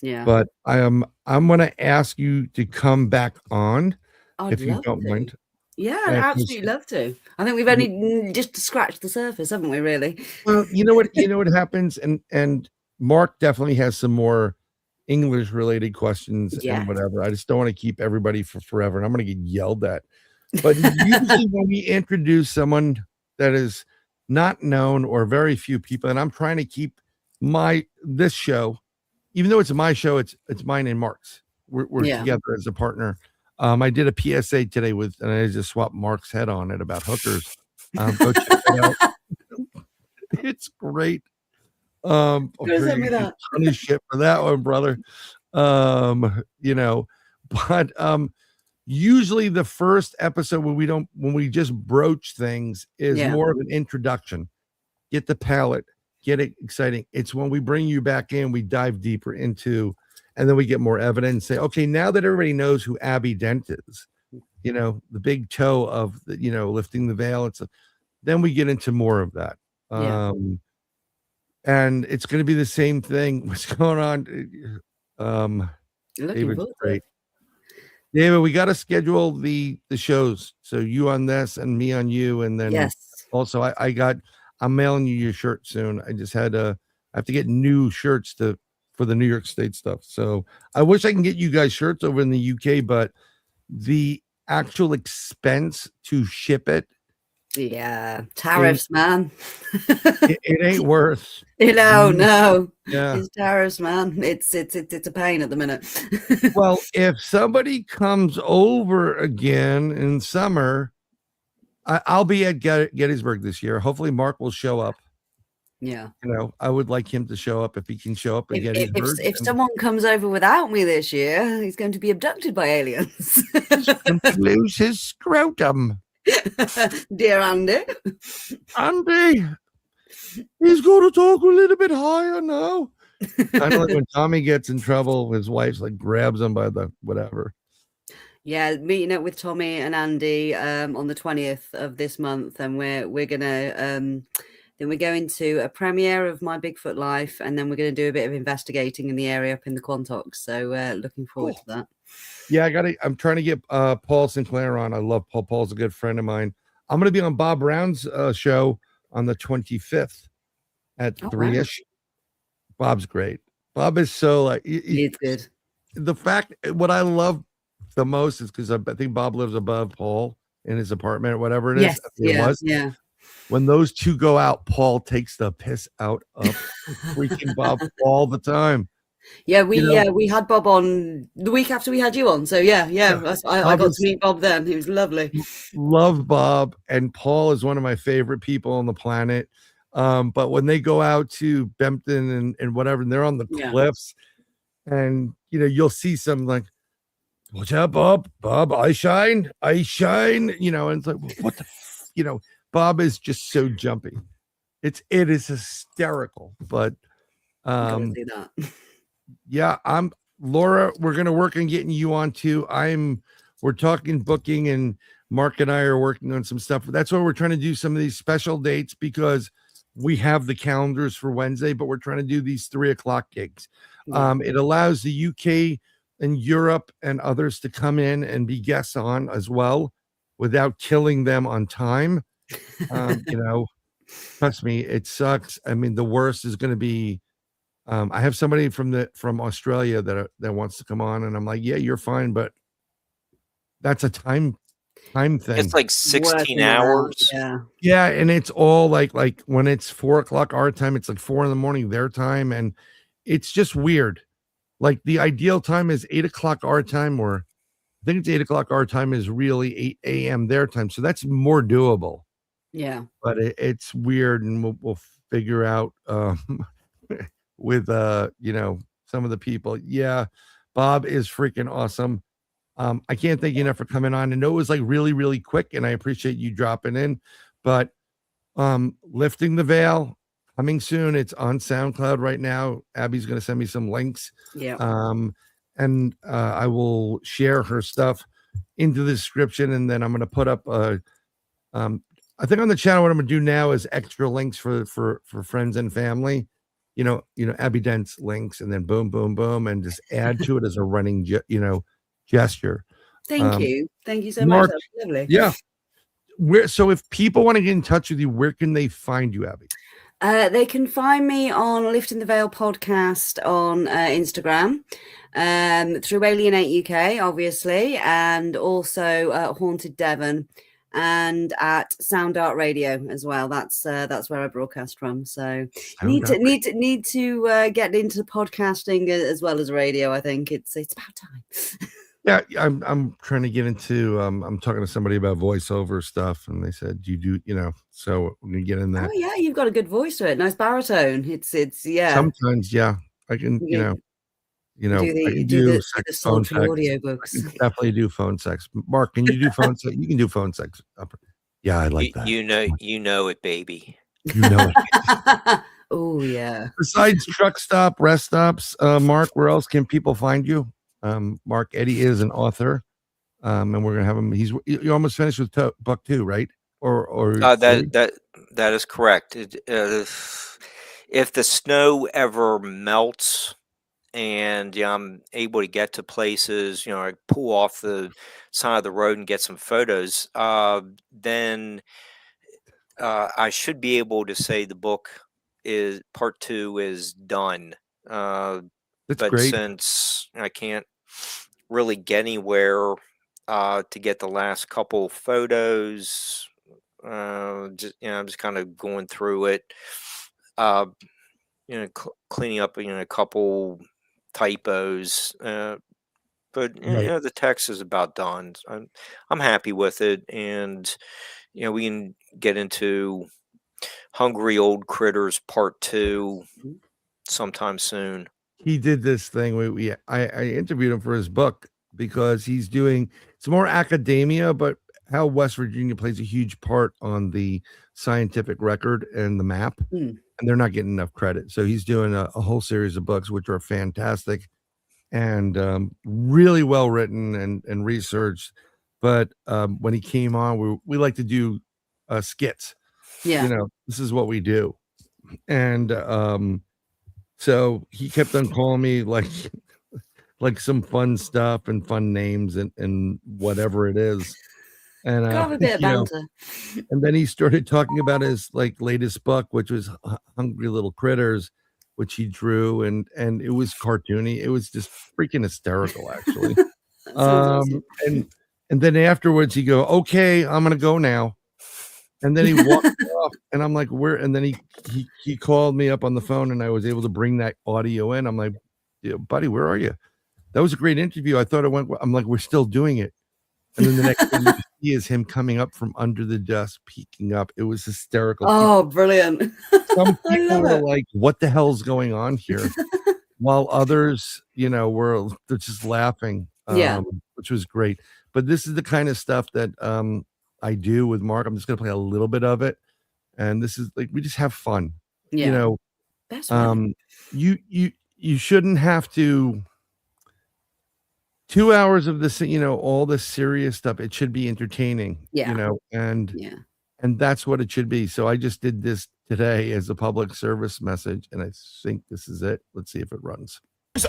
[SPEAKER 5] Yeah.
[SPEAKER 3] But I'm going to ask you to come back on,
[SPEAKER 5] I'd
[SPEAKER 3] if you
[SPEAKER 5] love
[SPEAKER 3] don't
[SPEAKER 5] to.
[SPEAKER 3] mind.
[SPEAKER 5] Yeah, I'd absolutely love to. I think we've only just scratched the surface, haven't we, really?
[SPEAKER 3] Well, you know what happens, and Mark definitely has some more English related questions
[SPEAKER 5] Yeah.
[SPEAKER 3] and whatever. I just don't want to keep everybody for forever, and I'm going to get yelled at. But usually when we introduce someone that is not known or very few people, and I'm trying to keep this show, even though it's my show, it's mine and Mark's. We're together as a partner. I did a PSA today and I just swapped Mark's head on it about hookers. Go check it out. It's great.
[SPEAKER 5] Send me that.
[SPEAKER 3] Ton of shit for that one, brother. But usually the first episode when we just broach things is more of an introduction. Get the palette, get it exciting. It's when we bring you back in, we dive deeper into, and then we get more evidence. Say, okay, now that everybody knows who Abbie Dent is, the big toe of the, lifting the veil. Then we get into more of that. And it's going to be the same thing. What's going on? David's great. David, we got to schedule the shows. So you on this and me on you. And then also I'm mailing you your shirt soon. I have to get new shirts for the New York State stuff. So I wish I can get you guys shirts over in the UK, but the actual expense to ship it.
[SPEAKER 5] Yeah, tariffs, man.
[SPEAKER 3] it ain't worth.
[SPEAKER 5] No.
[SPEAKER 3] Yeah,
[SPEAKER 5] it's tariffs, man. It's a pain at the minute.
[SPEAKER 3] Well, if somebody comes over again in summer, I'll be at Gettysburg this year. Hopefully, Mark will show up.
[SPEAKER 5] Yeah,
[SPEAKER 3] I would like him to show up if he can show up at Gettysburg.
[SPEAKER 5] If someone comes over without me this year, he's going to be abducted by aliens.
[SPEAKER 3] Lose his scrotum.
[SPEAKER 5] Dear Andy.
[SPEAKER 3] He's going to talk a little bit higher now. Kind of like when Tommy gets in trouble, his wife's like grabs him by the whatever.
[SPEAKER 5] Yeah, meeting up with Tommy and Andy on the 20th of this month, and we're gonna then we're going to a premiere of My Bigfoot Life, and then we're going to do a bit of investigating in the area up in the Quantocks. So looking forward to that.
[SPEAKER 3] Yeah, I'm trying to get Paul Sinclair on. I love Paul. Paul's a good friend of mine. I'm going to be on Bob Brown's show on the 25th at 3-ish. Wow. Bob's great. Bob is so
[SPEAKER 5] he's good.
[SPEAKER 3] The fact, what I love the most is because I think Bob lives above Paul in his apartment or whatever it is.
[SPEAKER 5] Yeah.
[SPEAKER 3] When those two go out, Paul takes the piss out of freaking Bob all the time.
[SPEAKER 5] Yeah, we had Bob on the week after we had you on. So I got to meet Bob then. He was lovely.
[SPEAKER 3] Love Bob, and Paul is one of my favorite people on the planet. But when they go out to Bempton and whatever, and they're on the cliffs, and you'll see some like, "What's up, Bob? Bob, I shine. And it's like, what the, Bob is just so jumpy. It is hysterical, but
[SPEAKER 5] see that.
[SPEAKER 3] Yeah, Laura, we're going to work on getting you on too. We're talking booking, and Mark and I are working on some stuff. That's why we're trying to do some of these special dates, because we have the calendars for Wednesday, but we're trying to do these 3:00 gigs. It allows the UK and Europe and others to come in and be guests on as well without killing them on time. Trust me, it sucks. I mean, the worst is going to be, I have somebody from Australia that wants to come on, and I'm like, yeah, you're fine, but that's a time thing.
[SPEAKER 4] It's like 16 hours.
[SPEAKER 3] Yeah, and it's all like when it's 4:00 our time, it's like 4 a.m. their time, and it's just weird. Like the ideal time is 8:00 our time, or I think it's 8:00 our time is really 8 a.m. their time, so that's more doable.
[SPEAKER 5] Yeah,
[SPEAKER 3] but it's weird, and we'll figure out with some of the people. Yeah, Bob is freaking awesome. I can't thank you enough for coming on. I know it was like really, really quick, and I appreciate you dropping in. But Lifting the Veil coming soon. It's on SoundCloud right now. Abby's going to send me some links.
[SPEAKER 5] Yeah.
[SPEAKER 3] And I will share her stuff into the description, and then I'm going to put up I think on the channel what I'm going to do now is extra links for friends and family. Abbie Dent's links, and then boom, boom, boom, and just add to it as a running gesture.
[SPEAKER 5] Thank you so
[SPEAKER 3] Mark,
[SPEAKER 5] much. That's lovely.
[SPEAKER 3] Yeah. So if people want to get in touch with you, where can they find you, Abbie?
[SPEAKER 5] They can find me on Lifting the Veil podcast on Instagram, through Alienate UK, obviously, and also Haunted Devon, and at Soundart Radio as well. That's where I broadcast from. So need to get into podcasting as well as radio. I think it's about time.
[SPEAKER 3] Yeah, I'm trying to get into. I'm talking to somebody about voiceover stuff, and they said you do, So we're gonna get in that.
[SPEAKER 5] Oh yeah, you've got a good voice to it. Nice baritone. It's yeah.
[SPEAKER 3] Sometimes, yeah, I can. I can do sex phone sex.
[SPEAKER 5] Audiobooks.
[SPEAKER 3] I can definitely do phone sex. Mark, can you do phone sex? You can do phone sex. Yeah, I like that.
[SPEAKER 4] You know it, baby.
[SPEAKER 3] You know it.
[SPEAKER 5] Oh yeah.
[SPEAKER 3] Besides truck stop, rest stops, Mark, where else can people find you? Mark Eddy is an author, and we're gonna have him. You're almost finished with book 2, right? Or
[SPEAKER 4] that is correct. If the snow ever melts and I'm able to get to places, I pull off the side of the road and get some photos, then I should be able to say the book is part 2 is done.
[SPEAKER 3] That's
[SPEAKER 4] but
[SPEAKER 3] great.
[SPEAKER 4] Since I can't really get anywhere to get the last couple photos, I'm just kind of going through it, cleaning up a couple typos, but the text is about done. I'm happy with it, and we can get into Hungry Old Critters part 2 sometime soon.
[SPEAKER 3] He did this thing. I interviewed him for his book because it's more academia, but how West Virginia plays a huge part on the scientific record and the map, and they're not getting enough credit. So he's doing a whole series of books, which are fantastic and really well written and researched. But when he came on, we like to do skits.
[SPEAKER 5] Yeah,
[SPEAKER 3] this is what we do, and so he kept on calling me like some fun stuff and fun names and whatever it is. And
[SPEAKER 5] got a bit of banter.
[SPEAKER 3] And then he started talking about his latest book, which was Hungry Little Critters, which he drew, and it was cartoony. It was just freaking hysterical, actually.
[SPEAKER 5] Awesome.
[SPEAKER 3] And then afterwards he go, "Okay, I'm gonna go now." And then he walked off, and I'm like, "Where?" And then he called me up on the phone, and I was able to bring that audio in. I'm like, "Yeah, buddy, where are you? That was a great interview. I thought it went." I'm like, "We're still doing it." And then the next thing you see is him coming up from under the desk, peeking up. It was hysterical.
[SPEAKER 5] Oh, brilliant!
[SPEAKER 3] Some people were like, "What the hell's going on here?" While others, they're just laughing. Which was great. But this is the kind of stuff that I do with Mark. I'm just gonna play a little bit of it, and this is we just have fun.
[SPEAKER 5] Yeah. That's right.
[SPEAKER 3] You shouldn't have to 2 hours of this, all the serious stuff. It should be entertaining. And that's what it should be. So I just did this today as a public service message, and I think this is it. Let's see if it runs.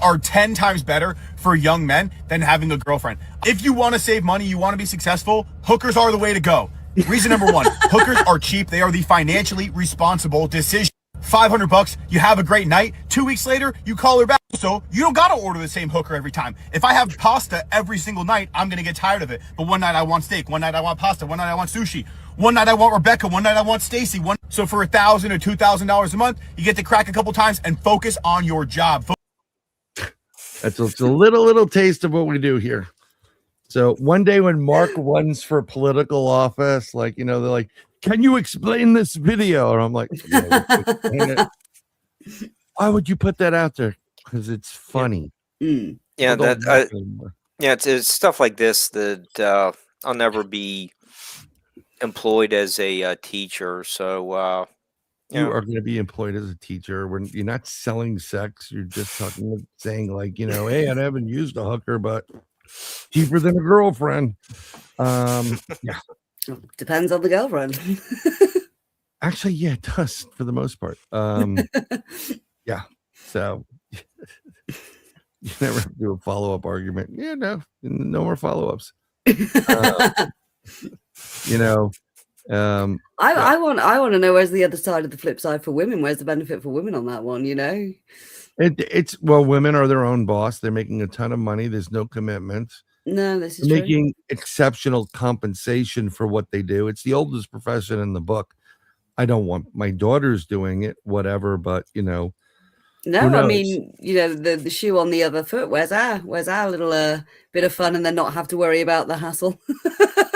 [SPEAKER 7] Are 10 times better for young men than having a girlfriend. If you want to save money, you want to be successful, hookers are the way to go. Reason number 1, hookers are cheap. They are the financially responsible decision. $500, you have a great night. 2 weeks later, you call her back. So you don't got to order the same hooker every time. If I have pasta every single night, I'm going to get tired of it. But one night I want steak, one night I want pasta, one night I want sushi, one night I want Rebecca, one night I want Stacy. So for $1,000 or $2,000 a month, you get to crack a couple times and focus on your job.
[SPEAKER 3] That's a little taste of what we do here. So one day when Mark runs for political office, they're like, "Can you explain this video?" And I'm like, "Yeah, why would you put that out there?" Because it's funny.
[SPEAKER 4] Yeah, it's stuff like this that I'll never be employed as a teacher. So
[SPEAKER 3] you are going to be employed as a teacher when you're not selling sex. You're just saying "Hey, I haven't used a hooker, but cheaper than a girlfriend." Yeah.
[SPEAKER 5] Depends on the girlfriend.
[SPEAKER 3] Actually, yeah, it does for the most part. Yeah. So you never do a follow-up argument. Yeah, no more follow-ups. You know,
[SPEAKER 5] I want to know where's the other side of the flip side for women. Where's the benefit for women on that one? You know,
[SPEAKER 3] it's well, women are their own boss. They're making a ton of money. There's no commitment.
[SPEAKER 5] No, this is
[SPEAKER 3] making exceptional compensation for what they do. It's the oldest profession in the book. I don't want my daughters doing it, whatever, but you know.
[SPEAKER 5] No, I mean, you know, the shoe on the other foot. Where's our little bit of fun and then not have to worry about the hassle?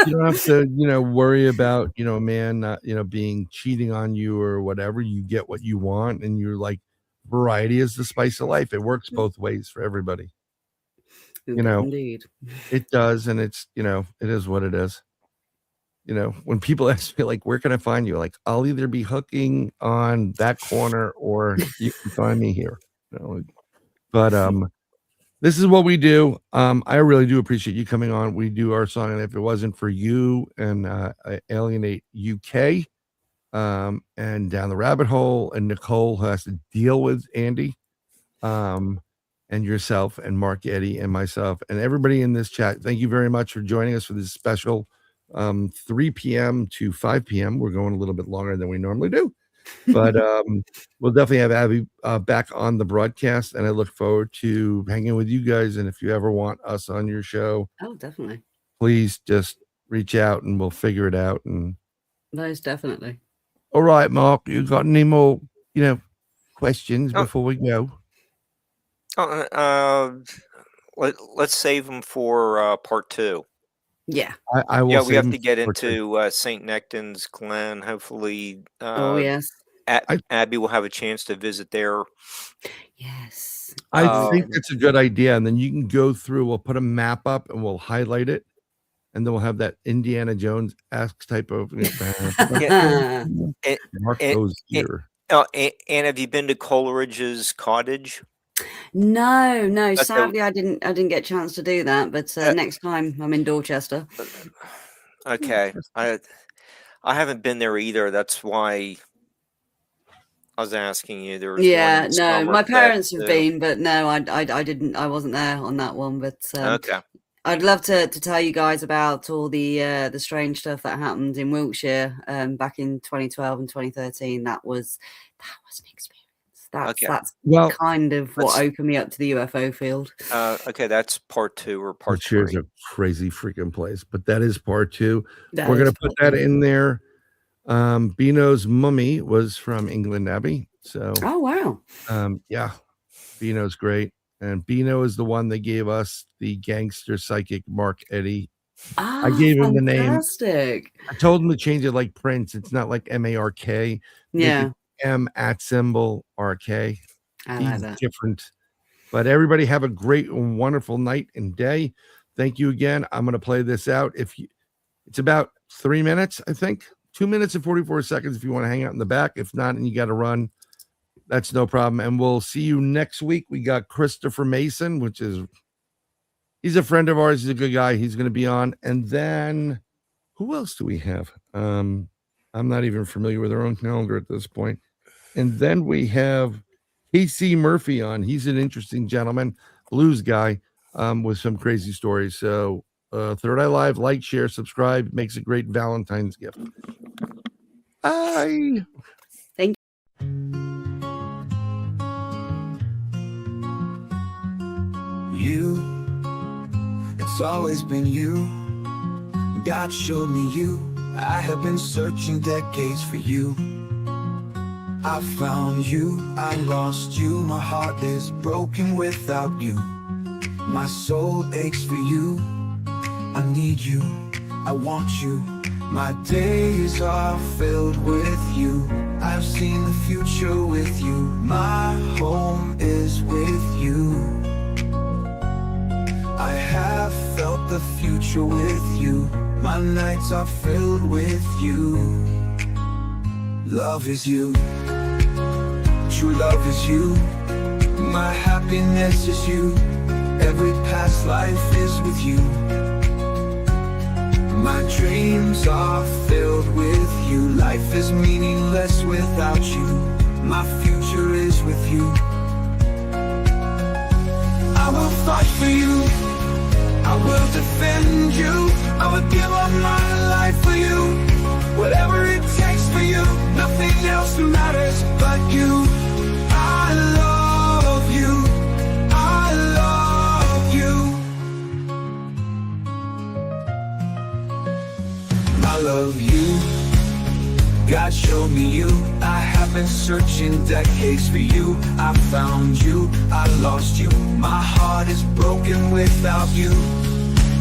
[SPEAKER 3] You don't have to, you know, worry about, you know, a man not, you know, being cheating on you or whatever. You get what you want, and you're like, variety is the spice of life. It works both ways for everybody. You know,
[SPEAKER 5] indeed.
[SPEAKER 3] It does, and it's, you know, it is what it is. You know, when people ask me, like, where can I find you? Like, I'll either be hooking on that corner or you can find me here. You know, but this is what we do. I really do appreciate you coming on. We do our song, and if it wasn't for you and Alienate UK and Down the Rabbit Hole, and Nicole, who has to deal with Andy, and yourself and Mark, Eddy, and myself, and everybody in this chat, thank you very much for joining us for this special 3 p.m. to 5 p.m. We're going a little bit longer than we normally do, but we'll definitely have Abbie back on the broadcast, and I look forward to hanging with you guys. And if you ever want us on your show,
[SPEAKER 5] oh, definitely,
[SPEAKER 3] please just reach out and we'll figure it out. And
[SPEAKER 5] most definitely.
[SPEAKER 3] All right, Mark, you got any more, you know, questions before we go?
[SPEAKER 4] Let's save them for part 2.
[SPEAKER 5] Yeah,
[SPEAKER 3] I will.
[SPEAKER 4] Yeah, we have to get into St. Nectan's Glen. Hopefully,
[SPEAKER 5] oh yes,
[SPEAKER 4] Abbie will have a chance to visit there.
[SPEAKER 5] Yes,
[SPEAKER 3] I think it's a good idea, and then you can go through. We'll put a map up and we'll highlight it, and then we'll have that Indiana Jones-esque type of. Mark goes here.
[SPEAKER 4] And have you been to Coleridge's cottage?
[SPEAKER 5] No. Sadly, I didn't get a chance to do that. But next time I'm in Dorchester.
[SPEAKER 4] Okay, I haven't been there either. That's why I was asking you. There was
[SPEAKER 5] my parents have been, but no, I didn't. I wasn't there on that one. But
[SPEAKER 4] okay.
[SPEAKER 5] I'd love to tell you guys about all the strange stuff that happened in Wiltshire back in 2012 and 2013. That was an experience. That's kind of what opened me up to the UFO field.
[SPEAKER 4] Okay, that's part 2 or part 3.
[SPEAKER 3] Wiltshire's a crazy freaking place, but that is part 2. We're going to put that in there. Beano's mummy was from England, Abbie. So,
[SPEAKER 5] oh wow,
[SPEAKER 3] yeah, Beano's great, and Beano is the one that gave us the gangster psychic Mark Eddy. I gave him the name. I told him to change it like Prince. It's not like MARK.
[SPEAKER 5] Yeah.
[SPEAKER 3] M @RK.
[SPEAKER 5] I like that.
[SPEAKER 3] Different, but everybody have a great and wonderful night and day. Thank you again. I'm going to play this out. It's about 3 minutes, I think, 2 minutes and 44 seconds. If you want to hang out in the back, if not, and you got to run, that's no problem. And we'll see you next week. We got Christopher Mason, he's a friend of ours. He's a good guy. He's going to be on. And then who else do we have? I'm not even familiar with our own calendar at this point. And then we have KC Murphy on. He's an interesting gentleman, blues guy, with some crazy stories. So Third Eye Live, like, share, subscribe. Makes a great Valentine's gift. Bye.
[SPEAKER 5] Thank
[SPEAKER 1] you. It's always been you. God showed me you. I have been searching decades for you. I found you, I lost you. My heart is broken without you. My soul aches for you. I need you, I want you. My days are filled with you. I've seen the future with you. My home is with you. I have felt the future with you. My nights are filled with you. Love is you. True love is you. My happiness is you. Every past life is with you. My dreams are filled with you. Life is meaningless without you. My future is with you. I will fight for you. I will defend you. I would give up my life for you. Whatever it takes for you. Nothing else matters but you. I love you. I love you. I love you. God showed me you. I have been searching decades for you. I found you, I lost you. My heart is broken without you.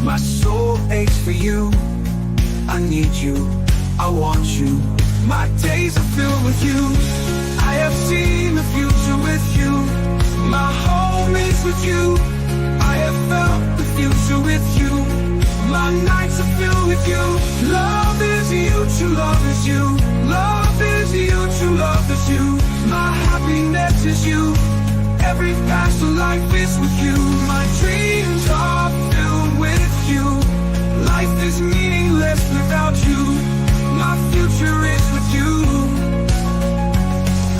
[SPEAKER 1] My soul aches for you. I need you, I want you. My days are filled with you. I have seen the future with you. My home is with you. I have felt the future with you. My nights are filled with you. Love is you, true love is you. Love is you, true love is you. My happiness is you. Every past life is with you. My dreams are filled with you. Life is meaningless without you. My future is with you.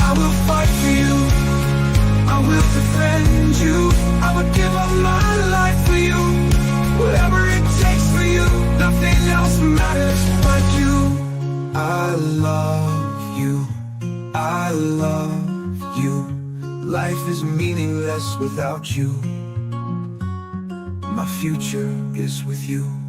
[SPEAKER 1] I will fight for you. I will defend you. I would give up my life for you. Whatever it takes for you. Nothing else matters but you. I love you. I love you. Life is meaningless without you. My future is with you.